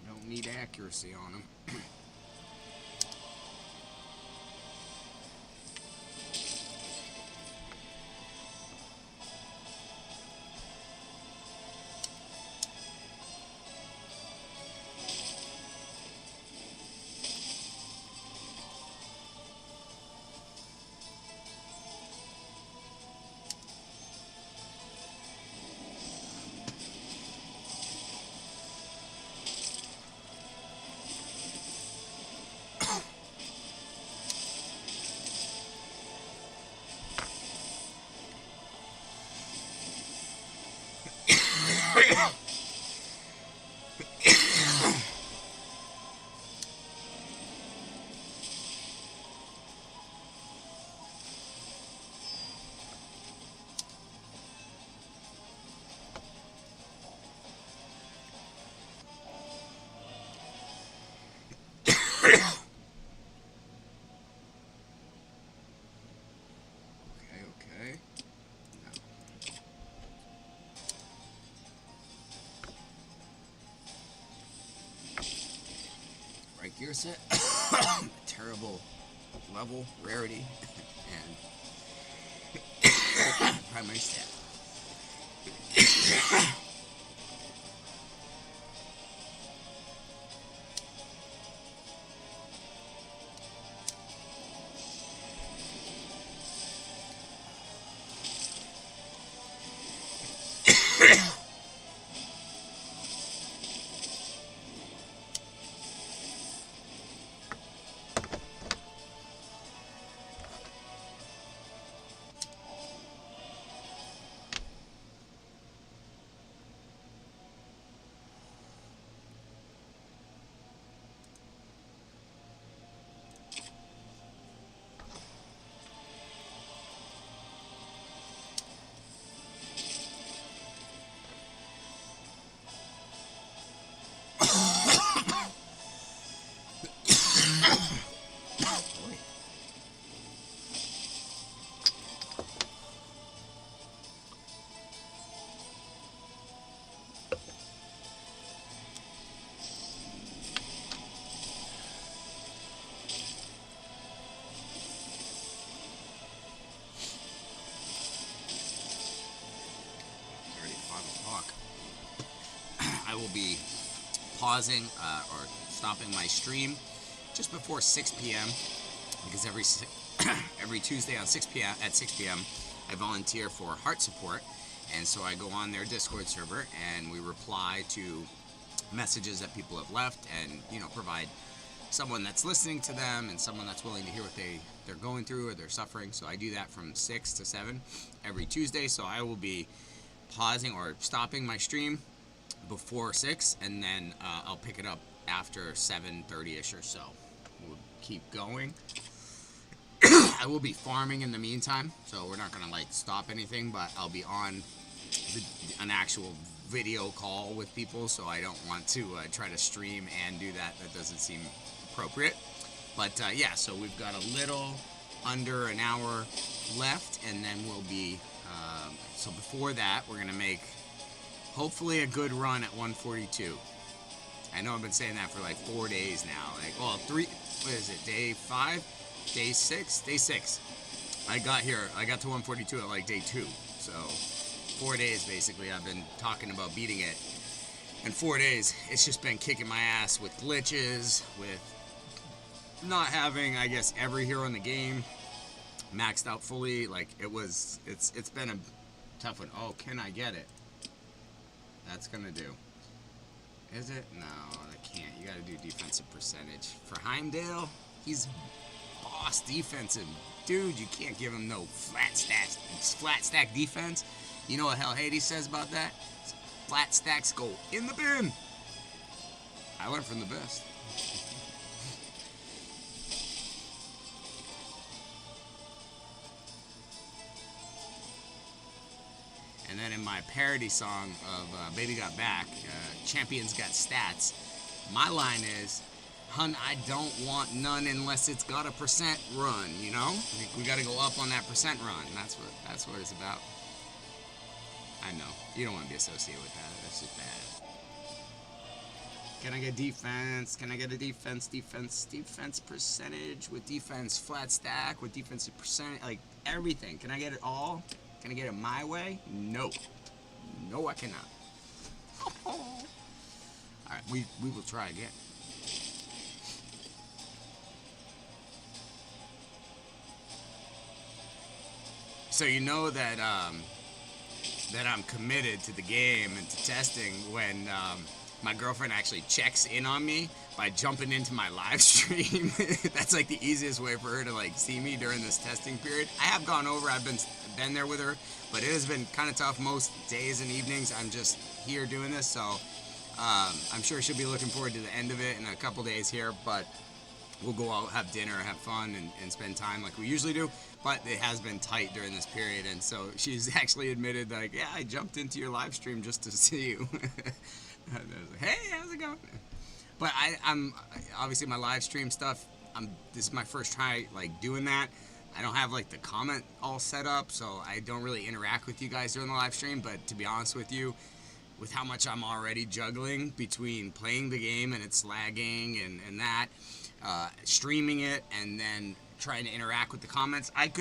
Don't need accuracy on them. Okay. No. Right gear set. Terrible level, rarity, and primary stat. 5 o'clock. I will be pausing or stopping my stream just before 6 p.m. because every Tuesday on 6 p.m. at 6 p.m. I volunteer for heart support, and so I go on their Discord server and we reply to messages that people have left, and provide someone that's listening to them and someone that's willing to hear what they're going through or they're suffering. So I do that from 6 to 7 every Tuesday. So I will be pausing or stopping my stream before 6, and then I'll pick it up after 7:30ish or so. We'll keep going. I will be farming in the meantime, so we're not gonna stop anything, but I'll be on an actual video call with people, so I don't want to try to stream and do that. That doesn't seem appropriate. But yeah, so we've got a little under an hour left, and then we'll be so before that we're gonna make hopefully a good run at 142. I know I've been saying that for 4 days now. What is it, day 5? Day 6? Day 6. I got to 142 at day 2. So 4 days basically I've been talking about beating it. In 4 days, it's just been kicking my ass with glitches, with not having, I guess, every hero in the game maxed out fully. It's been a tough one. Oh, can I get it? That's gonna do. Is it? No, I can't. You gotta do defensive percentage. For Heimdall, he's boss defensive. Dude, you can't give him no flat stack defense. You know what Hell Hades says about that? Flat stacks go in the bin. I learned from the best. And then in my parody song of Baby Got Back, Champions Got Stats, my line is, hun, I don't want none unless it's got a percent run, we got to go up on that percent run. That's what it's about. I know. You don't want to be associated with that. That's just bad. Can I get defense? Can I get a defense percentage with defense flat stack, with defensive percentage, everything? Can I get it all? Can I get it my way? No. No, I cannot. Alright, we will try again. So you know that that I'm committed to the game and to testing when my girlfriend actually checks in on me by jumping into my live stream. That's the easiest way for her to see me during this testing period. I have gone over, I've been there with her, but it has been kind of tough most days and evenings. I'm just here doing this, so I'm sure she'll be looking forward to the end of it in a couple days here, but we'll go out, have dinner, have fun, and spend time like we usually do. But it has been tight during this period, and so she's actually admitted yeah, I jumped into your live stream just to see you. I was like, hey, how's it going? But I'm obviously my live stream stuff. This is my first try doing that. I don't have the comment all set up, so I don't really interact with you guys during the live stream. But to be honest with you, with how much I'm already juggling between playing the game and it's lagging and that, streaming it, and then trying to interact with the comments, I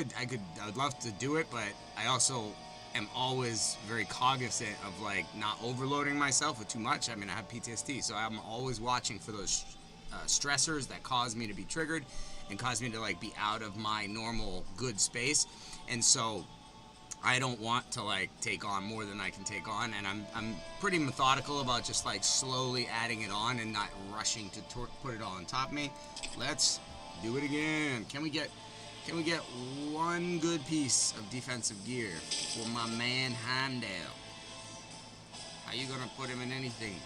would love to do it, but I also am always very cognizant of not overloading myself with too much. I mean, I have PTSD, so I'm always watching for those stressors that cause me to be triggered and cause me to be out of my normal good space. And so I don't want to take on more than I can take on, and I'm pretty methodical about just slowly adding it on and not rushing to put it all on top of me. Let's do it again. Can we get one good piece of defensive gear for my man Heimdall? How you gonna put him in anything?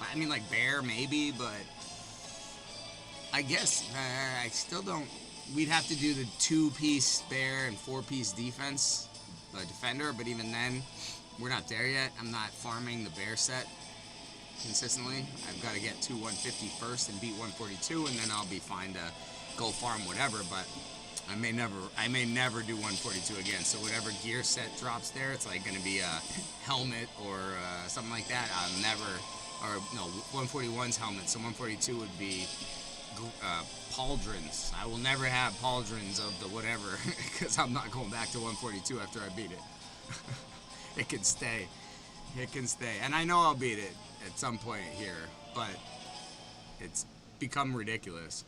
I mean, bear maybe, but I guess I still don't. We'd have to do the 2-piece bear and 4-piece defense defender, but even then, we're not there yet. I'm not farming the bear set consistently. I've got to get to 150 first and beat 142, and then I'll be fine to go farm whatever. But I may never do 142 again. So whatever gear set drops there, it's going to be a helmet or something like that. I'll never, or no, 141's helmet. So 142 would be pauldrons. I will never have pauldrons of the whatever, because I'm not going back to 142 after I beat it. It could stay. It can stay. And I know I'll beat it at some point here, but it's become ridiculous.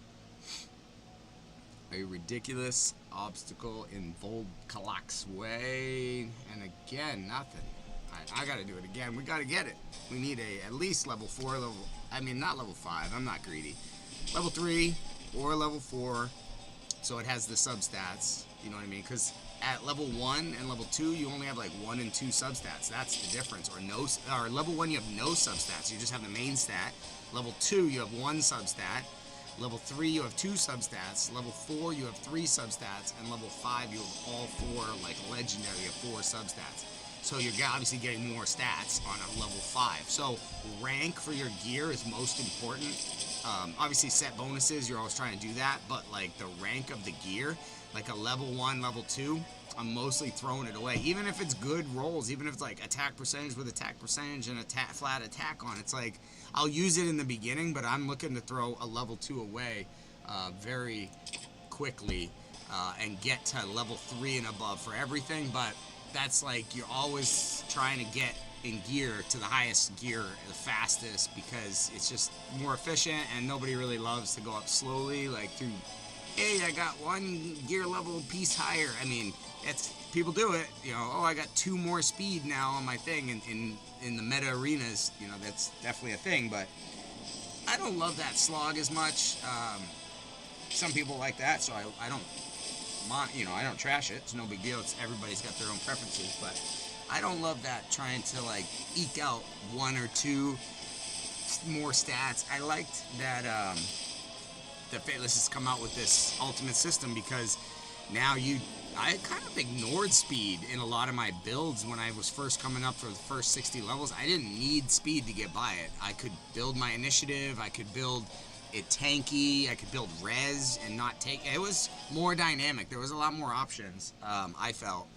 A ridiculous obstacle in Volkalak's way. And again, nothing. I gotta do it again. We gotta get it. We need at least level 4, not level 5. I'm not greedy. Level 3 or level 4. So it has the substats. You know what I mean? Because at level 1 and level 2, you only have like 1 and 2 substats. That's the difference. Or level 1, you have no substats. You just have the main stat. Level 2, you have 1 substat. Level 3, you have 2 substats. Level 4, you have 3 substats. And level 5, you have all 4, like legendary, you have 4 substats. So you're obviously getting more stats on a level 5. So rank for your gear is most important. Obviously set bonuses, you're always trying to do that. But like the rank of the gear, like a level 1, level 2, I'm mostly throwing it away. Even if it's good rolls, even if it's like attack percentage with attack percentage and flat attack on, it's like I'll use it in the beginning, but I'm looking to throw a level 2 away very quickly and get to level 3 and above for everything. But that's like you're always trying to get in gear to the highest gear the fastest because it's just more efficient and nobody really loves to go up slowly like through, hey, I got 1 gear level piece higher. I mean, people do it, you know, oh, I got 2 more speed now on my thing in the meta arenas, you know, that's definitely a thing, but I don't love that slog as much. Some people like that, so I don't I don't trash it. It's no big deal. Everybody's got their own preferences, but I don't love that trying to like eke out 1 or 2 more stats. I liked that that Fateless has come out with this ultimate system because now I kind of ignored speed in a lot of my builds when I was first coming up for the first 60 levels. I didn't need speed to get by it. I could build my initiative. I could build it tanky. I could build res and not take. It was more dynamic. There was a lot more options. I felt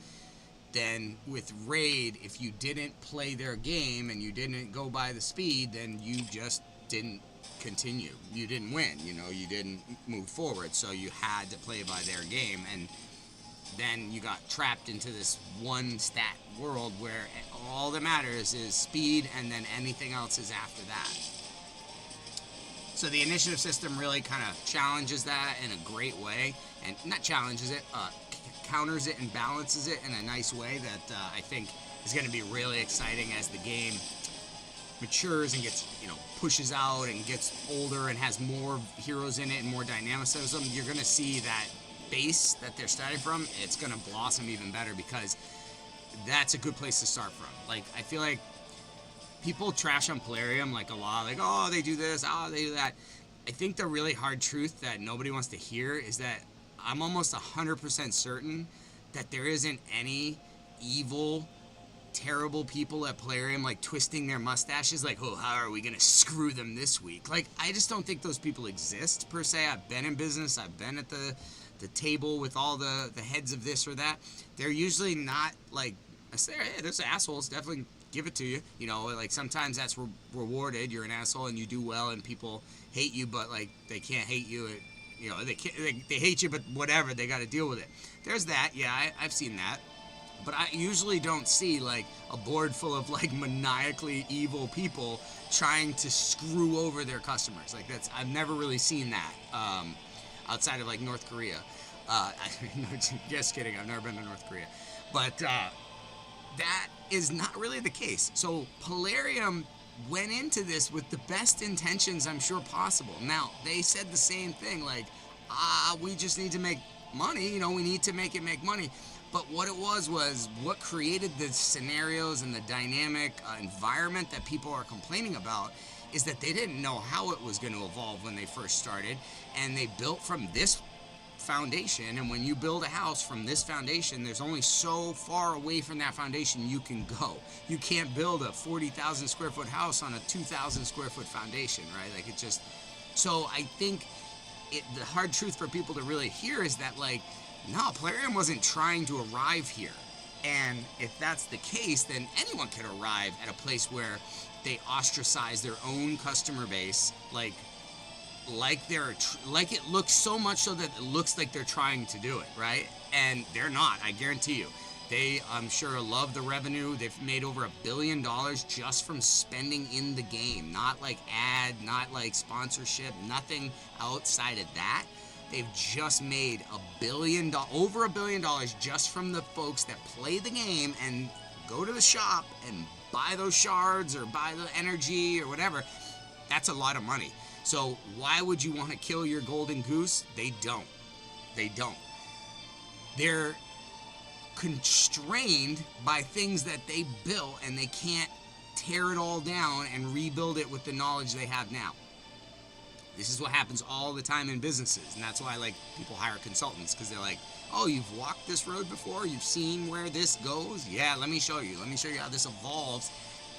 than with Raid. If you didn't play their game and you didn't go by the speed, then you just didn't continue. You didn't win. You know, you didn't move forward. So you had to play by their game, and then you got trapped into this one stat world where all that matters is speed, and then anything else is after that. So the initiative system really kind of challenges that in a great way, and not challenges it, counters it and balances it in a nice way that I think is going to be really exciting as the game matures and gets, pushes out and gets older and has more heroes in it and more dynamicism. You're going to see that base that they're starting from, it's going to blossom even better because that's a good place to start from. Like, I feel like people trash on Polarium like a lot, like, oh, they do this, oh, they do that. I think the really hard truth that nobody wants to hear is that I'm almost 100% certain that there isn't any evil, terrible people at Polarium like twisting their mustaches like, oh, how are we going to screw them this week? Like, I just don't think those people exist per se. I've been in business. I've been at the table with all the heads of this or that. They're usually not like, I say, hey, there's assholes, definitely give it to you. Like sometimes that's rewarded. You're an asshole and you do well and people hate you, but like they can't hate you. They hate you, but whatever, they got to deal with it. There's that. Yeah, I've seen that. But I usually don't see like a board full of like maniacally evil people trying to screw over their customers. Like I've never really seen that outside of like North Korea. Just kidding. I've never been to North Korea. But that is not really the case. So Polarium went into this with the best intentions I'm sure possible. Now, they said the same thing, like, we just need to make money, we need to make it make money. But what it was what created the scenarios and the dynamic environment that people are complaining about is that they didn't know how it was going to evolve when they first started, and they built from this foundation. And when you build a house from this foundation, there's only so far away from that foundation you can go. You can't build a 40,000 square foot house on a 2,000 square foot foundation, right? Like it just, so I think the hard truth for people to really hear is that like, no, Polarium wasn't trying to arrive here. And if that's the case, then anyone can arrive at a place where they ostracize their own customer base, like it looks so much so that it looks like they're trying to do it, right? And they're not, I guarantee you. They, I'm sure, love the revenue. They've made over $1 billion just from spending in the game. Not like ad, not like sponsorship, nothing outside of that. They've just made over $1 billion just from the folks that play the game and go to the shop and buy those shards or buy the energy or whatever. That's a lot of money. So why would you want to kill your golden goose? They don't. They don't. They're constrained by things that they built, and they can't tear it all down and rebuild it with the knowledge they have now. This is what happens all the time in businesses, and that's why like people hire consultants, because they're like, oh, you've walked this road before, you've seen where this goes. Yeah, let me show you how this evolves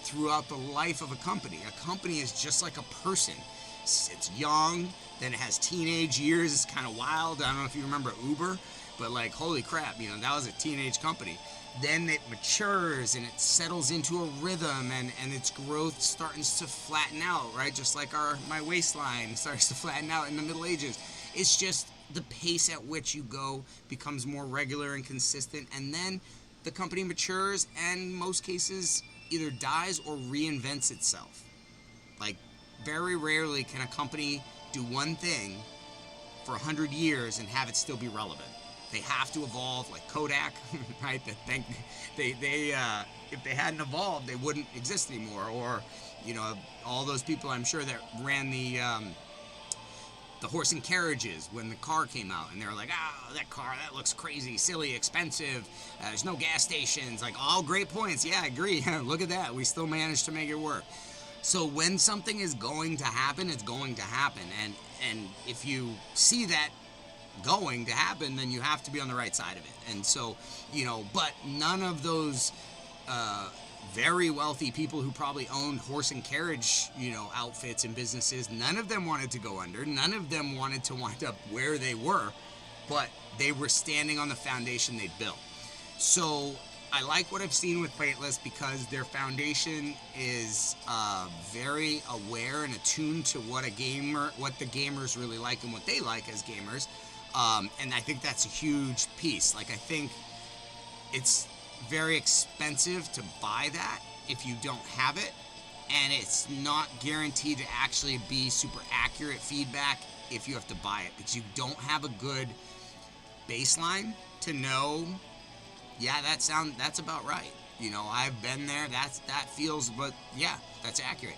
throughout the life of a company. A company is just like a person. It's young, then it has teenage years. It's kind of wild. I don't know if you remember Uber, but like, holy crap, that was a teenage company. Then it matures and it settles into a rhythm, and its growth starts to flatten out, right? Just like my waistline starts to flatten out in the Middle Ages. It's just the pace at which you go becomes more regular and consistent, and then the company matures and in most cases either dies or reinvents itself. Like, very rarely can a company do one thing for 100 years and have it still be relevant. They have to evolve, like Kodak, right? If they hadn't evolved, they wouldn't exist anymore. Or, all those people I'm sure that ran the horse and carriages when the car came out, and they were like, that car, that looks crazy, silly, expensive. There's no gas stations. Like, all great points. Yeah, I agree. Look at that. We still managed to make it work. So when something is going to happen, it's going to happen. And if you see that going to happen, then you have to be on the right side of it. And so, but none of those very wealthy people who probably owned horse and carriage, outfits and businesses, none of them wanted to go under. None of them wanted to wind up where they were, but they were standing on the foundation they built. So I like what I've seen with Fateless because their foundation is very aware and attuned to what the gamers really like and what they like as gamers. And I think that's a huge piece. Like, I think it's very expensive to buy that if you don't have it, and it's not guaranteed to actually be super accurate feedback if you have to buy it, because you don't have a good baseline to know, yeah, that's about right. I've been there, that feels, but yeah, that's accurate.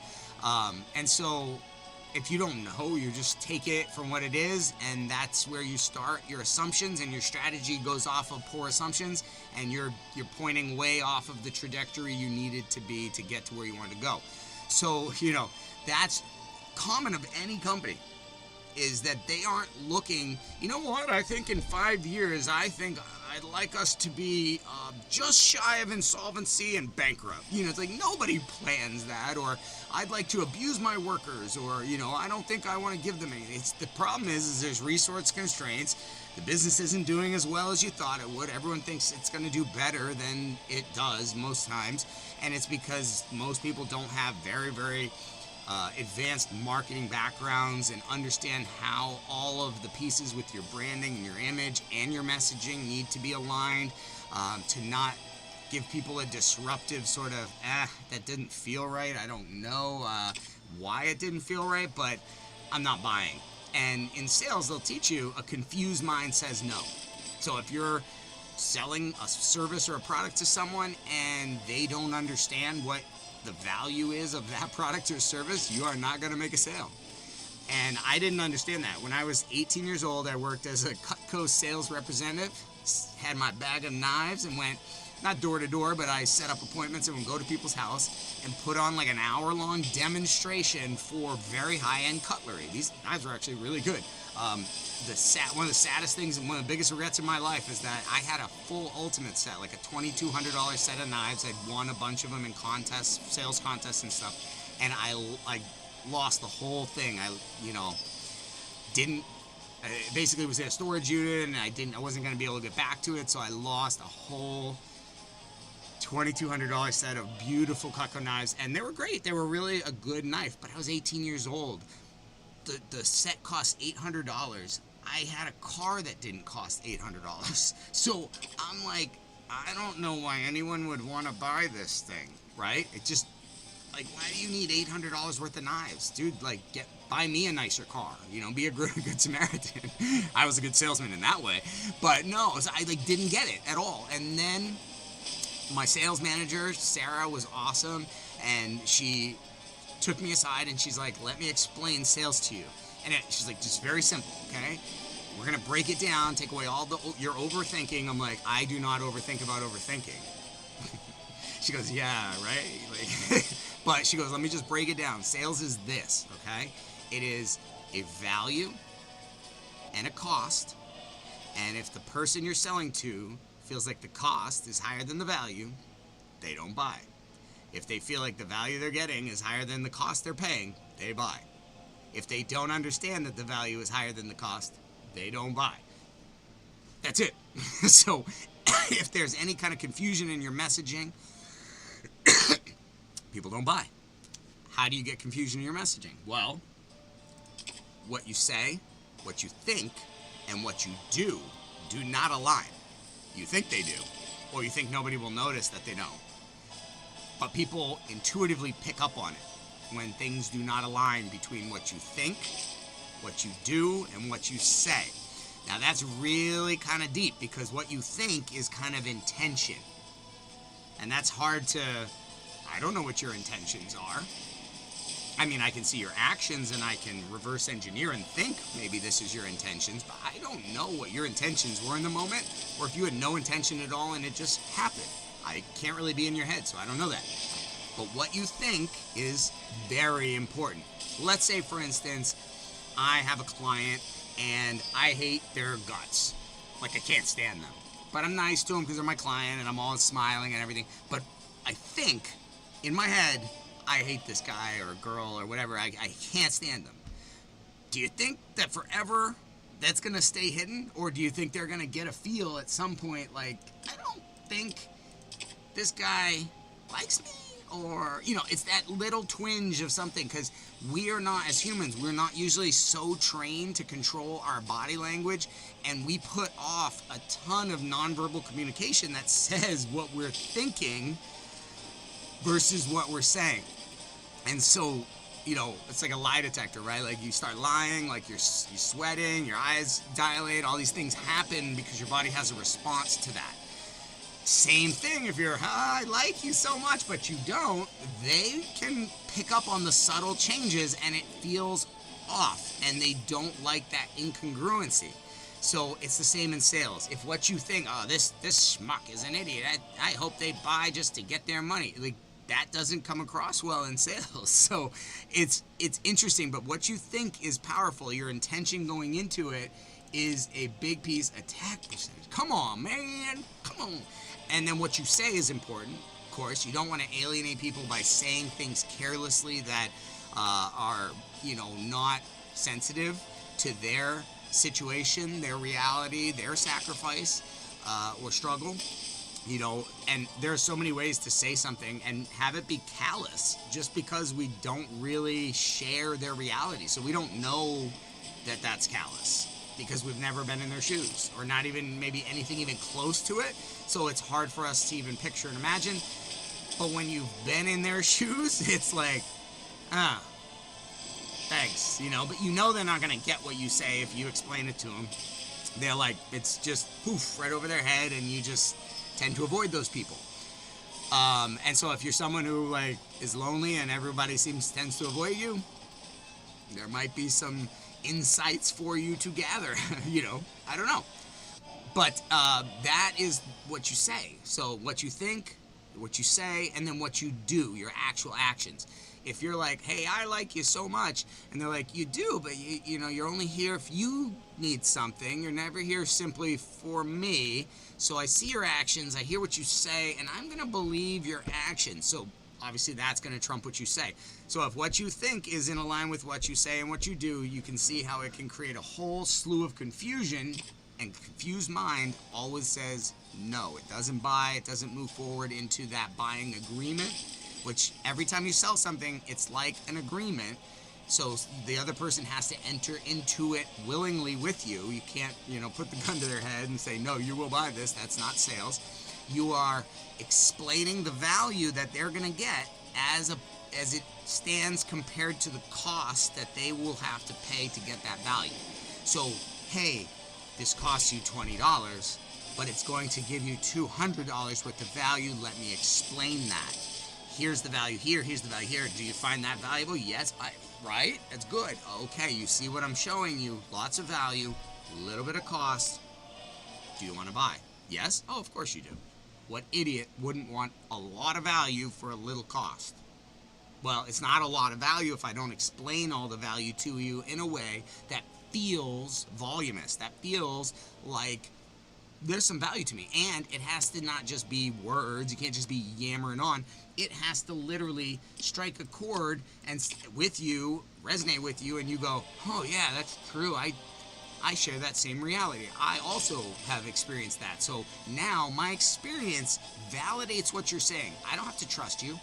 And so if you don't know, you just take it from what it is, and that's where you start your assumptions, and your strategy goes off of poor assumptions, and you're pointing way off of the trajectory you needed to be to get to where you wanted to go. So, that's common of any company, is that they aren't looking, I think in 5 years, I'd like us to be just shy of insolvency and bankrupt. It's like nobody plans that, or I'd like to abuse my workers, or, I don't think I want to give them anything. The problem is there's resource constraints. The business isn't doing as well as you thought it would. Everyone thinks it's going to do better than it does most times, and it's because most people don't have very, very advanced marketing backgrounds and understand how all of the pieces with your branding and your image and your messaging need to be aligned, to not give people a disruptive sort of, that didn't feel right. I don't know why it didn't feel right, but I'm not buying. And in sales, they'll teach you a confused mind says no. So if you're selling a service or a product to someone and they don't understand what the value is of that product or service, you are not going to make a sale. And I didn't understand that. When I was 18 years old, I worked as a Cutco sales representative, had my bag of knives, and went, not door to door, but I set up appointments and would go to people's house and put on like an hour-long demonstration for very high-end cutlery. These knives were actually really good. One of the saddest things and one of the biggest regrets in my life is that I had a full ultimate set, like a $2,200 set of knives. I'd won a bunch of them in contests, sales contests and stuff, and I lost the whole thing. Basically was in a storage unit, and I wasn't going to be able to get back to it, so I lost a whole $2,200 set of beautiful Cutco knives, and they were great. They were really a good knife, but I was 18 years old. The set cost $800. I had a car that didn't cost $800. So I'm like, I don't know why anyone would want to buy this thing, right? It just, like, why do you need $800 worth of knives? Dude, like, buy me a nicer car, you know, be a good Samaritan. I was a good salesman in that way. But no, I, like, didn't get it at all. And then my sales manager, Sarah, was awesome, and she took me aside and she's like, let me explain sales to you. And she's like, just very simple, okay? We're going to break it down, take away all your overthinking. I'm like, I do not overthink about overthinking. She goes, yeah, right? Like, but she goes, let me just break it down. Sales is this, okay? It is a value and a cost. And if the person you're selling to feels like the cost is higher than the value, they don't buy. If they feel like the value they're getting is higher than the cost they're paying, they buy. If they don't understand that the value is higher than the cost, they don't buy. That's it. So if there's any kind of confusion in your messaging, people don't buy. How do you get confusion in your messaging? Well, what you say, what you think, and what you do not align. You think they do, or you think nobody will notice that they don't. But people intuitively pick up on it when things do not align between what you think, what you do, and what you say. Now that's really kind of deep, because what you think is kind of intention. And that's hard to, I don't know what your intentions are. I mean, I can see your actions and I can reverse engineer and think maybe this is your intentions, but I don't know what your intentions were in the moment, or if you had no intention at all and it just happened. I can't really be in your head, so I don't know that. But what you think is very important. Let's say, for instance, I have a client and I hate their guts. Like, I can't stand them. But I'm nice to them because they're my client and I'm always smiling and everything. But I think, in my head, I hate this guy or girl or whatever. I can't stand them. Do you think that forever that's going to stay hidden? Or do you think they're going to get a feel at some point like, I don't think this guy likes me? Or, you know, it's that little twinge of something, because we are not, as humans, we're not usually so trained to control our body language, and we put off a ton of nonverbal communication that says what we're thinking versus what we're saying. And so, you know, it's like a lie detector, right? Like, you start lying, like you're sweating, your eyes dilate, all these things happen because your body has a response to that. Same thing if you're, I like you so much, but you don't, they can pick up on the subtle changes and it feels off, and they don't like that incongruency. So it's the same in sales. If what you think, oh, this schmuck is an idiot, I hope they buy just to get their money, like, that doesn't come across well in sales. So it's interesting, but what you think is powerful. Your intention going into it is a big piece. Attack percentage. Come on, man. Come on. And then what you say is important. Of course, you don't want to alienate people by saying things carelessly that are, you know, not sensitive to their situation, their reality, their sacrifice or struggle. You know, and there are so many ways to say something and have it be callous, just because we don't really share their reality. So we don't know that that's callous because we've never been in their shoes, or not even maybe anything even close to it. So it's hard for us to even picture and imagine. But when you've been in their shoes, it's like, thanks, you know. But you know they're not going to get what you say if you explain it to them. They're like, it's just poof, right over their head, and you just tend to avoid those people. And so if you're someone who, like, is lonely and everybody tends to avoid you, there might be some insights for you to gather. You know, I don't know. But that is what you say. So what you think, what you say, and then what you do, your actual actions. If you're like, hey, I like you so much, and they're like, you do, but you know, you're only here if you need something. You're never here simply for me. So I see your actions, I hear what you say, and I'm going to believe your actions. So obviously that's going to trump what you say. So if what you think is in line with what you say and what you do, you can see how it can create a whole slew of confusion. And confused mind always says no. It doesn't buy, it doesn't move forward into that buying agreement, which every time you sell something, it's like an agreement. So the other person has to enter into it willingly with you. You can't, you know, put the gun to their head and say, no, you will buy this. That's not sales. You are explaining the value that they're going to get as it stands compared to the cost that they will have to pay to get that value. So, hey, this costs you $20, but it's going to give you $200 worth of value. Let me explain that. Here's the value here, here's the value here. Do you find that valuable? Yes, right? That's good. Okay, you see what I'm showing you. Lots of value, a little bit of cost. Do you want to buy? Yes? Oh, of course you do. What idiot wouldn't want a lot of value for a little cost? Well, it's not a lot of value if I don't explain all the value to you in a way that feels voluminous, that feels like there's some value to me. And it has to not just be words. You can't just be yammering on. It has to literally strike a chord and with you, resonate with you, and you go, oh yeah, that's true. I share that same reality. I also have experienced that. So now my experience validates what you're saying. I don't have to trust you.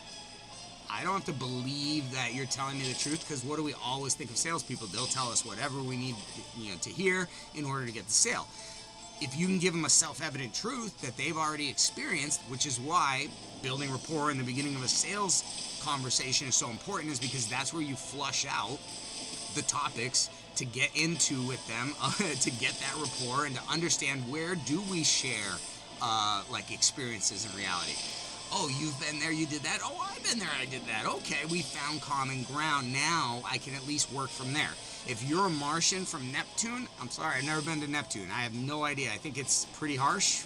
I don't have to believe that you're telling me the truth, because what do we always think of salespeople? They'll tell us whatever we need, to hear in order to get the sale. If you can give them a self-evident truth that they've already experienced, which is why building rapport in the beginning of a sales conversation is so important, is because that's where you flush out the topics to get into with them, to get that rapport and to understand where do we share experiences in reality. Oh, you've been there, you did that. Oh, I've been there, I did that. Okay, we found common ground. Now I can at least work from there. If you're a Martian from Neptune, I'm sorry, I've never been to Neptune. I have no idea. I think it's pretty harsh.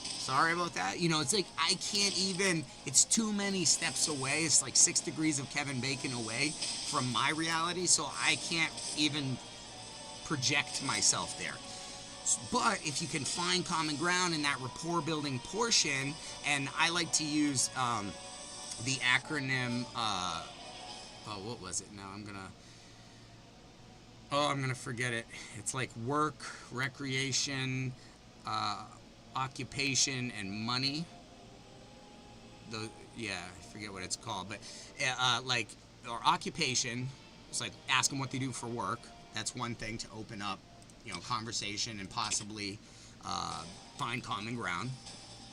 Sorry about that. It's like I can't even, it's too many steps away. It's like 6 degrees of Kevin Bacon away from my reality, so I can't even project myself there. But if you can find common ground in that rapport building portion, and I like to use the acronym, what was it? Now I'm gonna forget it. It's like work, recreation, occupation, and money. I forget what it's called, but or occupation, it's like ask them what they do for work. That's one thing to open up conversation and possibly find common ground.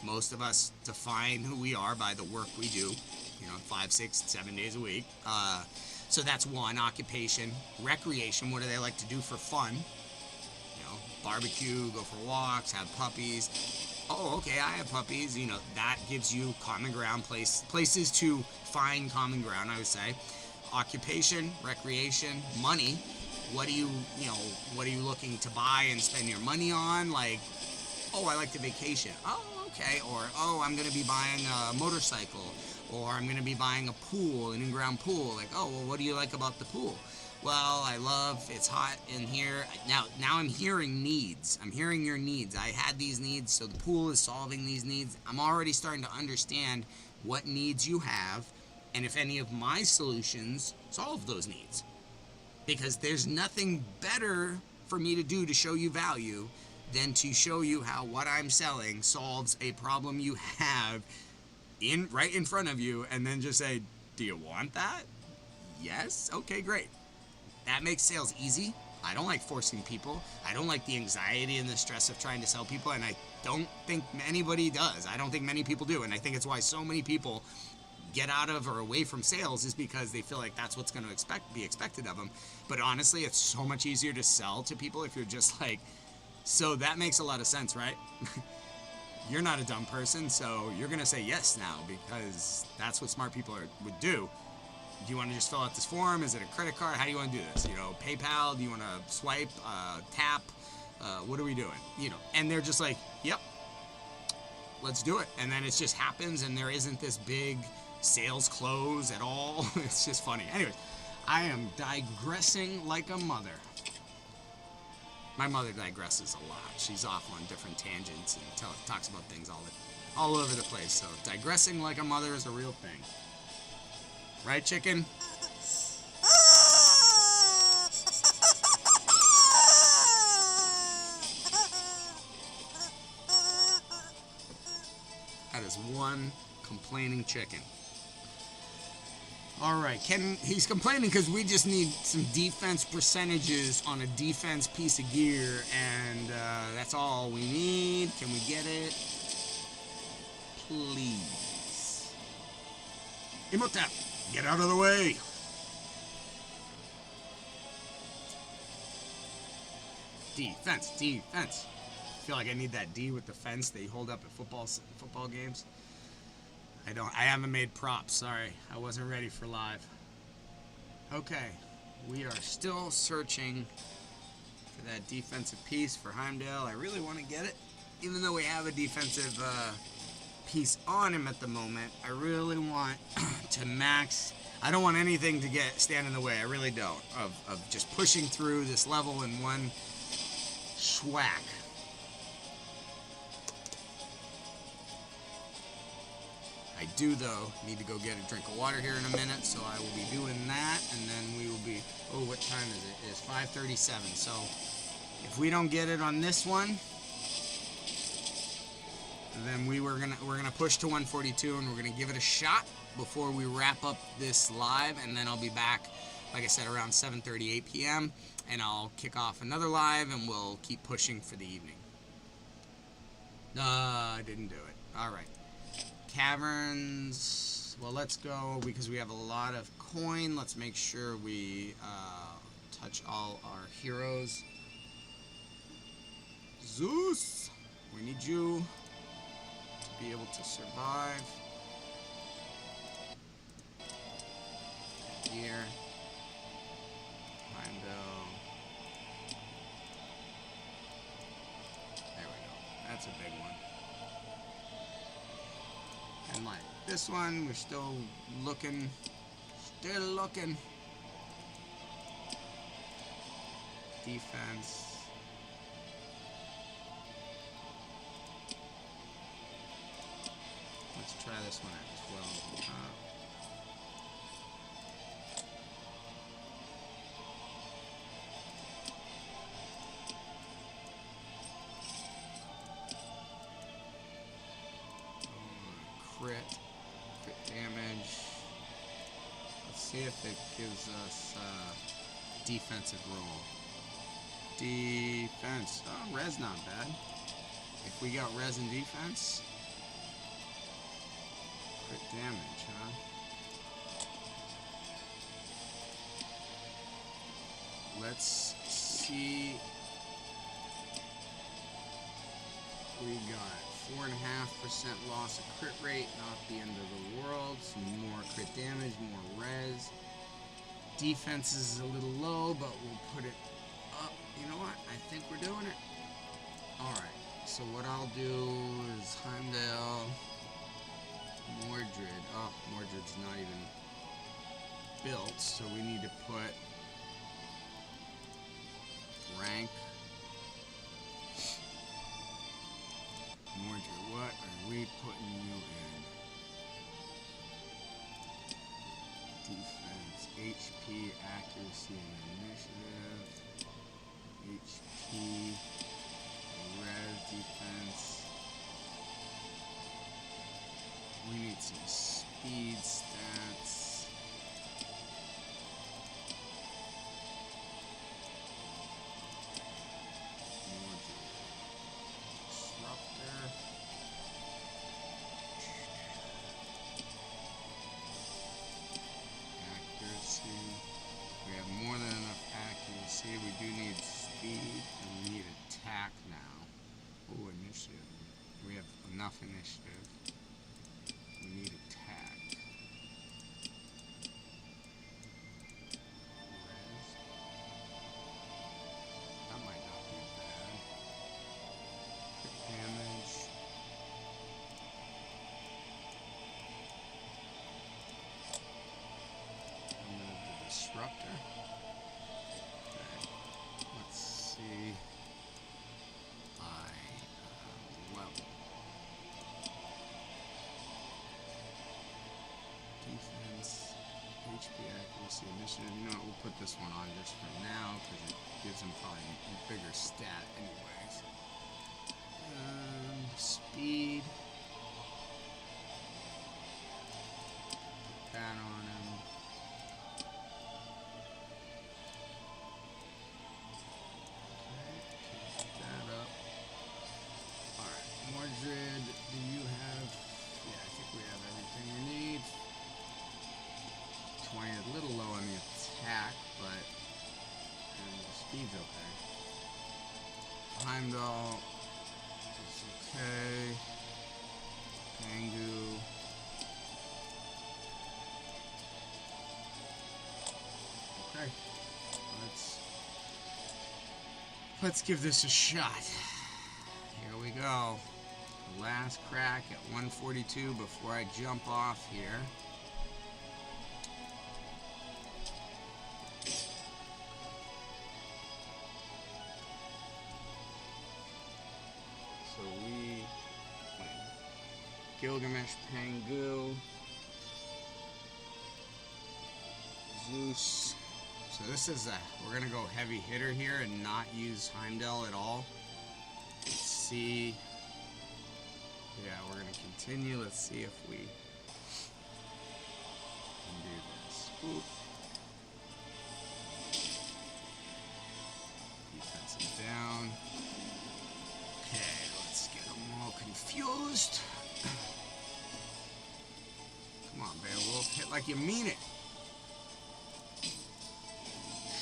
Most of us define who we are by the work we do, 5, 6, 7 days a week. So that's one. Occupation. Recreation, what do they like to do for fun? Barbecue, go for walks, have puppies. Oh, okay, I have puppies. That gives you common ground, places to find common ground, I would say. Occupation, recreation, money. What are you looking to buy and spend your money on? Like, oh, I like to vacation. Oh, okay. Or, oh, I'm going to be buying a motorcycle. Or I'm going to be buying a pool, an in-ground pool. Like, oh, well, what do you like about the pool? Well, I love, it's hot in here. Now I'm hearing needs. I'm hearing your needs. I had these needs, so the pool is solving these needs. I'm already starting to understand what needs you have, and if any of my solutions solve those needs. Because there's nothing better for me to do to show you value than to show you how what I'm selling solves a problem you have right in front of you, and then just say, do you want that? Yes? Okay, great. That makes sales easy. I don't like forcing people. I don't like the anxiety and the stress of trying to sell people, and I don't think anybody does. I don't think many people do, and I think it's why so many people get out of or away from sales, is because they feel like that's what's going to be expected of them. But honestly, it's so much easier to sell to people if you're just like, so that makes a lot of sense, right? You're not a dumb person, so you're going to say yes now, because that's what smart people would do. Do you want to just fill out this form? Is it a credit card? How do you want to do this? PayPal? Do you want to swipe, tap? What are we doing? And they're just like, yep, let's do it. And then it just happens, and there isn't this big sales close at all. It's just funny. Anyways, I am digressing like a mother. My mother digresses a lot. She's off on different tangents and talks about things all over the place. So digressing like a mother is a real thing. Right, chicken? That is one complaining chicken. All right, he's complaining because we just need some defense percentages on a defense piece of gear, and that's all we need. Can we get it? please. Imhotep, get out of the way. Defense, defense. I feel like I need that D with the fence that you hold up at football games. I haven't made props. Sorry, I wasn't ready for live. Okay, we are still searching for that defensive piece for Heimdall. I really want to get it, even though we have a defensive piece on him at the moment. I really want to max. I don't want anything to stand in the way. I really don't of just pushing through this level in one schwack. I do, though, need to go get a drink of water here in a minute, so I will be doing that, and then we will be... Oh, what time is it? It's 5:37, so if we don't get it on this one, then we're gonna push to 142, and we're gonna give it a shot before we wrap up this live, and then I'll be back, like I said, around 7:38 p.m., and I'll kick off another live, and we'll keep pushing for the evening. I didn't do it. All right. Caverns. Well, let's go because we have a lot of coin. Let's make sure we touch all our heroes. Zeus, we need you to be able to survive. Here. Heimdall. There we go. That's a big one. And like this one, we're still looking. Defense. Let's try this one out as well. Crit damage. Let's see if it gives us defensive roll. Defense. Oh, res not bad. If we got res and defense, crit damage, huh? Let's see. We got 4.5% loss of crit rate, not the end of the world. Some more crit damage, more res. Defense is a little low, but we'll put it up. You know what? I think we're doing it. Alright, so what I'll do is Heimdall, Mordred. Oh, Mordred's not even built, so we need to put rank. Mordred, what are we putting you in? Defense, HP, accuracy, and initiative. HP, res, defense. We need some speed stats. We do need speed and we need attack now. Oh, initiative. We have enough initiative. We need attack. Res. That might not be bad. Crit damage. I'm gonna do disruptor. Level. Defense, HP, accuracy, initiative. You know what? We'll put this one on just for now because it gives them probably a bigger stat anyways. Speed. Put that on him. Mordred, do you have attack, but and the speed's okay. Heimdall is okay. Pangu. Okay. Let's give this a shot. Here we go. The last crack at 142 before I jump off here. So we went Gilgamesh, Pangu, Zeus. So this is we're gonna go heavy hitter here and not use Heimdall at all. Let's see. Yeah, we're gonna continue. Let's see if we can do this. Oop. Defensive down. Okay, let's get them all confused. Come on, Beowulf, hit like you mean it.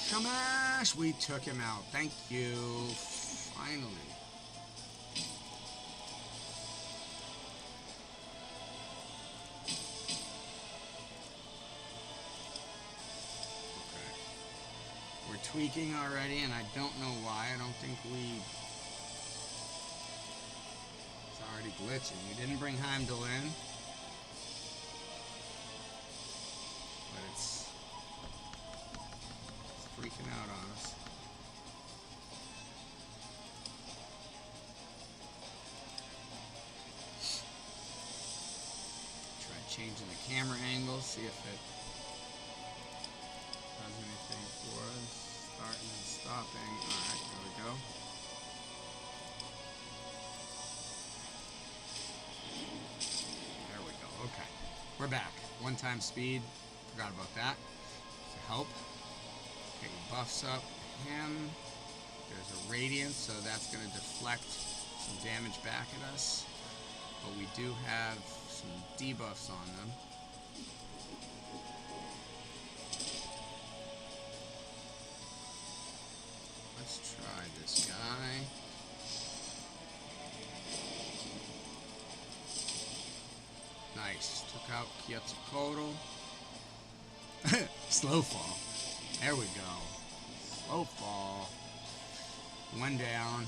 Shamash! We took him out. Thank you. Finally. Okay. We're tweaking already, and I don't know why. I don't think we... It's already glitching. We didn't bring Heimdall in. But it's freaking out on us. Try changing the camera angle, see if it does anything for us. Starting and stopping. Alright, there we go. There we go. Okay. We're back. One-time speed. Forgot about that. To help. Okay, buffs up him. There's a radiance, so that's going to deflect some damage back at us. But we do have some debuffs on them. Let's try this guy. Nice. Took out Quetzalcoatl. Slow fall. There we go. Slow fall. One down.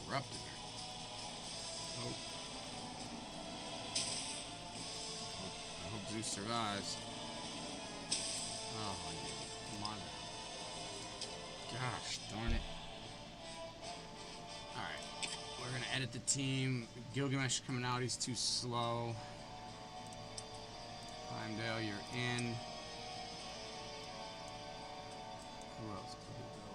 Corrupted her. Oh. I hope Zeus survives. Oh, you mother. Gosh darn it. Alright. We're gonna edit the team. Gilgamesh coming out, he's too slow. Heimdall, you're in. Who else could we go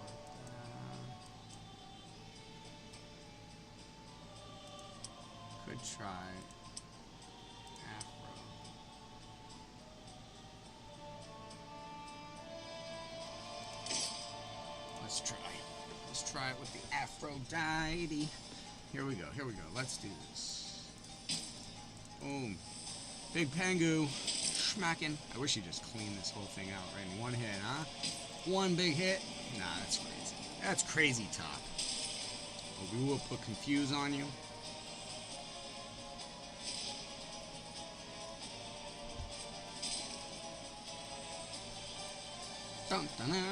with? Could try Afro. Let's try it with the Aphrodite. Here we go. Let's do this. Boom. Big Pangu. Schmacking. I wish you just cleaned this whole thing out right in one hit, huh? One big hit? Nah, that's crazy. That's crazy talk. But we will put Confuse on you. Dun, dun, dun.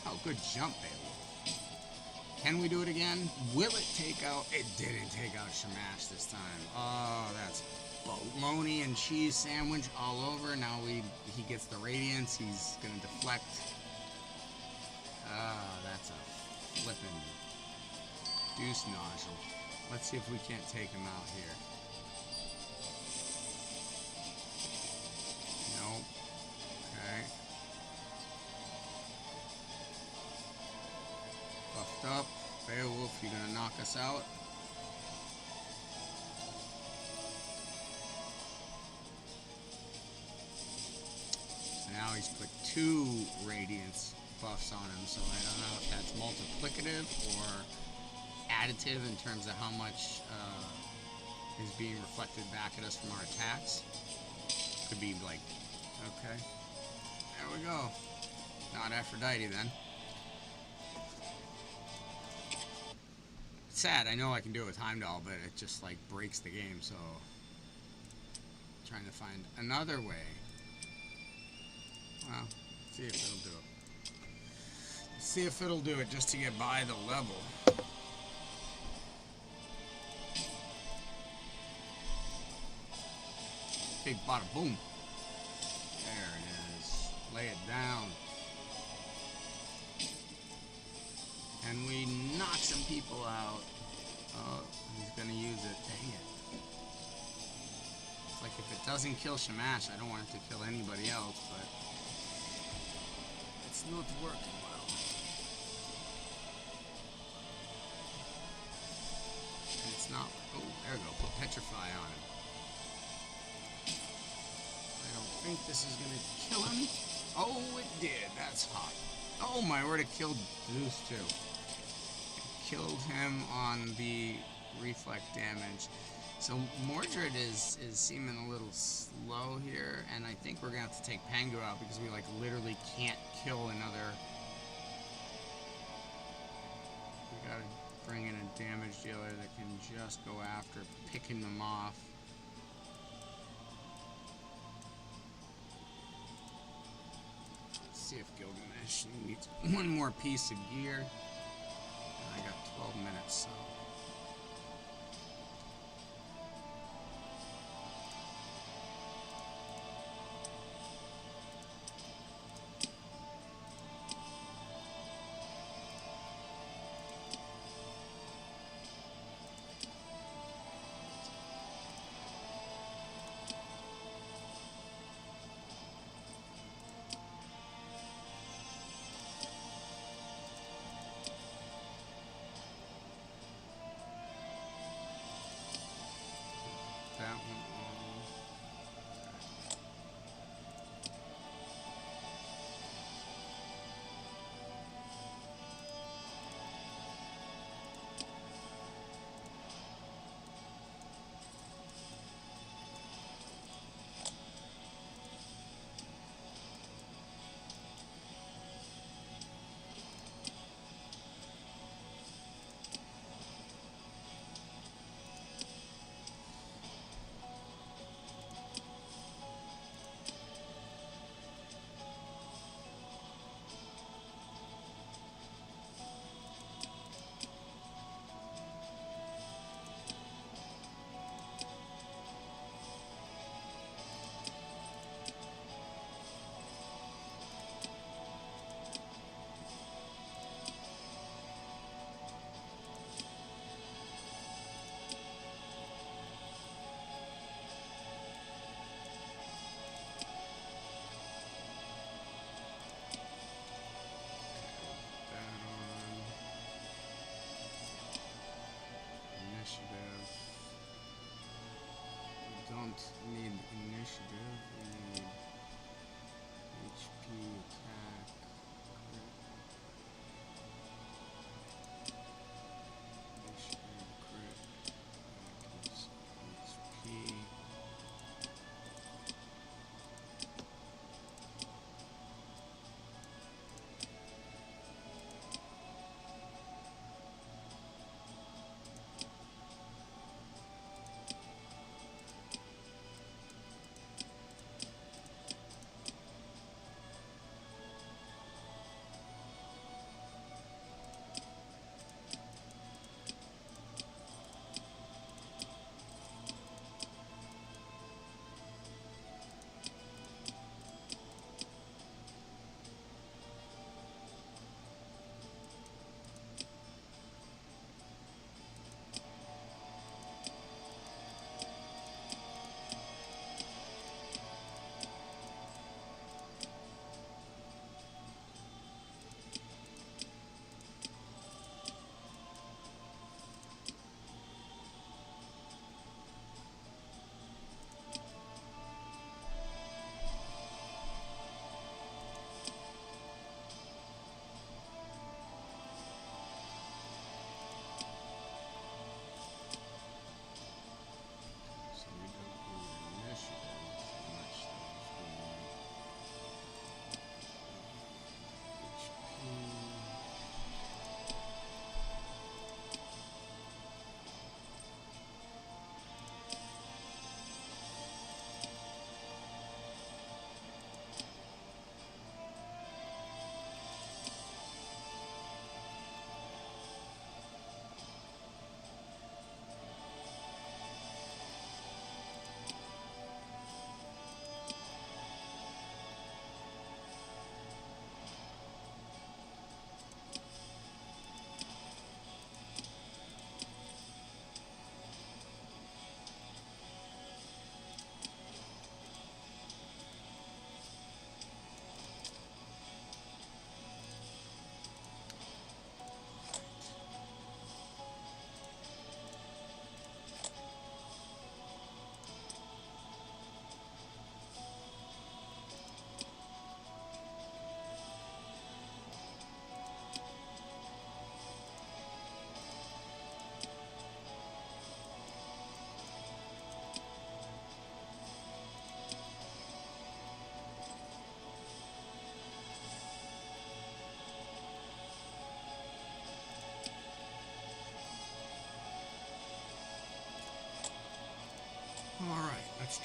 Oh, good jump, Beowulf. Can we do it again? Will it take out? It didn't take out Shamash this time. Oh, that's bologna and cheese sandwich all over. Now he gets the radiance. He's gonna deflect. Ah, that's a flippin' deuce nozzle. Let's see if we can't take him out here. Nope. Okay. Buffed up. Beowulf, you're gonna knock us out. now he's put 2 radiance buffs on him, so I don't know if that's multiplicative or additive in terms of how much is being reflected back at us from our attacks. Could be like, okay, there we go. Not Aphrodite then. It's sad, I know I can do it with Heimdall, but it just like breaks the game, so trying to find another way. Well, see if it'll do it. See if it'll do it just to get by the level. Big bada boom. There it is. Lay it down. And we knock some people out. Oh, he's gonna use it. Dang it. It's like if it doesn't kill Shamash, I don't want it to kill anybody else, but it's not working well. And it's not. Oh, there we go. Put Petrify on him. I don't think this is gonna kill him. Oh, it did. That's hot. Oh my word, it killed Zeus too. Killed him on the reflect damage. So Mordred is seeming a little slow here, and I think we're gonna have to take Pangu out because we like literally can't kill another. We gotta bring in a damage dealer that can just go after picking them off. Let's see if Gilgamesh needs one more piece of gear. I got 12 minutes, so.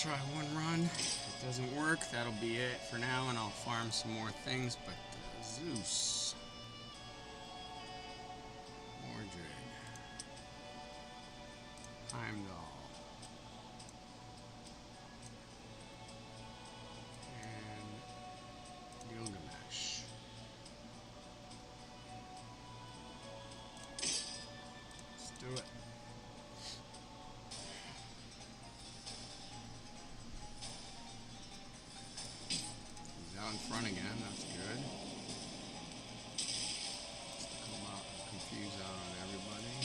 try one run. If it doesn't work, that'll be it for now, and I'll farm some more things. But Zeus, Mordred, Heimdall, and Gilgamesh. Let's do it. Out in front again, that's good. Just to come out and confuse out on everybody.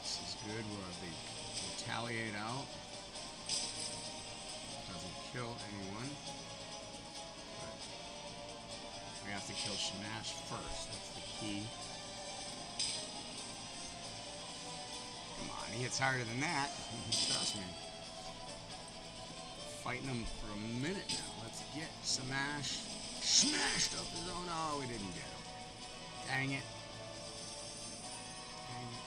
This is good where they retaliate out. Doesn't kill anyone. But we have to kill Shamash first, that's the key. Come on, he hits harder than that. Trust me. Fighting him for a minute now. Let's get Smash smashed up his own. Oh, we didn't get him. Dang it. Dang it.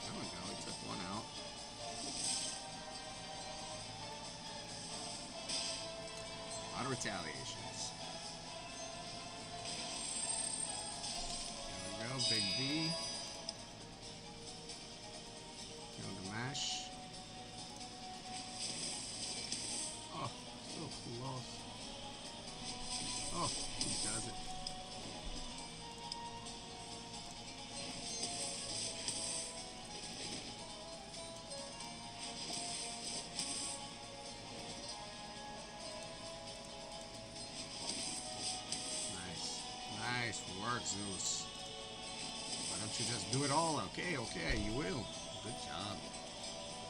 There we go. We took one out. A lot of retaliations. Big D. Gilgamesh. Oh, so close. Oh, he does it. Nice. Nice work, Zeus. Why don't you just do it all? Okay, you will. Good job.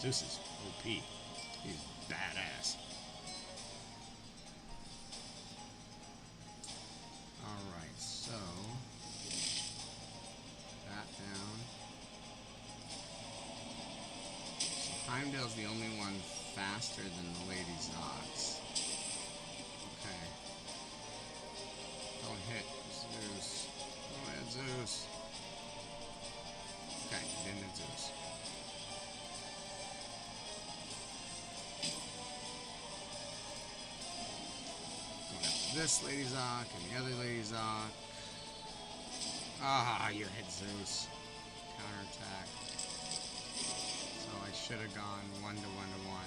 Zeus is OP. He's badass. Alright, so that down. So Heimdall's the only one faster than the Lady Zox. Okay. Don't hit Zeus. Don't hit Zeus. Okay, didn't hit Zeus. Going after this Lady Zoc and the other Lady Zoc. Ah, you hit Zeus. Counterattack. So I should have gone 1 to 1 to 1.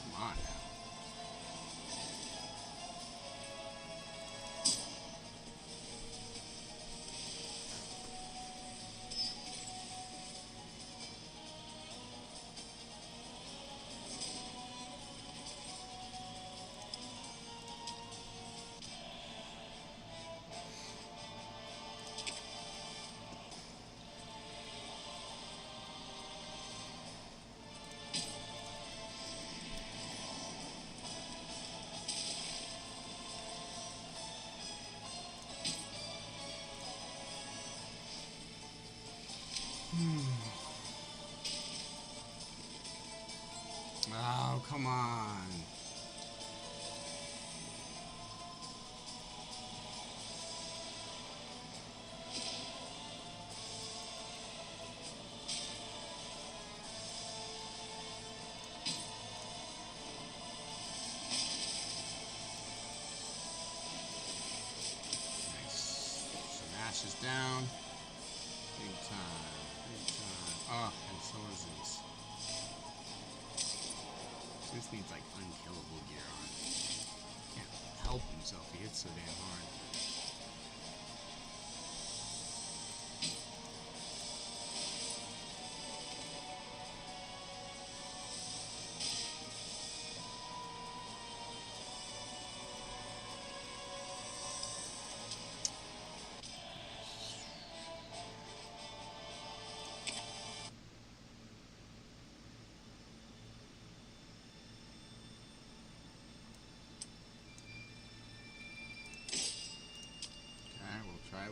Come on now. Oh, come on. Nice. Smash is down. Big time. Big time. Oh, and so is this. Zeus needs like unkillable gear on. Can't help himself, he hits so damn hard.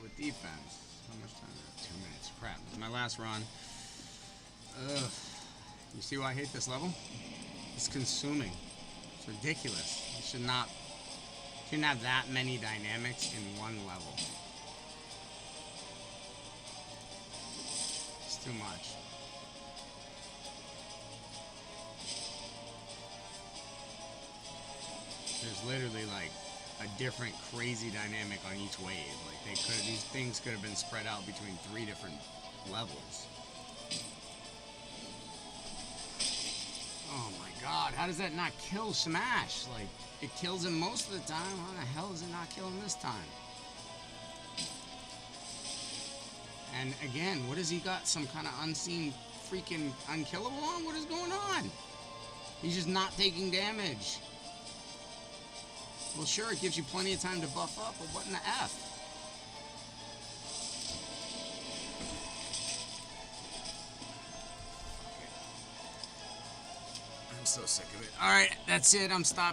with defense. How much time? 2 minutes. Crap. It's my last run. Ugh. You see why I hate this level? It's consuming. It's ridiculous. It shouldn't have that many dynamics in one level. It's too much. There's literally like a different crazy dynamic on each wave. Like these things could have been spread out between 3 different levels. Oh my god, how does that not kill Smash? Like, it kills him most of the time. How the hell does it not kill him this time? And again, what has he got? Some kind of unseen freaking unkillable on? What is going on? He's just not taking damage. Well, sure, it gives you plenty of time to buff up, but what in the F? I'm so sick of it. Alright, that's it. I'm stopping.